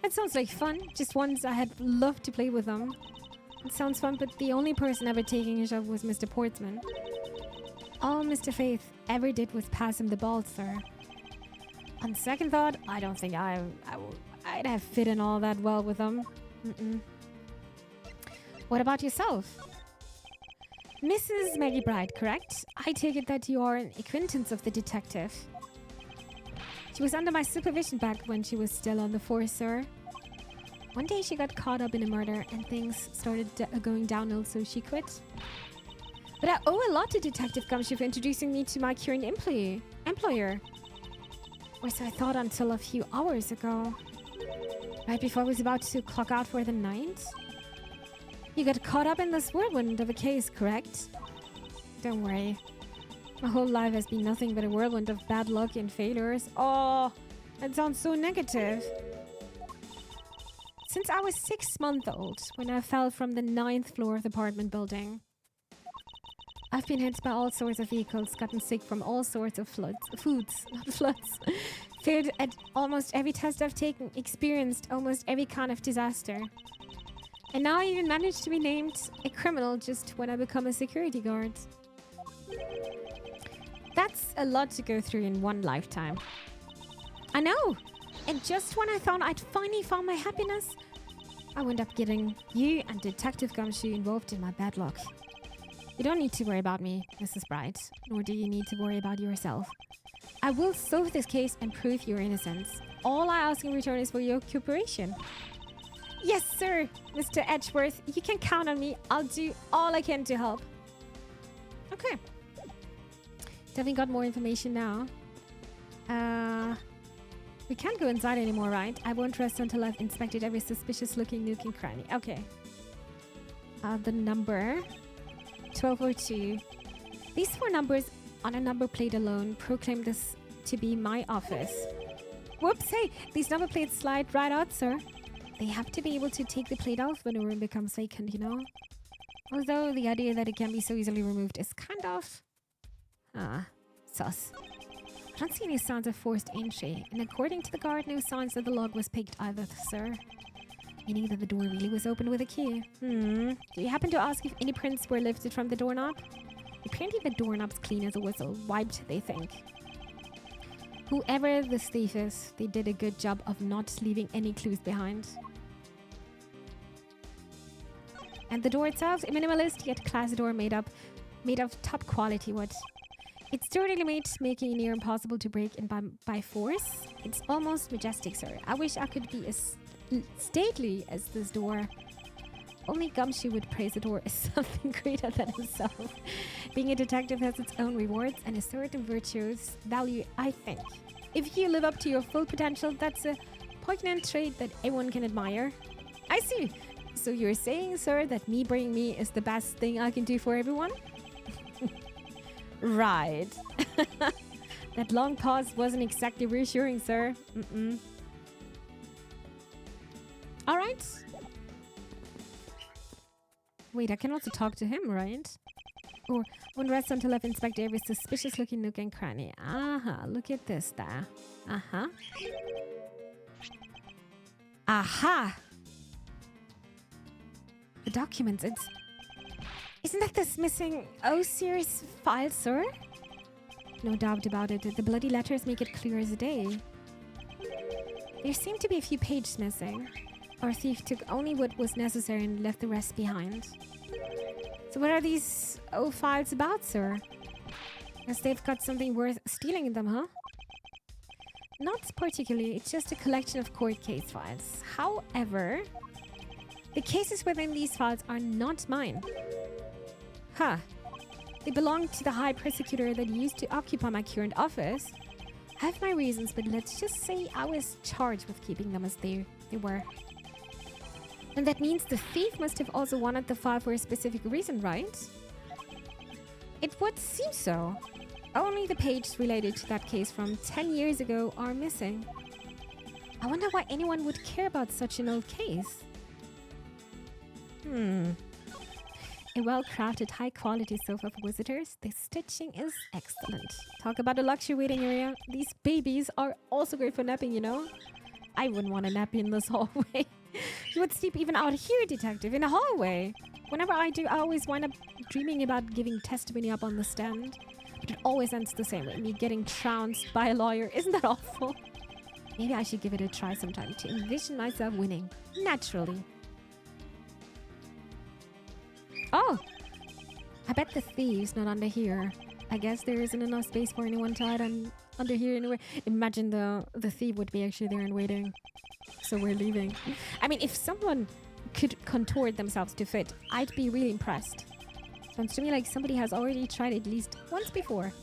[SPEAKER 1] That sounds like fun. Just once I had loved to play with him. It sounds fun, but the only person ever taking a shot was Mr. Portsman. All Mr. Faith ever did was pass him the ball, sir. On second thought, I don't think I'd have fit in all that well with him. What about yourself? Mrs. Maggie Bright, correct? I take it that you are an acquaintance of the detective. She was under my supervision back when she was still on the force, sir. One day she got caught up in a murder and things started going downhill, so she quit. But I owe a lot to Detective Gumshoe for introducing me to my current employer. Or so I thought until a few hours ago. Right before I was about to clock out for the night. You got caught up in this whirlwind of a case, correct? Don't worry. My whole life has been nothing but a whirlwind of bad luck and failures. Oh, that sounds so negative. Since I was 6 months old, when I fell from the 9th floor of the apartment building. I've been hit by all sorts of vehicles, gotten sick from all sorts of foods, failed at almost every test I've taken, experienced almost every kind of disaster. And now I even managed to be named a criminal just when I become a security guard. That's a lot to go through in one lifetime. I know! And just when I thought I'd finally found my happiness, I wound up getting you and Detective Gumshoe involved in my bad luck. You don't need to worry about me, Mrs. Bright, nor do you need to worry about yourself. I will solve this case and prove your innocence. All I ask in return is for your cooperation. Yes, sir, Mr. Edgeworth, you can count on me. I'll do all I can to help. Okay. Definitely got more information now. We can't go inside anymore, right? I won't rest until I've inspected every suspicious-looking nook and cranny. Okay. The number 1202. These 4 numbers on a number plate alone proclaim this to be my office. Whoops! Hey, these number plates slide right out, sir. They have to be able to take the plate off when a room becomes vacant, you know. Although the idea that it can be so easily removed is kind of sus. I don't see any signs of forced entry, and according to the guard, no signs that the lock was picked either, sir. Meaning that the door really was opened with a key. Do you happen to ask if any prints were lifted from the doorknob? Apparently the doorknob's clean as a whistle. Wiped, they think. Whoever this thief is, they did a good job of not leaving any clues behind. And the door itself, a minimalist yet classy door made of top quality wood. It's sturdily made, making it near impossible to break in by force. It's almost majestic, sir. I wish I could be as stately as this door. Only Gumshoe would praise the door as something greater than himself. Being a detective has its own rewards and a certain virtuous value, I think. If you live up to your full potential, that's a poignant trait that everyone can admire. I see. So you're saying, sir, that me bringing me is the best thing I can do for everyone? Right. That long pause wasn't exactly reassuring, sir. All right. Wait, I can also talk to him, right? Or won't rest until I've inspected every suspicious-looking nook and cranny. Look at this there. Aha! The documents, Isn't that this missing O-series file, sir? No doubt about it. The bloody letters make it clear as day. There seem to be a few pages missing. Our thief took only what was necessary and left the rest behind. So what are these O files about, sir? Guess they've got something worth stealing in them, huh? Not particularly. It's just a collection of court case files. However, the cases within these files are not mine. Huh. They belong to the high prosecutor that used to occupy my current office. I have my reasons, but let's just say I was charged with keeping them as they were. And that means the thief must have also wanted the file for a specific reason, right? It would seem so. Only the pages related to that case from 10 years ago are missing. I wonder why anyone would care about such an old case. A well-crafted, high-quality sofa for visitors. The stitching is excellent. Talk about a luxury waiting area. These babies are also great for napping, you know? I wouldn't want to nap in this hallway. You would sleep even out here, detective, in a hallway. Whenever I do, I always wind up dreaming about giving testimony up on the stand. But it always ends the same way, me getting trounced by a lawyer. Isn't that awful? Maybe I should give it a try sometime to envision myself winning. Naturally. Oh! I bet the thieve's not under here. I guess there isn't enough space for anyone to hide under here anyway. Imagine the thief would be actually there and waiting. So we're leaving. I mean, if someone could contort themselves to fit, I'd be really impressed. Sounds to me like somebody has already tried at least once before.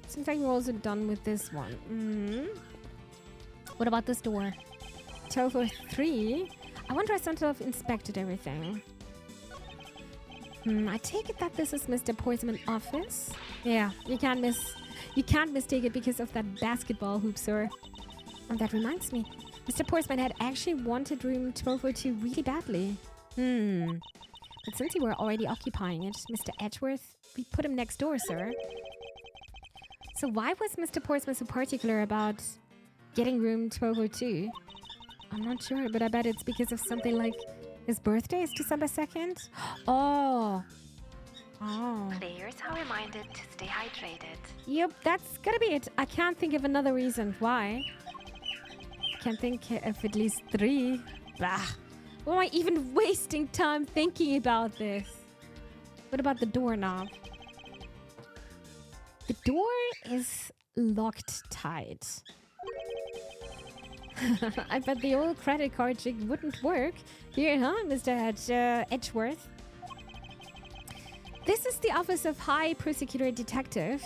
[SPEAKER 1] Seems like we're also done with this one. What about this door? 1203? I wonder if Santov inspected everything. I take it that this is Mr. Portsman's office? Yeah, you can't mistake it because of that basketball hoop, sir. And that reminds me, Mr. Portsman had actually wanted room 1202 really badly. But since you were already occupying it, Mr. Edgeworth, we put him next door, sir. So why was Mr. Portsman so particular about getting room 1202? I'm not sure, but I bet it's because of something like his birthday is December 2nd? Oh.
[SPEAKER 2] Players are reminded to stay hydrated.
[SPEAKER 1] Yep, that's gotta be it. I can't think of another reason why. Can't think of at least 3. Bah. Why am I even wasting time thinking about this? What about the doorknob? The door is locked tight. I bet the old credit card trick wouldn't work. Here, huh, Mr. Edgeworth? This is the office of High Prosecutor Detective.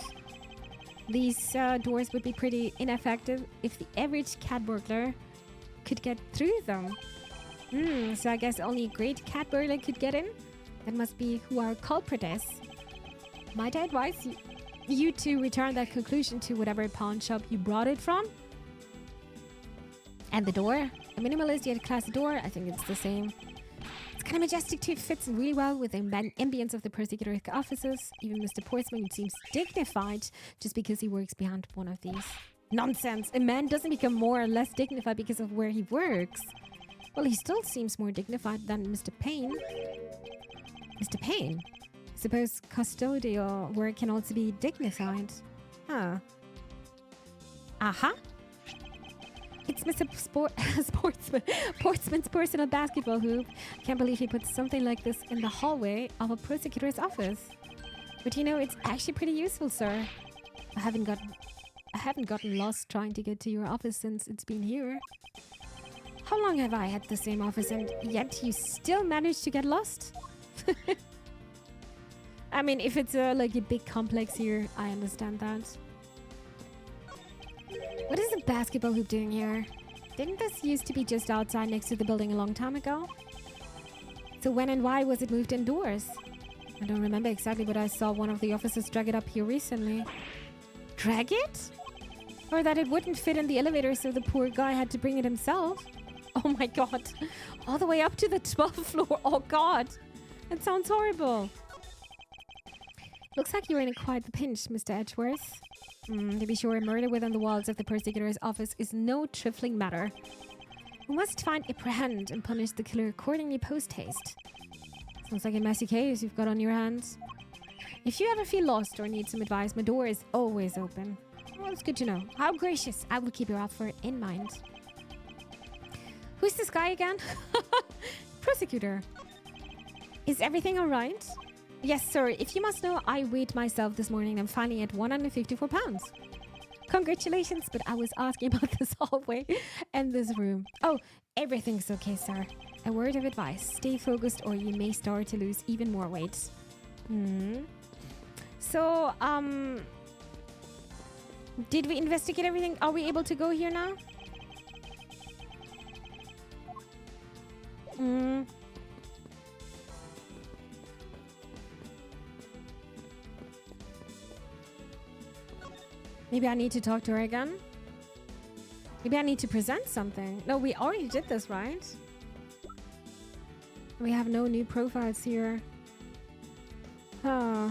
[SPEAKER 1] These doors would be pretty ineffective if the average cat burglar could get through them. So I guess only a great cat burglar could get in? That must be who our culprit is. Might I advise you to return that conclusion to whatever pawn shop you brought it from? And the door? A minimalist yet classy door? I think it's the same. It's kind of majestic too. It fits in really well with the ambience of the prosecutor's offices. Even Mr. Portsman seems dignified just because he works behind one of these. Nonsense! A man doesn't become more or less dignified because of where he works. Well, he still seems more dignified than Mr. Payne. Mr. Payne? I suppose custodial work can also be dignified. Huh. Aha! It's Mr. Portsman's personal basketball hoop. Can't believe he put something like this in the hallway of a prosecutor's office. But you know, it's actually pretty useful, sir. I haven't gotten lost trying to get to your office since it's been here. How long have I had the same office and yet you still managed to get lost? I mean, if it's like a big complex here, I understand that. What is a basketball hoop doing here? Didn't this used to be just outside next to the building a long time ago? So when and why was it moved indoors? I don't remember exactly, but I saw one of the officers drag it up here recently. Drag it? Or that it wouldn't fit in the elevator, so the poor guy had to bring it himself? Oh my god. All the way up to the 12th floor. Oh god. That sounds horrible. Looks like you're in quite the pinch, Mr. Edgeworth. To be sure, murder within the walls of the prosecutor's office is no trifling matter. We must find, apprehend, and punish the killer accordingly post-haste. Sounds like a messy case you've got on your hands. If you ever feel lost or need some advice, my door is always open. Well, it's good to know. How gracious. I will keep your offer in mind. Who's this guy again? Prosecutor. Is everything all right? Yes, sir. If you must know, I weighed myself this morning. I'm finally at 154 pounds. Congratulations, but I was asking about this hallway and this room. Oh, everything's okay, sir. A word of advice. Stay focused or you may start to lose even more weight. So, did we investigate everything? Are we able to go here now? Maybe I need to talk to her again. Maybe I need to present something. No, we already did this, right? We have no new profiles here. Huh.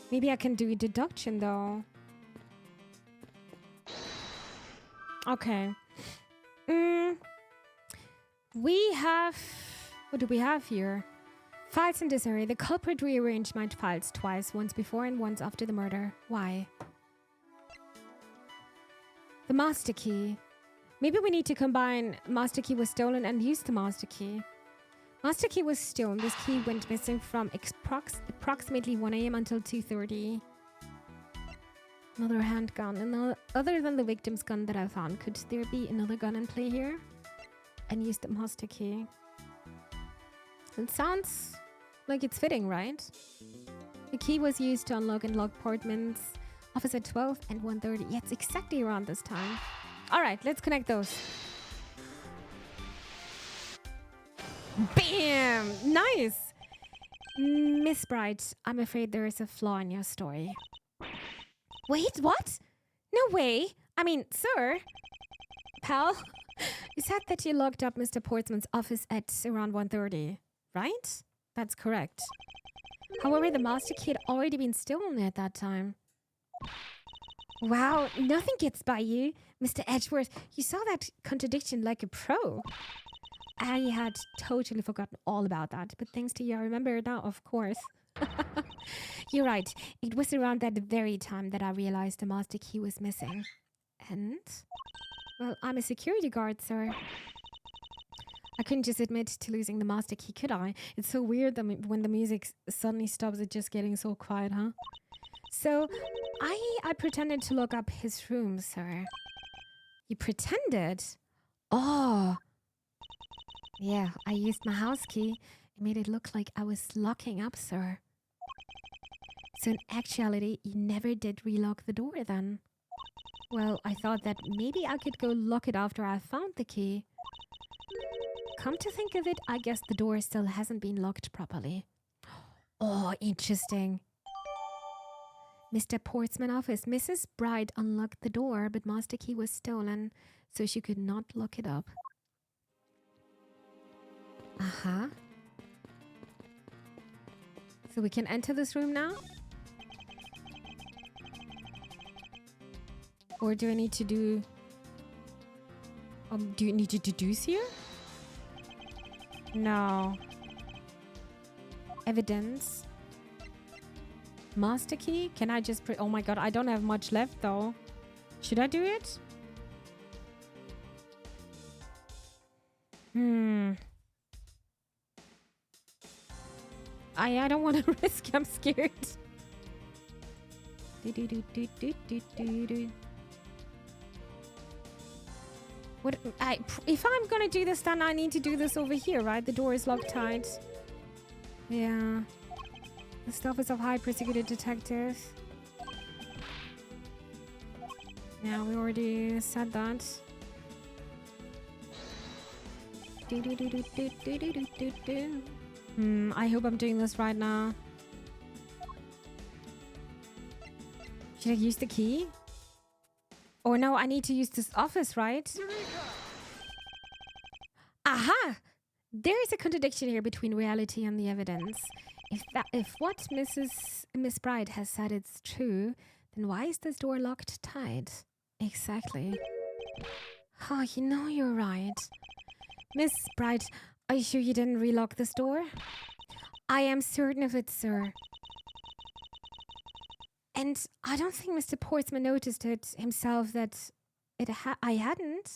[SPEAKER 1] Maybe I can do a deduction though. Okay. We have... What do we have here? Files in disarray. The culprit rearranged my files twice, once before and once after the murder. Why? The master key. Maybe we need to combine master key was stolen and use the master key. Master key was stolen. This key went missing from approximately 1 a.m. until 2:30. Another handgun. Other than the victim's gun that I found, could there be another gun in play here? And use the master key. It sounds like it's fitting, right? The key was used to unlock and lock apartments. Office at 12 and 1:30. Yeah, it's exactly around this time. All right, let's connect those. Bam! Nice! Miss Bright, I'm afraid there is a flaw in your story. Wait, what? No way! I mean, sir? Pal? You said that you locked up Mr. Portsman's office at around 1:30, right? That's correct. However, the master key had already been stolen at that time. Wow, nothing gets by you, Mr. Edgeworth. You saw that contradiction like a pro. I had totally forgotten all about that, but thanks to you, I remember it now, of course. You're right. It was around that very time that I realized the master key was missing. And... well, I'm a security guard, sir. I couldn't just admit to losing the master key, could I? It's so weird that when the music suddenly stops, it's just getting so quiet, huh? So, I pretended to lock up his room, sir. You pretended? Oh. Yeah, I used my house key. It made it look like I was locking up, sir. So in actuality, you never did relock the door then? Well, I thought that maybe I could go lock it after I found the key. Come to think of it, I guess the door still hasn't been locked properly. Oh, interesting. Mr. Portsman office. Mrs. Bright unlocked the door, but master key was stolen, so she could not lock it up. Uh-huh. So we can enter this room now? Or do I need to do... do you need to deduce here? No. Evidence. Master key? Can I just... oh my god, I don't have much left though. Should I do it? I don't want to risk. I'm scared. What? If I'm gonna do this, then I need to do this over here, right? The door is locked tight. Yeah. The office of High Prosecutor Detective. Yeah, we already said that. I hope I'm doing this right now. Should I use the key? Or no, I need to use this office, right? Aha! There is a contradiction here between reality and the evidence. If what Miss Bright has said is true, then why is this door locked tight? Exactly. Oh, you know you're right. Miss Bright, are you sure you didn't relock this door? I am certain of it, sir. And I don't think Mr. Portsman noticed it himself that I hadn't.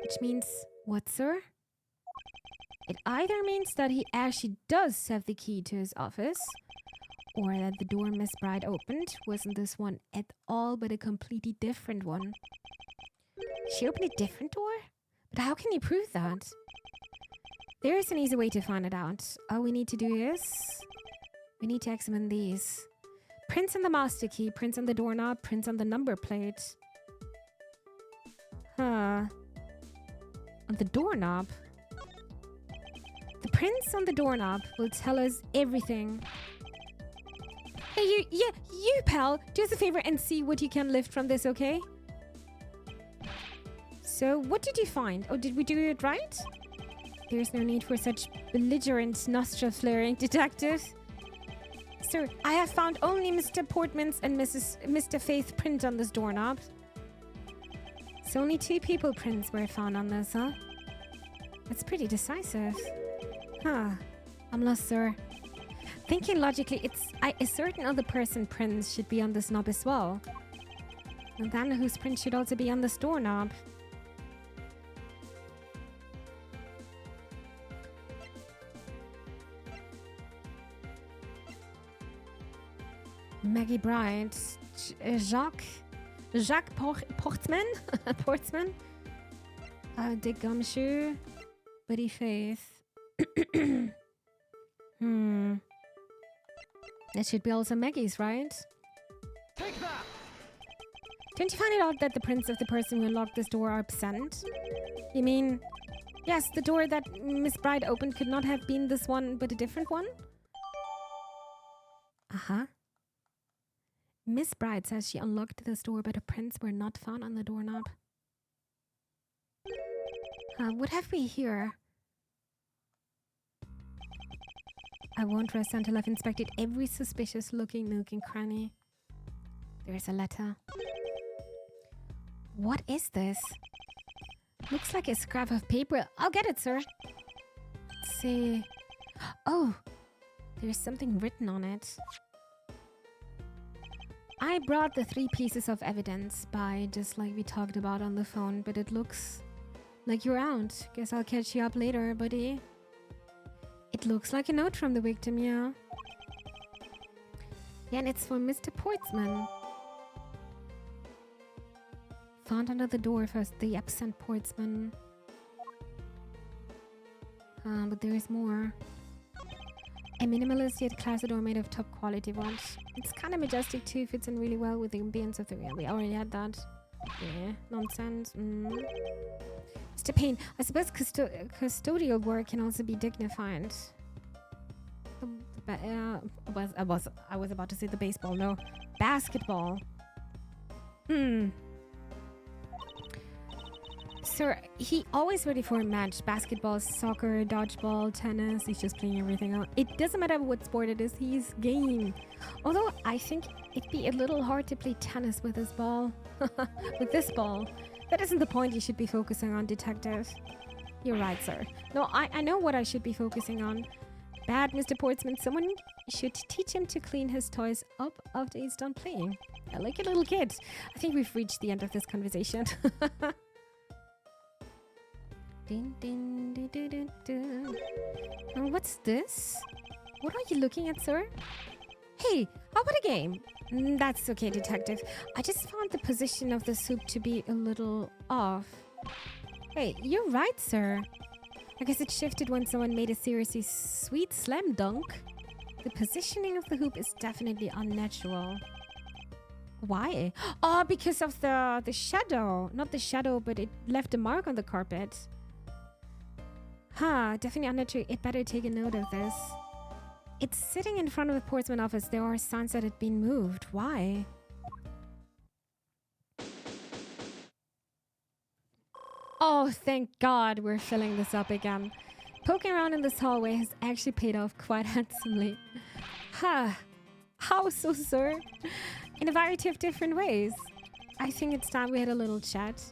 [SPEAKER 1] Which means what, sir? It either means that he actually does have the key to his office, or that the door Miss Bright opened wasn't this one at all, but a completely different one. She opened a different door? But how can you prove that? There is an easy way to find it out. All we need to do is... we need to examine these. Prints on the master key, prints on the doorknob, prints on the number plate. Huh. On the doorknob? The prints on the doorknob will tell us everything. Hey, you pal, do us a favor and see what you can lift from this, okay? So, what did you find? Oh, did we do it right? There's no need for such belligerent, nostril-flaring detective. Sir, I have found only Mr. Portman's and Mr. Faith's print on this doorknob. So only 2 people prints were found on this, huh? That's pretty decisive. Huh. I'm lost, sir. Thinking logically, a certain other person prints should be on this knob as well. And then whose print should also be on this doorknob? Maggie Bright, Jacques Portsman, Portsman, Dick Gumshoe, Buddy Faith. That should be also Maggie's, right?
[SPEAKER 3] Take that!
[SPEAKER 1] Don't you find it odd that the prints of the person who unlocked this door are absent? You mean, yes, the door that Miss Bright opened could not have been this one, but a different one? Uh-huh. Miss Bright says she unlocked this door, but her prints were not found on the doorknob. What have we here? I won't rest until I've inspected every suspicious-looking nook and cranny. There's a letter. What is this? Looks like a scrap of paper. I'll get it, sir. Let's see. Oh, there's something written on it. I brought the 3 pieces of evidence by, just like we talked about on the phone, but it looks like you're out. Guess I'll catch you up later, buddy. It looks like a note from the victim, yeah. Yeah, and it's from Mr. Portsman. Found under the door first, the absent Portsman. But there is more. A minimalist yet classy door made of top quality wood. It's kind of majestic too, fits in really well with the ambience of the room. We already had that. Yeah, nonsense. Mr. Payne, I suppose custodial work can also be dignified. I was about to say the baseball. No, basketball. Sir, he always ready for a match. Basketball, soccer, dodgeball, tennis. He's just playing everything out. It doesn't matter what sport it is. He's game. Although I think it'd be a little hard to play tennis with this ball. With this ball. That isn't the point you should be focusing on, detective. You're right, sir. No, I know what I should be focusing on. Bad Mr. Portsman. Someone should teach him to clean his toys up after he's done playing. Like a little kid. I think we've reached the end of this conversation. And what's this? What are you looking at, sir? Hey, how about a game? That's okay, detective. I just found the position of the soup to be a little off. Hey, you're right, sir. I guess it shifted when someone made a seriously sweet slam dunk. The positioning of the hoop is definitely unnatural. Why? Oh, because of the shadow. Not the shadow, but it left a mark on the carpet. Huh, definitely unnatural. It better take a note of this. It's sitting in front of the Portsman office. There are signs that it's been moved. Why? Oh, thank God we're filling this up again. Poking around in this hallway has actually paid off quite handsomely. Ha! How so, sir? In a variety of different ways. I think it's time we had a little chat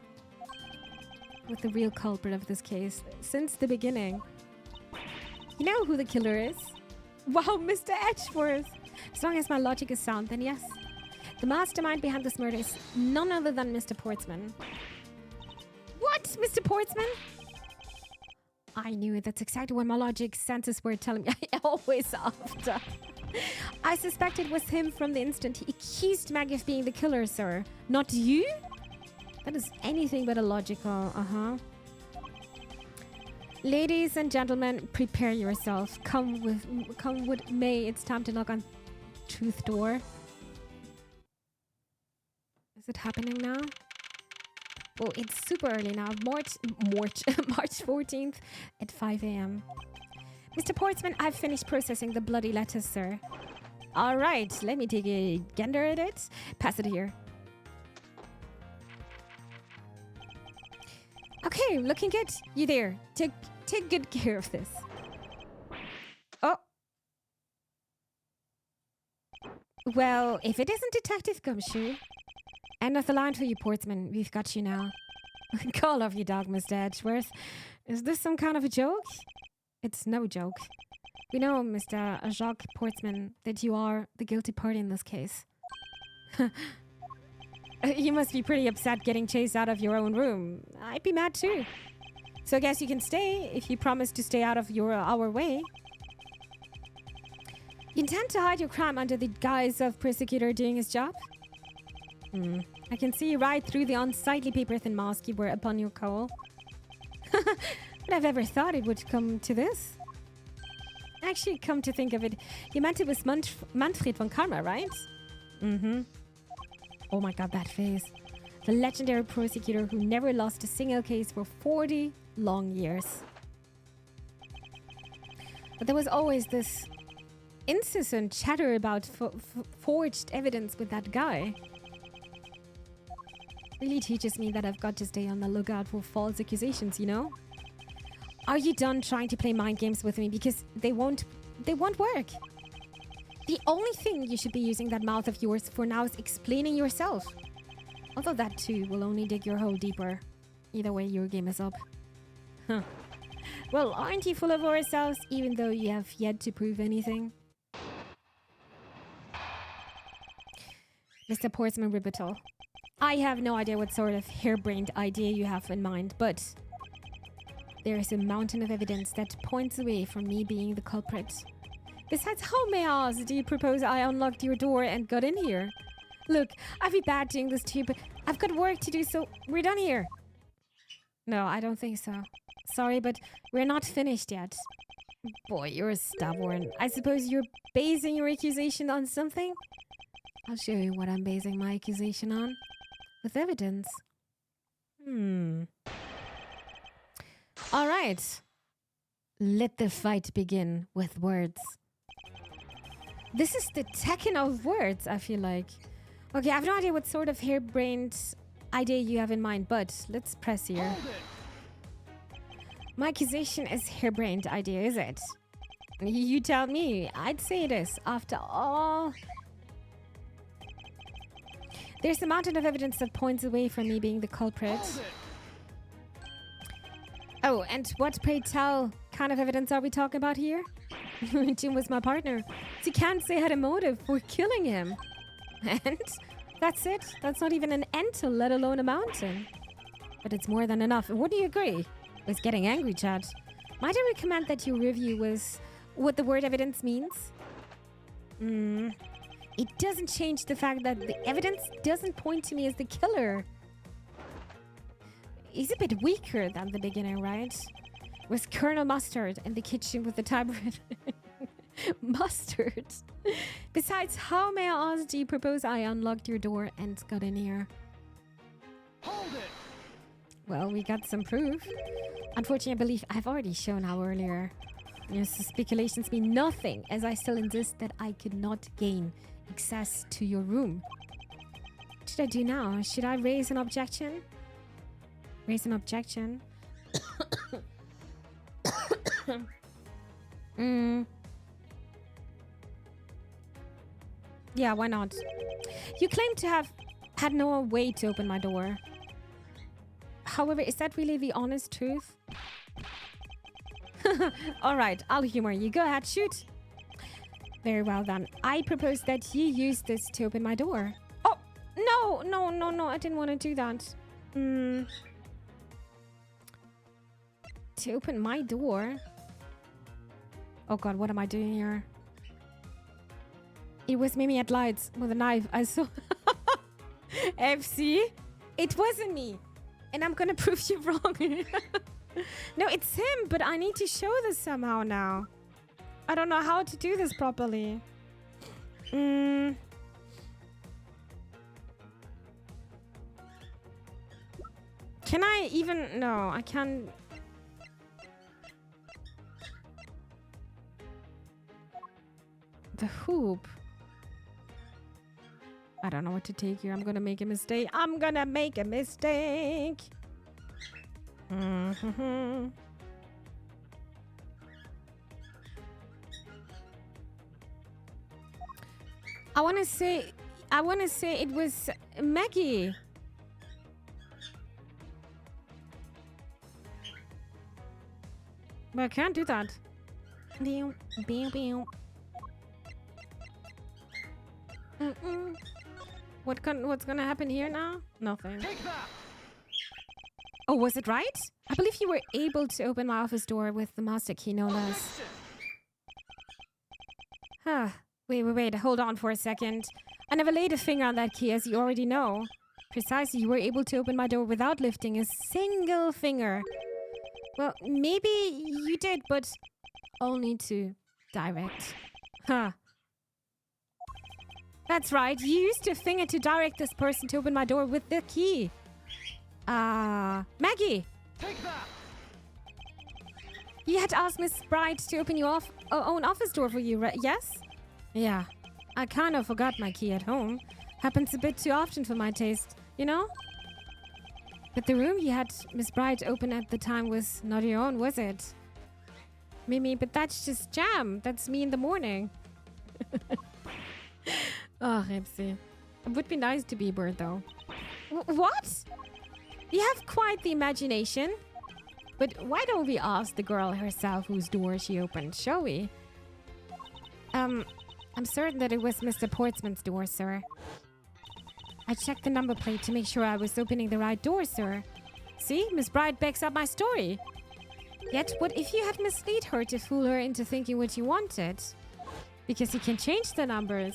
[SPEAKER 1] with the real culprit of this case since the beginning. You know who the killer is? Wow, Mr. Edgeworth! As long as my logic is sound, then yes. The mastermind behind this murder is none other than Mr. Portsman. What? Mr. Portsman? I knew it. That's exactly what my logic senses were telling me. I always after. I suspect it was him from the instant he accused Maggie of being the killer, sir. Not you? That is anything but illogical. Ladies and gentlemen, prepare yourself. Come with May. It's time to knock on truth door. Is it happening now? Well, it's super early now. March 14th at 5 a.m. Mr. Portsman, I've finished processing the bloody letters, sir. All right, let me take a gander at it. Pass it here. Okay, looking good. You there. Take good care of this. Oh. Well, if it isn't Detective Gumshoe. End of the line for you, Portsman. We've got you now. Call off your dog, Mr. Edgeworth. Is this some kind of a joke? It's no joke. We know, Mr. Jacques Portsman, that you are the guilty party in this case. You must be pretty upset getting chased out of your own room. I'd be mad too. So I guess you can stay if you promise to stay out of our way. You intend to hide your crime under the guise of prosecutor doing his job? I can see right through the unsightly paper-thin mask you wear upon your cowl. Would I've ever thought it would come to this? Actually, come to think of it, you meant it was Manfred von Karma, right? Oh my god, that face. The legendary prosecutor who never lost a single case for 40 long years. But there was always this incessant chatter about forged evidence with that guy. Really teaches me that I've got to stay on the lookout for false accusations, you know? Are you done trying to play mind games with me? Because they won't work. The only thing you should be using that mouth of yours for now is explaining yourself. Although that too will only dig your hole deeper. Either way, your game is up. Huh. Well, aren't you full of ourselves, even though you have yet to prove anything? Mr. Portsman Ribital, I have no idea what sort of harebrained idea you have in mind, but there is a mountain of evidence that points away from me being the culprit. Besides, how may I ask do you propose I unlocked your door and got in here? Look, I'd be bad doing this to you, but I've got work to do, so we're done here. No, I don't think so. Sorry, but we're not finished yet. Boy, you're stubborn. I suppose you're basing your accusation on something? I'll show you what I'm basing my accusation on. With evidence. All right. Let the fight begin with words. This is the Tekken of words, I feel like. Okay, I have no idea what sort of harebrained idea you have in mind, but let's press here. My accusation is harebrained idea, is it? You tell me. I'd say it is. After all, there's a mountain of evidence that points away from me being the culprit. Oh, and what, pray tell, kind of evidence are we talking about here? Jim was my partner, so you can't say I had a motive for killing him. And that's it. That's not even an ant, let alone a mountain. But it's more than enough. Would you agree? It's getting angry, Chad. Might I recommend that your review was what the word evidence means? It doesn't change the fact that the evidence doesn't point to me as the killer. He's a bit weaker than the beginner, right? Was Colonel Mustard in the kitchen with the typewriter? Mustard? Besides, how may I ask do you propose I unlocked your door and got in here?
[SPEAKER 3] Hold it!
[SPEAKER 1] Well, we got some proof. Unfortunately, I believe I've already shown how earlier. Your speculations mean nothing, as I still insist that I could not gain access to your room. What should I do now? Should I raise an objection? Raise an objection? Yeah, why not? You claim to have had no way to open my door. However, is that really the honest truth? Alright, I'll humor you. Go ahead, shoot. Very well then. I propose that you use this to open my door. Oh, no. I didn't want to do that. To open my door? Oh god, what am I doing here? It was Mimi at lights with a knife. I saw... FC? It wasn't me. And I'm gonna prove you wrong. No, it's him, but I need to show this somehow now. I don't know how to do this properly. Can I even... No, I can't... The hoop. I don't know what to take here. I'm gonna make a mistake. I want to say it was Maggie. But I can't do that. What's gonna happen here now? Nothing. Oh, was it right? I believe you were able to open my office door with the master key, no less. Wait, hold on for a second. I never laid a finger on that key, as you already know. Precisely, you were able to open my door without lifting a single finger. Well, maybe you did, but only to direct. That's right, you used your finger to direct this person to open my door with the key. Maggie!
[SPEAKER 3] Take that!
[SPEAKER 1] You had asked Miss Bright to open your own office door for you, right? Yes? Yeah. I kind of forgot my key at home. Happens a bit too often for my taste, you know? But the room you had Miss Bright open at the time was not your own, was it? Mimi, but that's just jam. That's me in the morning. Oh, Ripsy. It would be nice to be a bird, though. What? You have quite the imagination. But why don't we ask the girl herself whose door she opened, shall we? I'm certain that it was Mr. Portsman's door, sir. I checked the number plate to make sure I was opening the right door, sir. See, Miss Bright backs up my story. Yet, what if you had misled her to fool her into thinking what you wanted? Because you can change the numbers.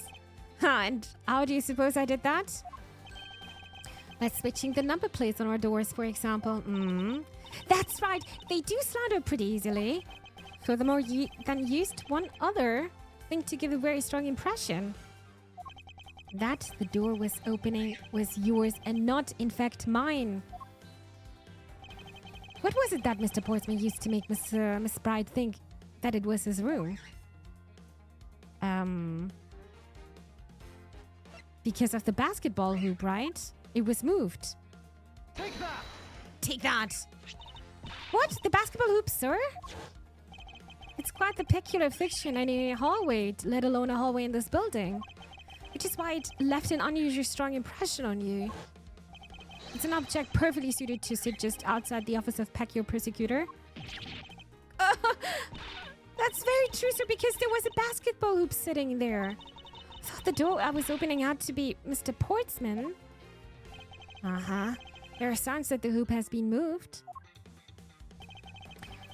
[SPEAKER 1] And how do you suppose I did that? By switching the number plates on our doors, for example. That's right, they do slander pretty easily. Furthermore, you then used one other thing to give a very strong impression. That the door was opening was yours and not, in fact, mine. What was it that Mr. Portsman used to make Miss Bright think that it was his room? Because of the basketball hoop, right? It was moved.
[SPEAKER 3] Take that!
[SPEAKER 1] Take that! What? The basketball hoop, sir? It's quite the peculiar fixture in a hallway, let alone a hallway in this building. Which is why it left an unusually strong impression on you. It's an object perfectly suited to sit just outside the office of Peck, your persecutor. That's very true, sir, because there was a basketball hoop sitting there. I thought the door I was opening had to be Mr. Portsman. There are signs that the hoop has been moved.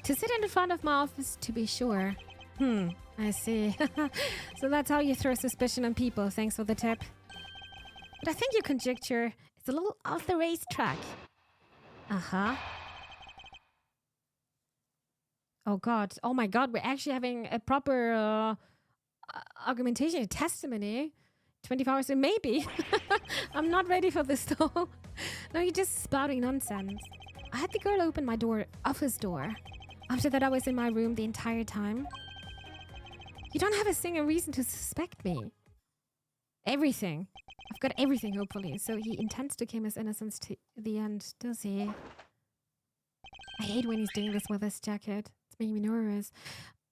[SPEAKER 1] To sit in the front of my office, to be sure. I see. So that's how you throw suspicion on people. Thanks for the tip. But I think your conjecture is a little off the racetrack. Oh god. Oh my god, we're actually having a proper argumentation, a testimony. 24 hours, maybe. I'm not ready for this though. No, you're just spouting nonsense. I had the girl open my office door. After that, I was in my room the entire time. You don't have a single reason to suspect me. Everything. I've got everything, hopefully. So he intends to keep his innocence to the end, does he? I hate when he's doing this with his jacket. It's Making me nervous.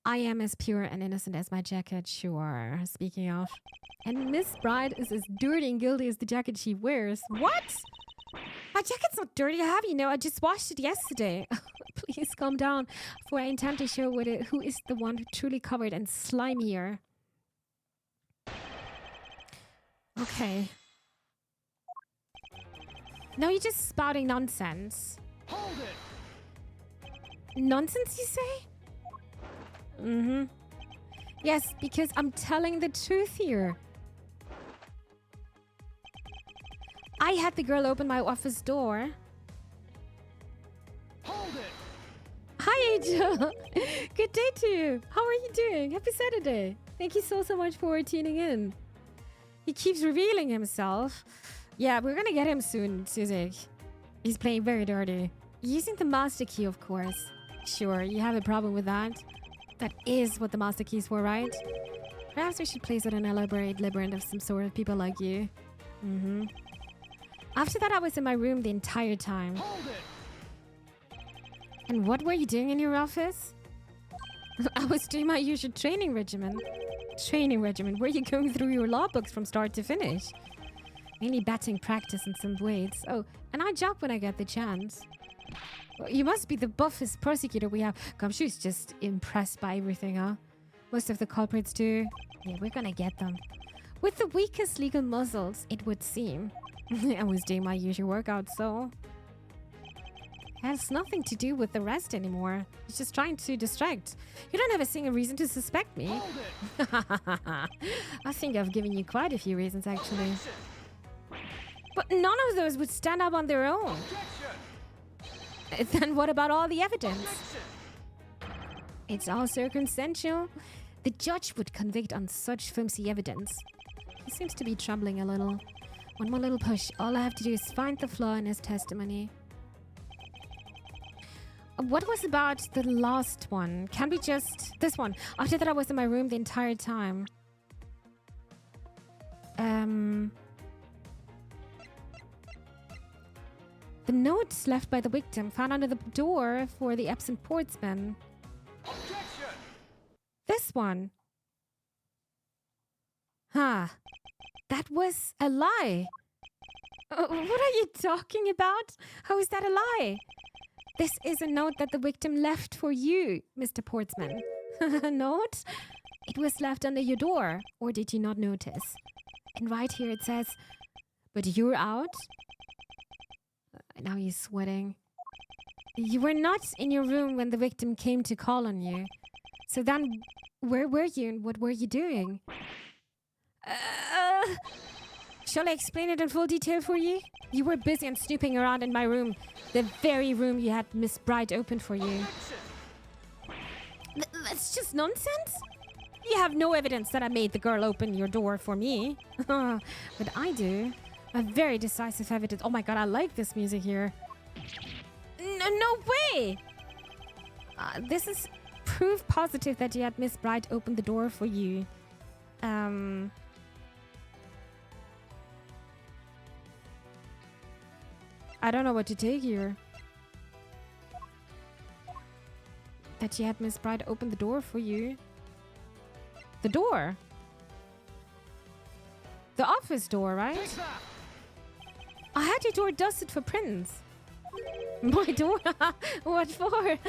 [SPEAKER 1] I am as pure and innocent as my jacket, sure. Speaking of. And Miss Bride is as dirty and guilty as the jacket she wears. What? My jacket's not dirty, have you know? I just washed it yesterday. Please calm down, for I intend to show who is the one truly covered and slimier. Okay. No, you're just spouting nonsense.
[SPEAKER 3] Hold it.
[SPEAKER 1] Nonsense, you say? Mm-hmm. Yes, because I'm telling the truth here. I had the girl open my office door.
[SPEAKER 3] Hold it.
[SPEAKER 1] Hi, Angel. Good day to you. How are you doing? Happy Saturday. Thank you so much for tuning in. He keeps revealing himself. Yeah, we're gonna get him soon, Suzik. He's playing very dirty. Using the master key, of course. Sure, you have a problem with that. That is what the master key is for, right? Perhaps we should place it in an elaborate labyrinth of some sort of people like you. Mm-hmm. After that, I was in my room the entire time.
[SPEAKER 3] Hold it.
[SPEAKER 1] And what were you doing in your office? I was doing my usual training regimen. Training regimen? Were you going through your law books from start to finish? Mainly batting practice and some weights. Oh, and I jog when I get the chance. Well, you must be the buffest prosecutor we have. Gumshoe's just impressed by everything, huh? Most of the culprits do. Yeah, we're gonna get them. With the weakest legal muscles, it would seem. I was doing my usual workout, so... It has nothing to do with the rest anymore. He's just trying to distract. You don't have a single reason to suspect me.
[SPEAKER 3] Hold it.
[SPEAKER 1] I think I've given you quite a few reasons, actually. But none of those would stand up on their own.
[SPEAKER 3] Objection.
[SPEAKER 1] Then what about all the evidence?
[SPEAKER 3] Objection.
[SPEAKER 1] It's all circumstantial. The judge would convict on such flimsy evidence. He seems to be trembling a little. One more little push. All I have to do is find the flaw in his testimony. What was about the last one? Can we just... This one. After that, I was in my room the entire time. The notes left by the victim found under the door for the absent portsman.
[SPEAKER 3] Objection.
[SPEAKER 1] This one. Huh. That was a lie. What are you talking about? How is that a lie? This is a note that the victim left for you, Mr. Portsman. Note? It was left under your door, or did you not notice? And right here it says, but you're out? Now he's sweating. You were not in your room when the victim came to call on you. So then, where were you and what were you doing? Shall I explain it in full detail for you? You were busy and snooping around in my room. The very room you had Miss Bright open for you. That's just nonsense. You have no evidence that I made the girl open your door for me. But I do. A very decisive evidence. Oh my god, I like this music here. No way! This is proof positive that you had Miss Bright open the door for you. I don't know what to take here. That you had Miss Bright open the door for you. The door? The office door, right?
[SPEAKER 3] Take that.
[SPEAKER 1] I had your door dusted for prints. My door? What for?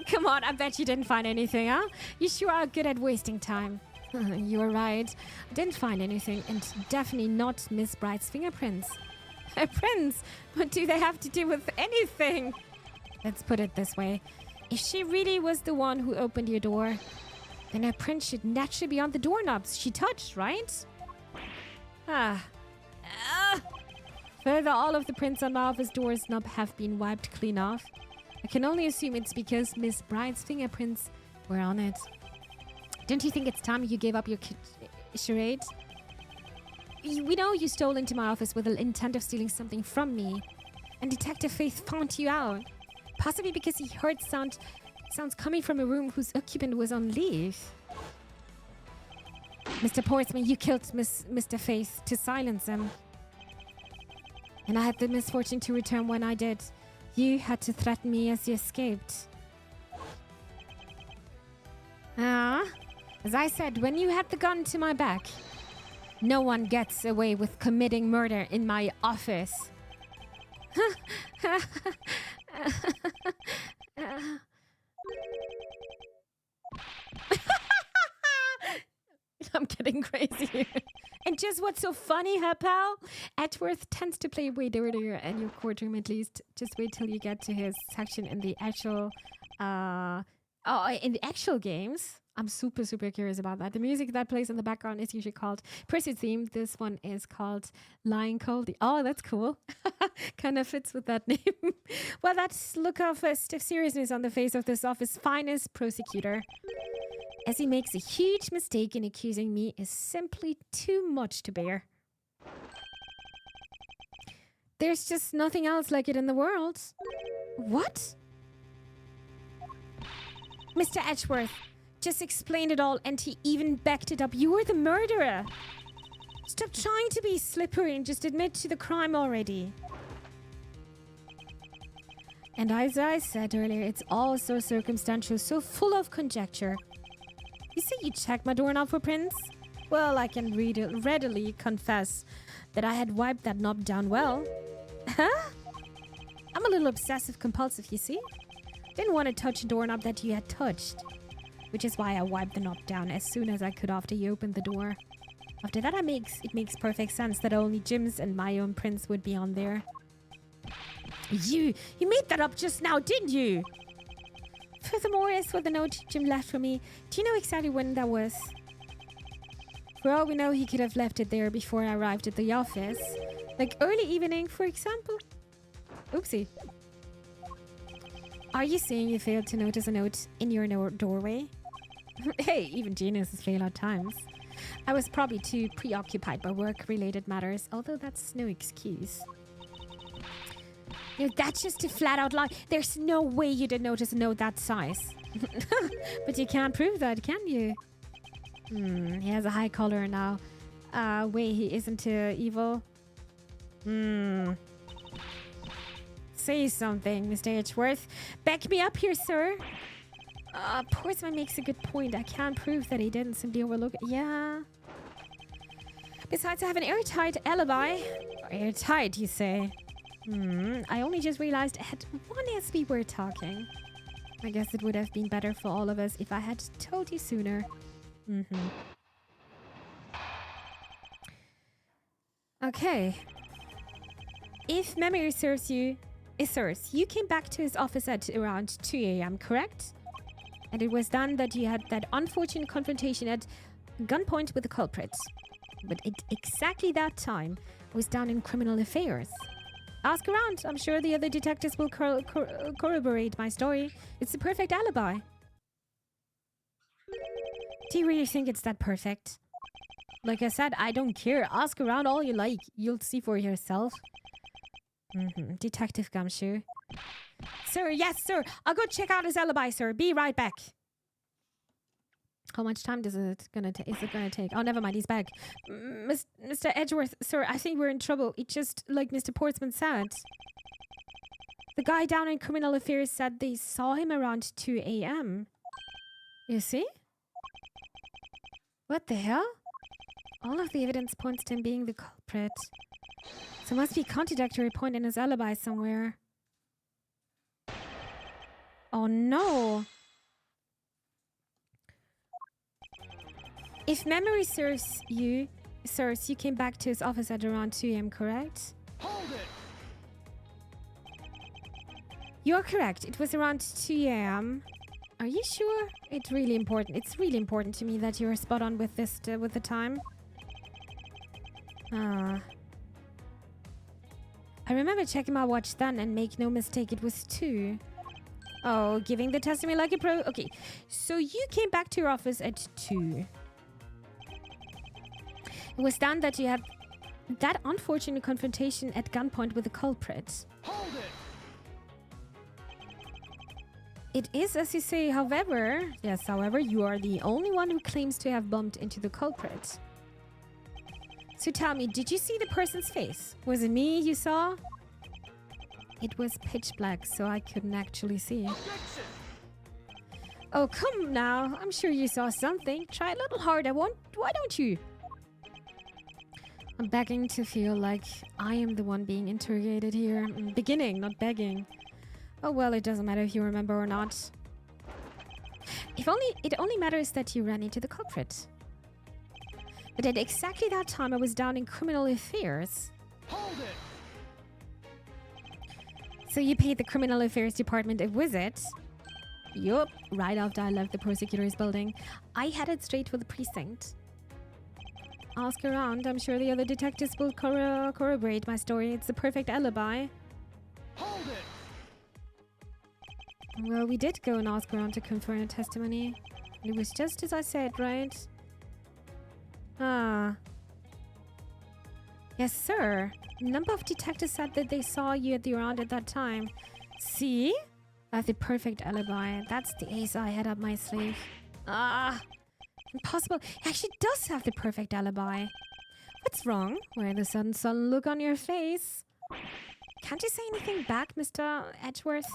[SPEAKER 1] Come on, I bet you didn't find anything, huh? You sure are good at wasting time. You're right. I didn't find anything, and definitely not Miss Bright's fingerprints. Her prints? What do they have to do with anything? Let's put it this way. If she really was the one who opened your door, then her print should naturally be on the doorknobs she touched, right? Further, all of the prints on my office door's knob have been wiped clean off. I can only assume it's because Miss Bright's fingerprints were on it. Don't you think it's time you gave up your charade? We know you stole into my office with the intent of stealing something from me. And Detective Faith found you out. Possibly because he heard sounds coming from a room whose occupant was on leave. Mr. Portsman, you killed Mr. Faith to silence him. And I had the misfortune to return when I did. You had to threaten me as you escaped. As I said, when you had the gun to my back, no one gets away with committing murder in my office. I'm getting crazy here. And just what's so funny, huh, pal? Edgeworth tends to play way dirtier in your courtroom, at least. Just wait till you get to his section in the actual, in the actual games. I'm super, super curious about that. The music that plays in the background is usually called Pursuit Theme. This one is called Lying Cold. Oh, that's cool. Kind of fits with that name. Well, that look of stiff seriousness on the face of this office's finest prosecutor, as he makes a huge mistake in accusing me, is simply too much to bear. There's just nothing else like it in the world. What? Mr. Edgeworth just explained it all, and he even backed it up. You were the murderer. Stop trying to be slippery and just admit to the crime already. And as I said earlier, it's all so circumstantial, so full of conjecture. You say you checked my doorknob for prints? Well, I can readily confess that I had wiped that knob down well. Huh? I'm a little obsessive-compulsive, you see? Didn't want to touch a doorknob that you had touched. Which is why I wiped the knob down as soon as I could after you opened the door. After that, it makes perfect sense that only Jim's and my own prints would be on there. You made that up just now, didn't you? Furthermore, as for the note Jim left for me, do you know exactly when that was? For all we know, he could have left it there before I arrived at the office. Like early evening, for example. Oopsie. Are you saying you failed to notice a note in your doorway? Hey, even geniuses fail at times. I was probably too preoccupied by work-related matters, although that's no excuse. You know, that's just a flat-out lie. There's no way you didn't notice a note that size. But you can't prove that, can you? He has a high collar now. Wait, he isn't evil? Say something, Mr. Edgeworth. Back me up here, sir. Portsman makes a good point. I can't prove that he didn't simply overlook it. Yeah. Besides, I have an airtight alibi. Airtight, you say? I only just realized I had one as we were talking. I guess it would have been better for all of us if I had told you sooner. Okay. If memory serves you, you came back to his office at around 2 a.m., correct? And it was then that you had that unfortunate confrontation at gunpoint with the culprit. But at exactly that time, I was down in criminal affairs. Ask around. I'm sure the other detectives will corroborate my story. It's the perfect alibi. Do you really think it's that perfect? Like I said, I don't care. Ask around all you like. You'll see for yourself. Detective Gumshoe. Sir, yes, sir. I'll go check out his alibi, sir. Be right back. How much time is it gonna take? Oh, never mind. He's back. Mr. Edgeworth, sir, I think we're in trouble. It's just like Mr. Portsman said. The guy down in criminal affairs said they saw him around 2 a.m. You see? What the hell? All of the evidence points to him being the culprit. So must be a contradictory point in his alibi somewhere. Oh no! If memory serves, you came back to his office at around 2 a.m., correct?
[SPEAKER 3] Hold it!
[SPEAKER 1] You're correct. It was around 2 a.m. Are you sure? It's really important. It's really important to me that you're spot on with this, with the time. I remember checking my watch then, and make no mistake, it was 2. Oh, giving the testimony like a pro. Okay, so you came back to your office at 2. It was then that you had that unfortunate confrontation at gunpoint with the culprit.
[SPEAKER 3] Hold it!
[SPEAKER 1] It is as you say, however, you are the only one who claims to have bumped into the culprit. So tell me, did you see the person's face? Was it me you saw? It was pitch black, so I couldn't actually see.
[SPEAKER 3] Objection!
[SPEAKER 1] Oh, come now. I'm sure you saw something. Try a little harder. Why don't you? I'm begging to feel like I am the one being interrogated here. Beginning, not begging. Oh, well, it doesn't matter if you remember or not. It only matters that you ran into the culprit. But at exactly that time, I was down in criminal affairs.
[SPEAKER 3] Hold it!
[SPEAKER 1] So you paid the criminal affairs department a visit? Yup, right after I left the prosecutor's building. I headed straight for the precinct. Ask around. I'm sure the other detectives will corroborate my story. It's the perfect alibi.
[SPEAKER 3] Hold it!
[SPEAKER 1] Well, we did go and ask around to confirm your testimony. It was just as I said, right? Ah. Yes, sir. A number of detectives said that they saw you at the round at that time. See? I have the perfect alibi. That's the ace I had up my sleeve. Ah. Impossible. He actually does have the perfect alibi. What's wrong? Why the sudden look on your face? Can't you say anything back, Mr. Edgeworth?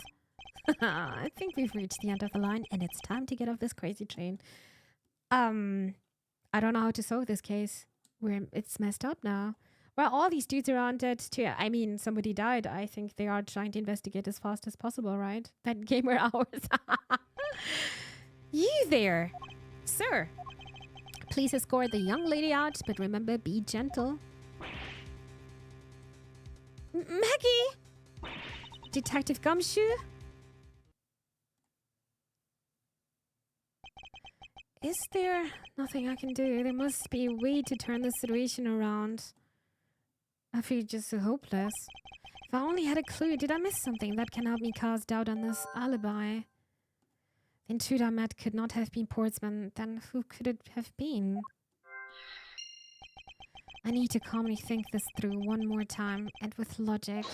[SPEAKER 1] I think we've reached the end of the line and it's time to get off this crazy train. I don't know how to solve this case. It's messed up now. Well, all these dudes around it too. I mean, somebody died. I think they are trying to investigate as fast as possible, right? That gamer hours. You there, sir. Please escort the young lady out, but remember, be gentle. Maggie! Detective Gumshoe? Is there nothing I can do? There must be a way to turn the situation around. I feel just so hopeless. If I only had a clue, did I miss something that can help me cast doubt on this alibi? The intruder I met could not have been Portsman. Then who could it have been? I need to calmly think this through one more time and with logic.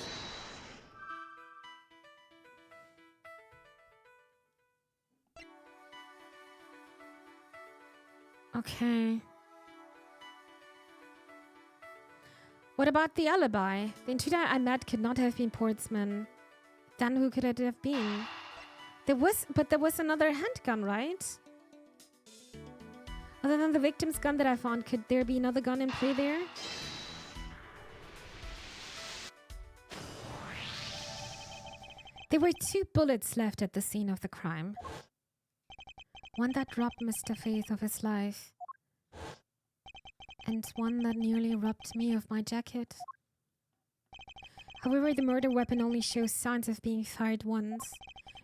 [SPEAKER 1] Okay. What about the alibi? The intruder I met could not have been Portsman. Then who could it have been? There was another handgun, right? Other than the victim's gun that I found, could there be another gun in play there? There were 2 bullets left at the scene of the crime. One that robbed Mr. Faith of his life. And one that nearly robbed me of my jacket. However, the murder weapon only shows signs of being fired once,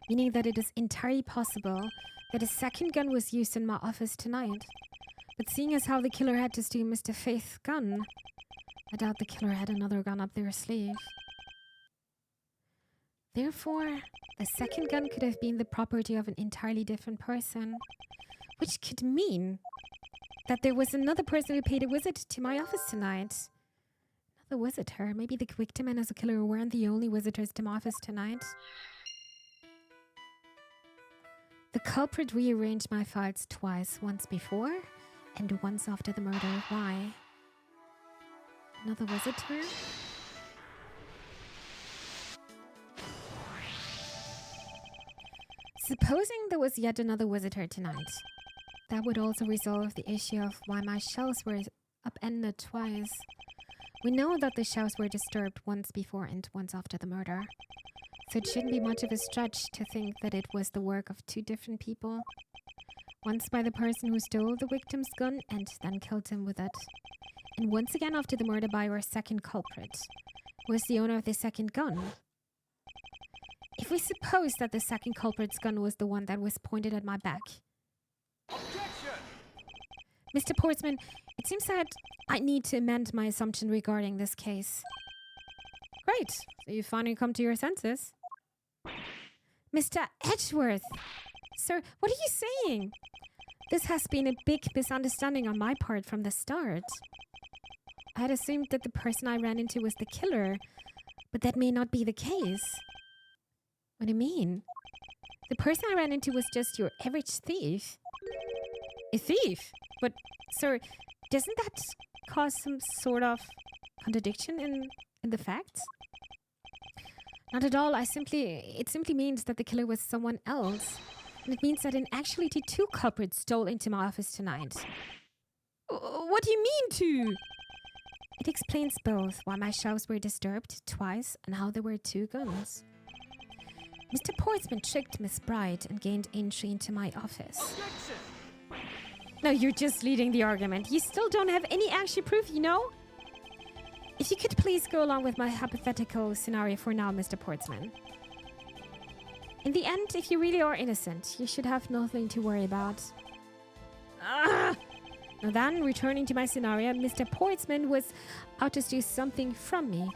[SPEAKER 1] meaning that it is entirely possible that a second gun was used in my office tonight. But seeing as how the killer had to steal Mr. Faith's gun, I doubt the killer had another gun up their sleeve. Therefore, the second gun could have been the property of an entirely different person, which could mean that there was another person who paid a visit to my office tonight. Another visitor. Maybe the victim and the killer weren't the only visitors to my office tonight. The culprit rearranged my files twice, once before and once after the murder. Why? Another visitor? Supposing there was yet another visitor tonight, that would also resolve the issue of why my shelves were upended twice. We know that the shelves were disturbed once before and once after the murder, so it shouldn't be much of a stretch to think that it was the work of 2 different people. Once by the person who stole the victim's gun and then killed him with it, and once again after the murder by our second culprit, who was the owner of the second gun. If we suppose that the second culprit's gun was the one that was pointed at my back.
[SPEAKER 3] Objection!
[SPEAKER 1] Mr. Portsman, it seems that I need to amend my assumption regarding this case. Great, so you finally come to your senses. Mr. Edgeworth! Sir, what are you saying? This has been a big misunderstanding on my part from the start. I had assumed that the person I ran into was the killer, but that may not be the case. What do you mean? The person I ran into was just your average thief. A thief? But, sir, doesn't that cause some sort of contradiction in the facts? Not at all. It simply means that the killer was someone else. And it means that in actuality 2 culprits stole into my office tonight. What do you mean 2? It explains both why my shelves were disturbed twice and how there were 2 guns. Mr. Portsman tricked Miss Bright and gained entry into my office.
[SPEAKER 3] Objection!
[SPEAKER 1] No, you're just leading the argument. You still don't have any actual proof, you know? If you could please go along with my hypothetical scenario for now, Mr. Portsman. In the end, if you really are innocent, you should have nothing to worry about. Now then, returning to my scenario, Mr. Portsman was out to steal something from me,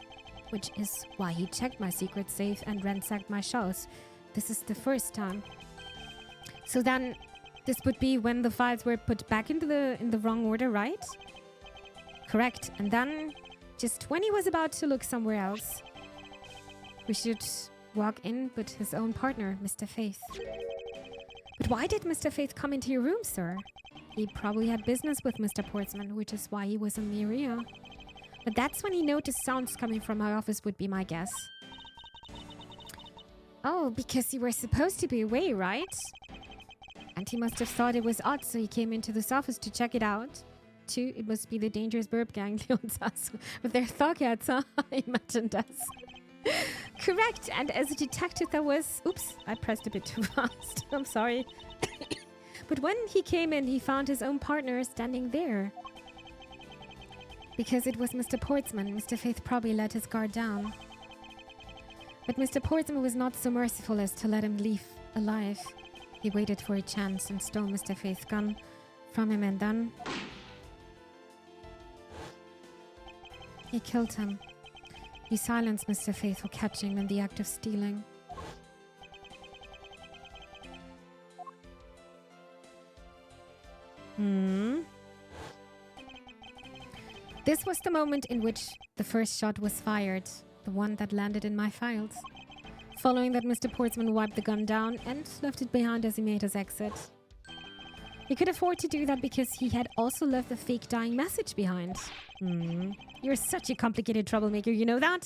[SPEAKER 1] which is why he checked my secret safe and ransacked my shelves. This is the first time. So then, this would be when the files were put back in the wrong order, right? Correct. And then, just when he was about to look somewhere else, we should walk in with his own partner, Mr. Faith. But why did Mr. Faith come into your room, sir? He probably had business with Mr. Portsman, which is why he was in the area. But that's when he noticed sounds coming from my office, would be my guess. Oh, because you were supposed to be away, right? And he must have thought it was odd, so he came into this office to check it out. 2, it must be the dangerous burp gang with their thoughts, huh? I imagine that's correct. And as a detective, that was... Oops, I pressed a bit too fast. I'm sorry. But when he came in, he found his own partner standing there. Because it was Mr. Portsman, Mr. Faith probably let his guard down. But Mr. Portsman was not so merciful as to let him leave alive. He waited for a chance and stole Mr. Faith's gun from him, and then he killed him. He silenced Mr. Faith for catching him in the act of stealing. This was the moment in which the first shot was fired, the one that landed in my files. Following that, Mr. Portsman wiped the gun down and left it behind as he made his exit. He could afford to do that because he had also left a fake dying message behind. You're such a complicated troublemaker, you know that?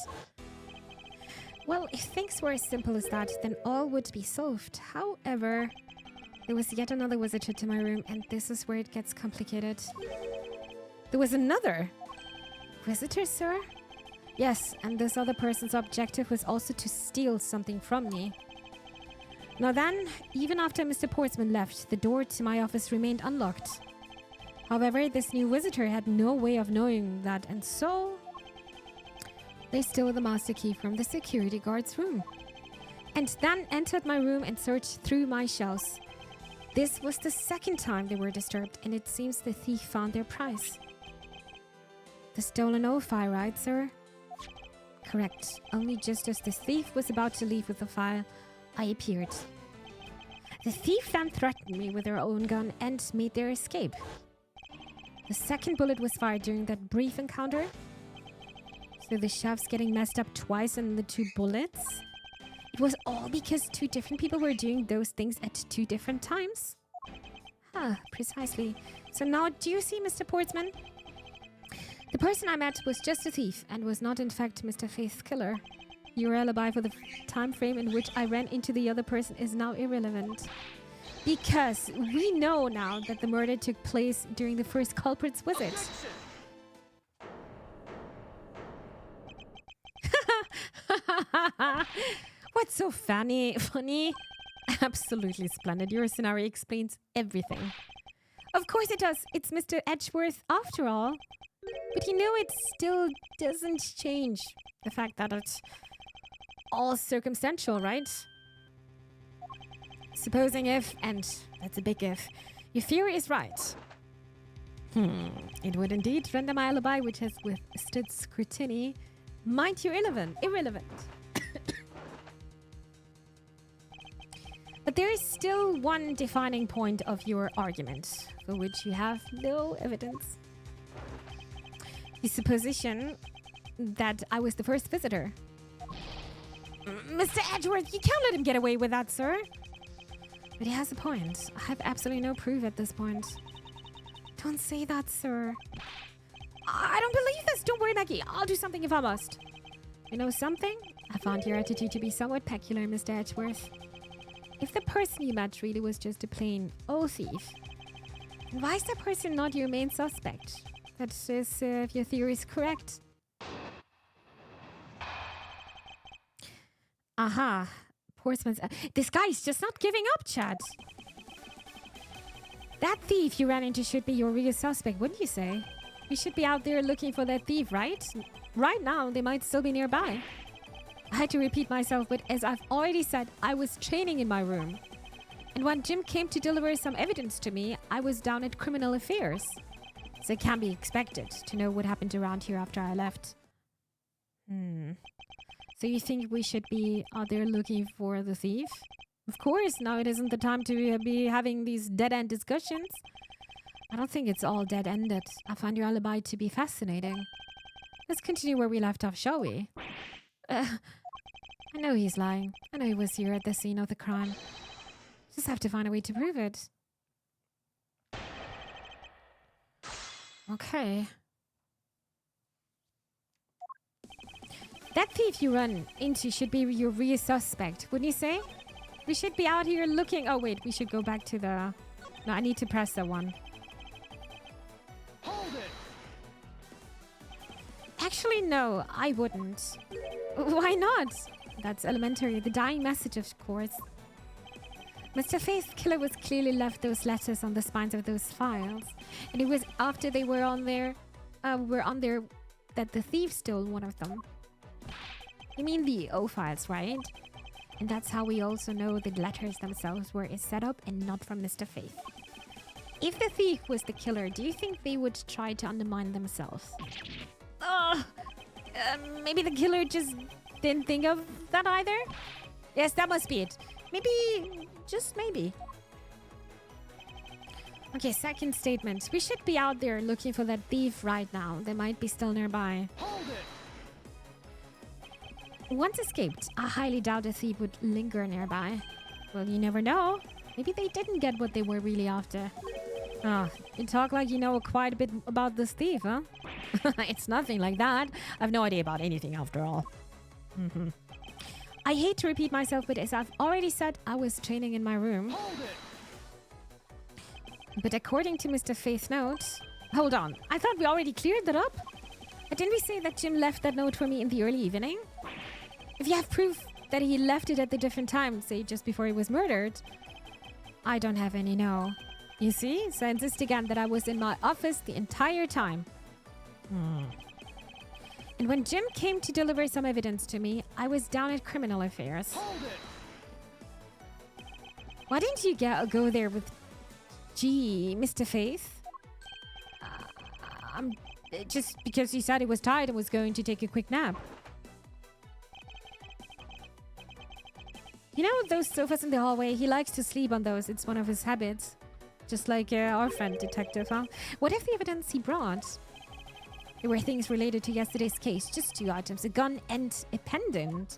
[SPEAKER 1] Well, if things were as simple as that, then all would be solved. However, there was yet another visitor to my room, and this is where it gets complicated. There was another visitor, sir? Yes, and this other person's objective was also to steal something from me. Now then, even after Mr. Portsman left, the door to my office remained unlocked. However, this new visitor had no way of knowing that, and so they stole the master key from the security guard's room, and then entered my room and searched through my shelves. This was the second time they were disturbed, and it seems the thief found their prize. The stolen O-file, right, sir? Correct. Only just as the thief was about to leave with the file, I appeared. The thief then threatened me with their own gun and made their escape. The second bullet was fired during that brief encounter. So the shelves getting messed up twice and the 2 bullets. It was all because 2 different people were doing those things at 2 different times. Precisely. So now do you see, Mr. Portsman? The person I met was just a thief and was not in fact Mr. Faith's killer. Your alibi for the time frame in which I ran into the other person is now irrelevant. Because we know now that the murder took place during the first culprit's visit. What's so funny? Absolutely splendid. Your scenario explains everything. Of course it does. It's Mr. Edgeworth after all. But you know, it still doesn't change the fact that it's all circumstantial, right? Supposing if, and that's a big if, your theory is right. It would indeed render my alibi, which has withstood scrutiny, mind you, irrelevant. But there is still one defining point of your argument, for which you have no evidence. The supposition that I was the first visitor. Mr. Edgeworth, you can't let him get away with that, sir. But he has a point. I have absolutely no proof at this point. Don't say that, sir. I don't believe this. Don't worry, Maggie. I'll do something if I must. You know something? I found your attitude to be somewhat peculiar, Mr. Edgeworth. If the person you met really was just a plain old thief, why is that person not your main suspect? That is, if your theory is correct. Aha. Portsman's... this guy's just not giving up, Chad. That thief you ran into should be your real suspect, wouldn't you say? We should be out there looking for that thief, right? Right now, they might still be nearby. I had to repeat myself, but as I've already said, I was training in my room. And when Jim came to deliver some evidence to me, I was down at criminal affairs. So it can be expected to know what happened around here after I left. So you think we should be out there looking for the thief? Of course, now it isn't the time to be having these dead-end discussions. I don't think it's all dead-ended. I find your alibi to be fascinating. Let's continue where we left off, shall we? I know he's lying. I know he was here at the scene of the crime. Just have to find a way to prove it. Okay. That thief you run into should be your real suspect, wouldn't you say? We should be out here looking... Oh, wait. We should go back to the... No, I need to press that one.
[SPEAKER 3] Hold it!
[SPEAKER 1] Actually, no, I wouldn't. Why not? That's elementary. The dying message, of course. Mr. Faith's killer was clearly left those letters on the spines of those files. And it was after they were on there... that the thief stole one of them. You mean the O files, right? And that's how we also know the letters themselves were a setup and not from Mr. Faith. If the thief was the killer, do you think they would try to undermine themselves? Maybe the killer just didn't think of that either? Yes, that must be it. Maybe, just maybe. Okay, second statement. We should be out there looking for that thief right now. They might be still nearby.
[SPEAKER 3] Hold it!
[SPEAKER 1] Once escaped, I highly doubt a thief would linger nearby. Well, you never know. Maybe they didn't get what they were really after. Ah, you talk like you know quite a bit about this thief, huh? It's nothing like that. I've no idea about anything after all. I hate to repeat myself, but as I've already said, I was training in my room.
[SPEAKER 3] Hold it!
[SPEAKER 1] But according to Mr. Faith's note... Hold on, I thought we already cleared that up. Didn't we say that Jim left that note for me in the early evening? If you have proof that he left it at the different time, say just before he was murdered... I don't have any, no. You see? So I insist again that I was in my office the entire time. And when Jim came to deliver some evidence to me, I was down at criminal affairs.
[SPEAKER 3] Hold it!
[SPEAKER 1] Why didn't you go there with... Mr. Faith? Just because he said he was tired and was going to take a quick nap. You know those sofas in the hallway? He likes to sleep on those. It's one of his habits. Just like our friend detective, huh? What if the evidence he brought? There were things related to yesterday's case. Just 2 items. A gun and a pendant.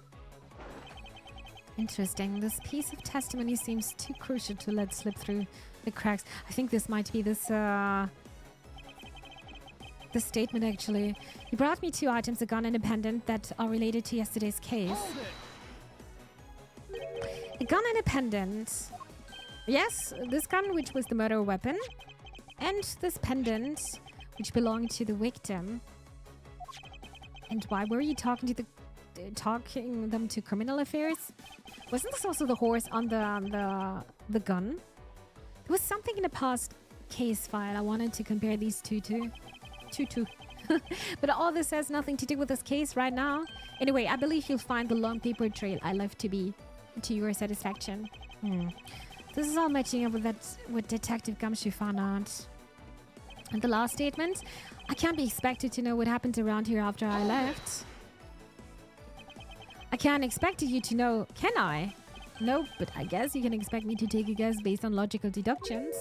[SPEAKER 1] Interesting. This piece of testimony seems too crucial to let slip through the cracks. I think this might be this statement, actually. He brought me 2 items, a gun and a pendant, that are related to yesterday's case.
[SPEAKER 3] Hold it!
[SPEAKER 1] A gun and a pendant. Yes, this gun, which was the murder weapon. And this pendant, which belonged to the victim. And why were you talking them to criminal affairs? Wasn't this also the horse on the gun? There was something in the past case file I wanted to compare these two to. But all this has nothing to do with this case right now. Anyway, I believe you'll find the long paper trail I left to be to your satisfaction. This is all matching up with what Detective Gumshoe found out. And the last statement, I can't be expected to know what happened around here after I left. I can't expect you to know, can I? No, but I guess you can expect me to take a guess based on logical deductions.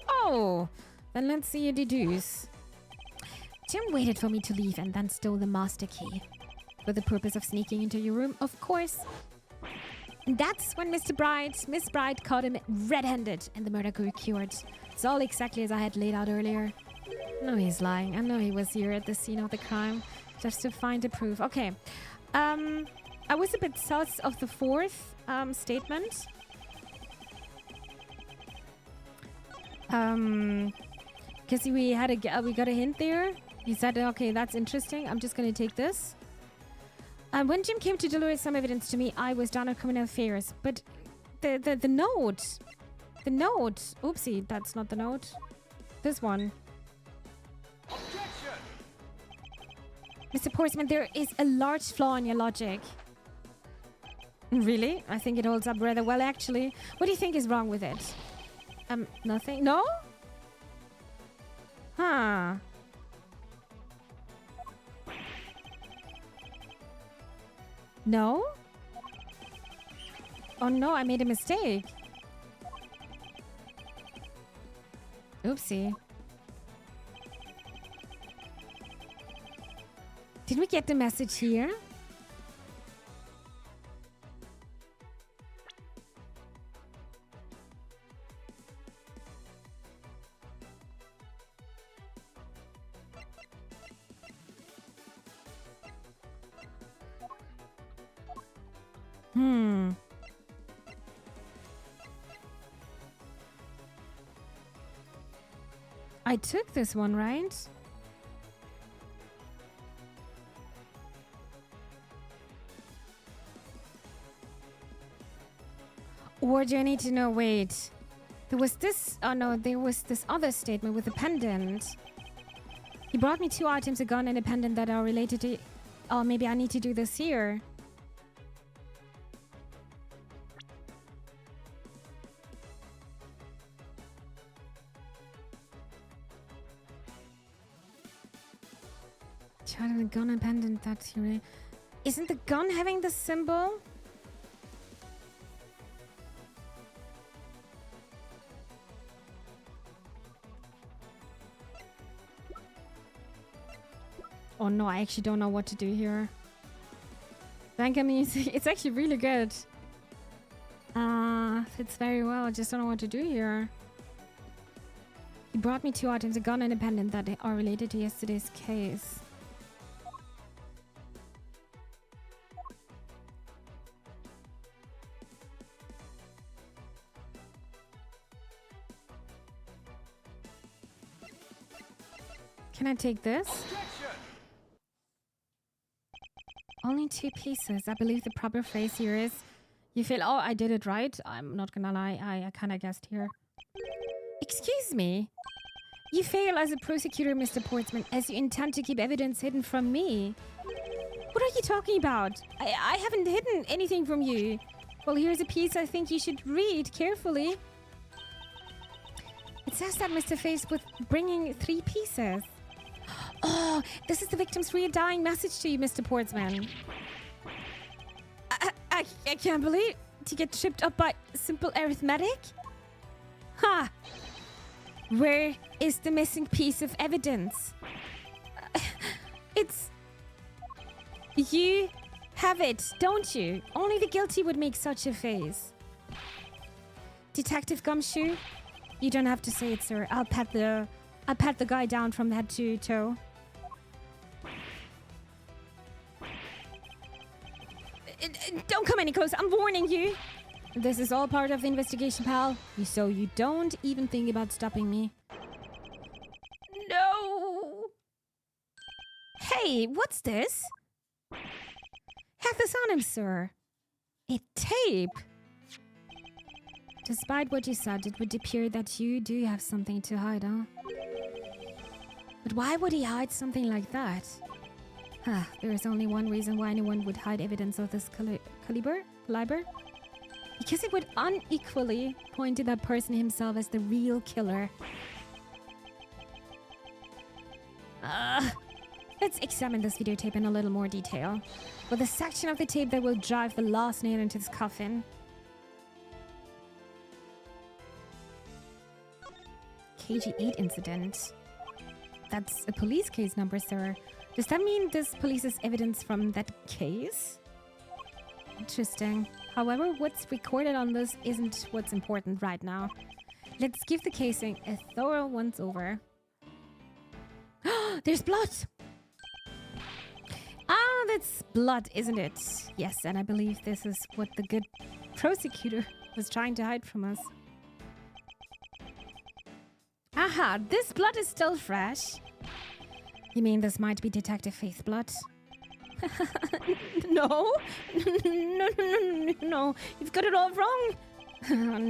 [SPEAKER 1] Oh, then let's see you deduce. Jim waited for me to leave and then stole the master key. For the purpose of sneaking into your room, of course. And that's when Miss Bride caught him red-handed and the murder grew cured. It's all exactly as I had laid out earlier. No, he's lying. I know he was here at the scene of the crime just to find the proof. Okay. I was a bit sus of the fourth statement. Because we got a hint there. He said, okay, that's interesting. I'm just going to take this. When Jim came to deliver some evidence to me, I was down at criminal affairs. But the note. The note. Oopsie, that's not the note. This one.
[SPEAKER 3] Objection!
[SPEAKER 1] Mr. Portsman, there is a large flaw in your logic. Really? I think it holds up rather well, actually. What do you think is wrong with it? Nothing? No? Huh. No? Oh no, I made a mistake. Oopsie. Did we get the message here? I took this one, right? Or do I need to know? Wait. There was this... Oh no, there was this other statement with a pendant. He brought me 2 items, a gun and a pendant that are related to... Oh, maybe I need to do this here. Child, a gun and pendant, that's here. Isn't the gun having the symbol? Oh no, I actually don't know what to do here. Banker music, it's actually really good. Fits very well, I just don't know what to do here. He brought me 2 items, a gun and a pendant that are related to yesterday's case. Can I take this?
[SPEAKER 3] Objection!
[SPEAKER 1] Only 2 pieces. I believe the proper phrase here is, you feel, oh, I did it right. I'm not gonna lie, I kind of guessed here. Excuse me? You fail as a prosecutor, Mr. Portsman, as you intend to keep evidence hidden from me. What are you talking about? I haven't hidden anything from you. Well, here's a piece I think you should read carefully. It says that Mr. Face was bringing 3 pieces. Oh, this is the victim's real dying message to you, Mr. Portsman. I can't believe to get tripped up by simple arithmetic. Ha! Where is the missing piece of evidence? It's... You have it, don't you? Only the guilty would make such a face. Detective Gumshoe, you don't have to say it, sir. I'll pat the guy down from head to toe. Don't come any closer. I'm warning you. This is all part of the investigation, pal. So you don't even think about stopping me. No. Hey, what's this? Have this on him, sir. A tape. Despite what you said, it would appear that you do have something to hide, huh? But why would he hide something like that? There is only one reason why anyone would hide evidence of this caliber? Because it would unequally point to that person himself as the real killer. Let's examine this videotape in a little more detail. With a section of the tape that will drive the last nail into this coffin. KG8 incident. That's a police case number, sir. Does that mean this police's evidence from that case? Interesting. However, what's recorded on this isn't what's important right now. Let's give the casing a thorough once-over. There's blood! Ah, that's blood, isn't it? Yes, and I believe this is what the good prosecutor was trying to hide from us. Aha, this blood is still fresh. You mean this might be Detective Faith's blood? No. No. You've got it all wrong.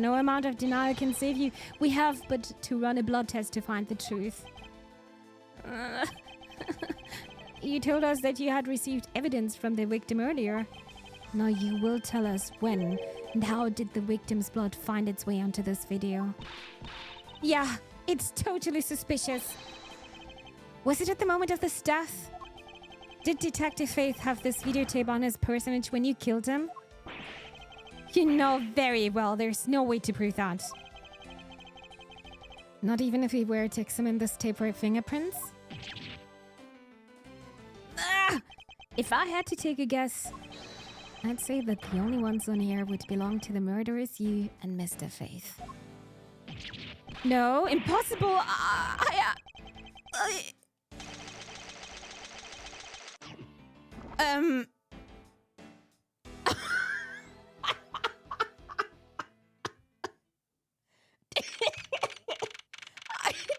[SPEAKER 1] No amount of denial can save you. We have but to run a blood test to find the truth. You told us that you had received evidence from the victim earlier. Now you will tell us when and how did the victim's blood find its way onto this video. Yeah, it's totally suspicious. Was it at the moment of this death? Did Detective Faith have this videotape on his personage when you killed him? You know very well there's no way to prove that. Not even if we were to examine this tape for fingerprints? If I had to take a guess, I'd say that the only ones on here would belong to the murderers, you and Mr. Faith. No, impossible! I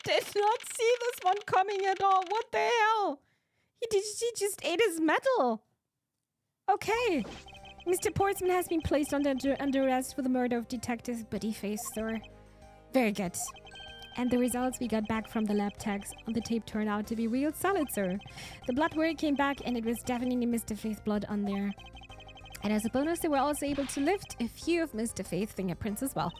[SPEAKER 1] did not see this one coming at all. What the hell? He just ate his metal. Okay. Mr. Portsman has been placed under arrest for the murder of Detective Buddy Face, sir. Very good. And the results we got back from the lab tags on the tape turned out to be real solid, sir. The blood work came back and it was definitely Mr. Faith's blood on there. And as a bonus, they were also able to lift a few of Mr. Faith's fingerprints as well.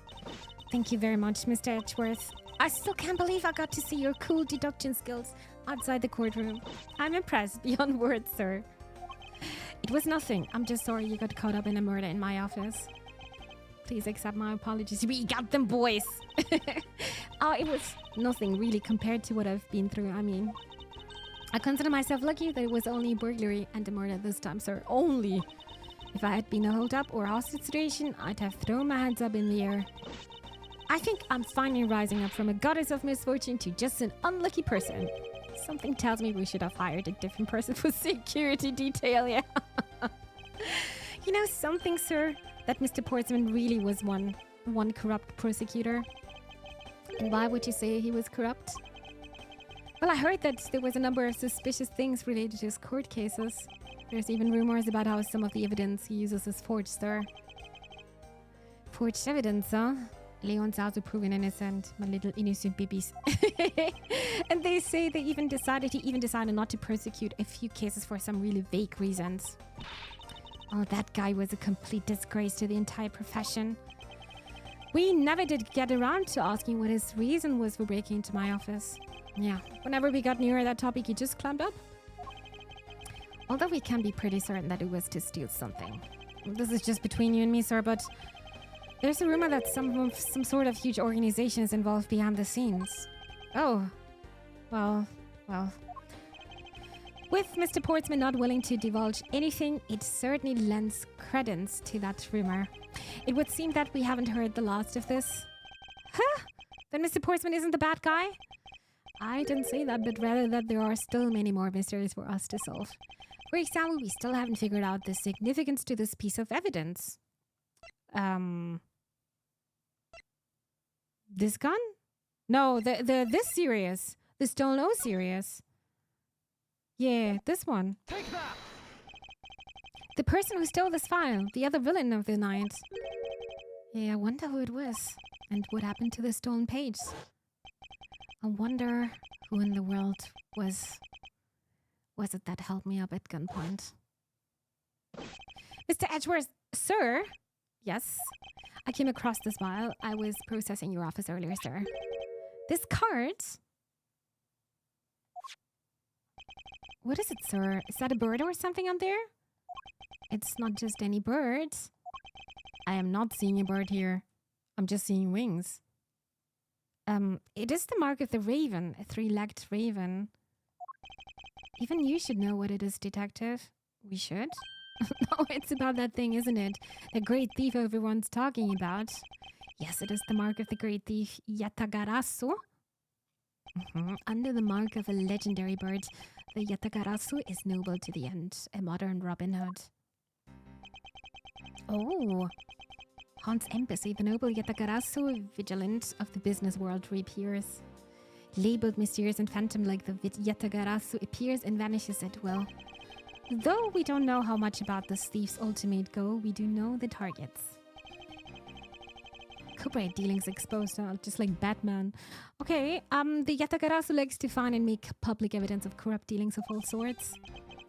[SPEAKER 1] Thank you very much, Mr. Edgeworth. I still can't believe I got to see your cool deduction skills outside the courtroom. I'm impressed beyond words, sir. It was nothing. I'm just sorry you got caught up in a murder in my office. Please accept my apologies. We got them, boys! Oh, it was nothing really compared to what I've been through. I mean, I consider myself lucky that it was only burglary and a murder this time, sir. Only. If I had been a hold-up or hostage situation, I'd have thrown my hands up in the air. I think I'm finally rising up from a goddess of misfortune to just an unlucky person. Something tells me we should have hired a different person for security detail, yeah. You know something, sir? That Mr. Portsman really was one corrupt prosecutor. And why would you say he was corrupt? Well, I heard that there was a number of suspicious things related to his court cases. There's even rumors about how some of the evidence he uses is forged, sir. Forged evidence, huh? Leon's also proven innocent, my little innocent babies. And they say he even decided not to prosecute a few cases for some really vague reasons. Oh, that guy was a complete disgrace to the entire profession. We never did get around to asking what his reason was for breaking into my office. Yeah, whenever we got near that topic, he just climbed up. Although we can be pretty certain that it was to steal something. This is just between you and me, sir, but there's a rumor that some sort of huge organization is involved behind the scenes. Oh, well. With Mr. Portsman not willing to divulge anything, it certainly lends credence to that rumor. It would seem that we haven't heard the last of this. Huh? Then Mr. Portsman isn't the bad guy? I didn't say that, but rather that there are still many more mysteries for us to solve. For example, we still haven't figured out the significance to this piece of evidence. This gun? No, this series. The Stolen O series. Yeah, this one.
[SPEAKER 3] Take that!
[SPEAKER 1] The person who stole this file, the other villain of the night. Yeah, I wonder who it was and what happened to the stolen page. I wonder who in the world was it that held me up at gunpoint. Mr. Edgeworth, sir? Yes? I came across this while I was processing your office earlier, sir. This card? What is it, sir? Is that a bird or something on there? It's not just any bird. I am not seeing a bird here. I'm just seeing wings. It is the mark of the raven, a three-legged raven. Even you should know what it is, detective. We should? No, it's about that thing, isn't it? The great thief everyone's talking about. Yes, it is the mark of the great thief, Yatagarasu. Under the mark of a legendary bird, the Yatagarasu is noble to the end, a modern Robin Hood. Oh, Haunts Embassy, the noble Yatagarasu, vigilant of the business world, reappears. labeled mysterious and phantom like the Yatagarasu, appears and vanishes at will. Though we don't know how much about this thief's ultimate goal, we do know the targets. Corporate dealings exposed, just like Batman. Okay, the Yatagarasu likes to find and make public evidence of corrupt dealings of all sorts.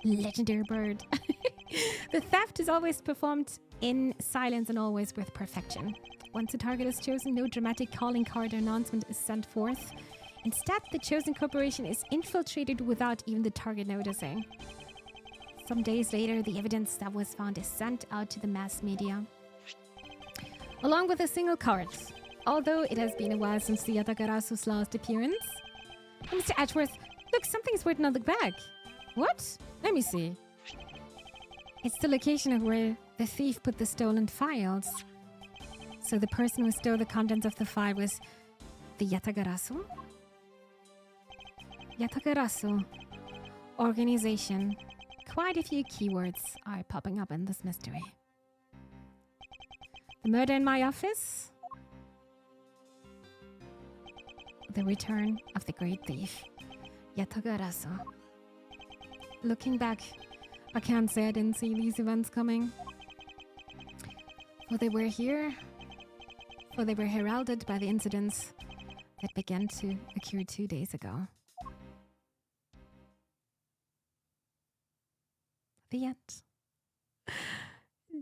[SPEAKER 1] Legendary bird. The theft is always performed in silence and always with perfection. Once a target is chosen, no dramatic calling card or announcement is sent forth. Instead, the chosen corporation is infiltrated without even the target noticing. Some days later, the evidence that was found is sent out to the mass media, along with a single card. Although it has been a while since the Yatagarasu's last appearance. Oh, Mr. Edgeworth, look, something's written on the bag. What? Let me see. It's the location of where the thief put the stolen files. So the person who stole the contents of the file was the Yatagarasu? Yatagarasu. Organization. Quite a few keywords are popping up in this mystery. The murder in my office. The return of the great thief, Yatagarasu. Looking back, I can't say I didn't see these events coming. For they were here, for they were heralded by the incidents that began to occur 2 days ago. The end.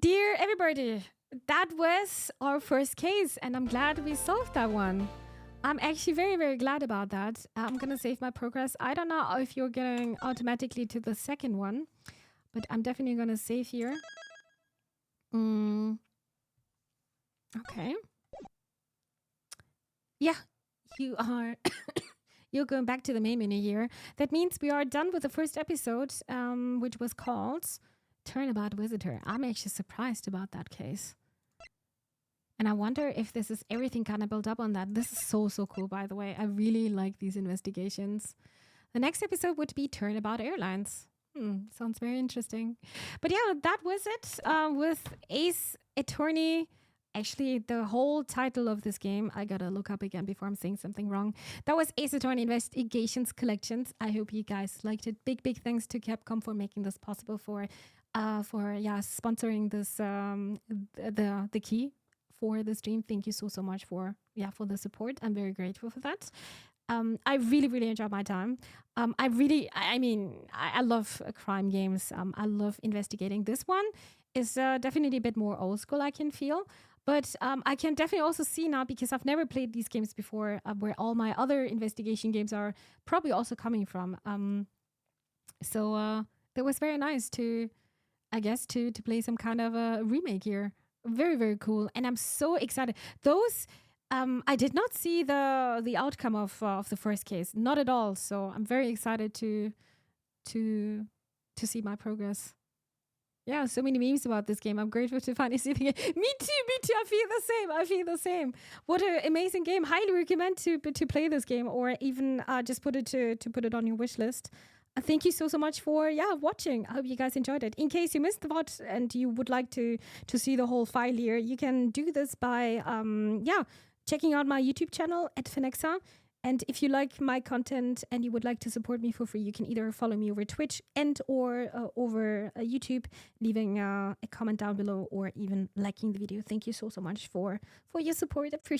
[SPEAKER 1] Dear everybody, that was our first case, and I'm glad we solved that one. I'm actually very, very glad about that. I'm going to save my progress. I don't know if you're going automatically to the second one, but I'm definitely going to save here. Okay. Yeah, you are... You're going back to the main menu here. That means we are done with the first episode, which was called Turnabout Visitor. I'm actually surprised about that case. And I wonder if this is everything kind of built up on that. This is so, so cool, by the way. I really like these investigations. The next episode would be Turnabout Airlines. Sounds very interesting. But yeah, that was it with Ace Attorney. Actually, the whole title of this game, I gotta look up again before I'm saying something wrong. That was Ace Attorney Investigations Collections. I hope you guys liked it. Big, big thanks to Capcom for making this possible, for sponsoring this the key for the stream. Thank you so much for the support. I'm very grateful for that. I really, really enjoyed my time. I love crime games. I love investigating. This one is definitely a bit more old school, I can feel. But I can definitely also see now, because I've never played these games before, where all my other investigation games are probably also coming from. So that was very nice to play some kind of a remake here. Very, very cool. And I'm so excited. Those... I did not see the outcome of the first case, not at all. So I'm very excited to see my progress. Yeah, so many memes about this game. I'm grateful to finally see it. Me too. I feel the same. What an amazing game. Highly recommend to play this game, or even just put it on your wish list. Thank you so much for watching. I hope you guys enjoyed it. In case you missed the VOD and you would like to see the whole file here, you can do this by checking out my YouTube channel at Phenexa. And if you like my content and you would like to support me for free, you can either follow me over Twitch and or over YouTube, leaving a comment down below, or even liking the video. Thank you so much for your support. Appreciate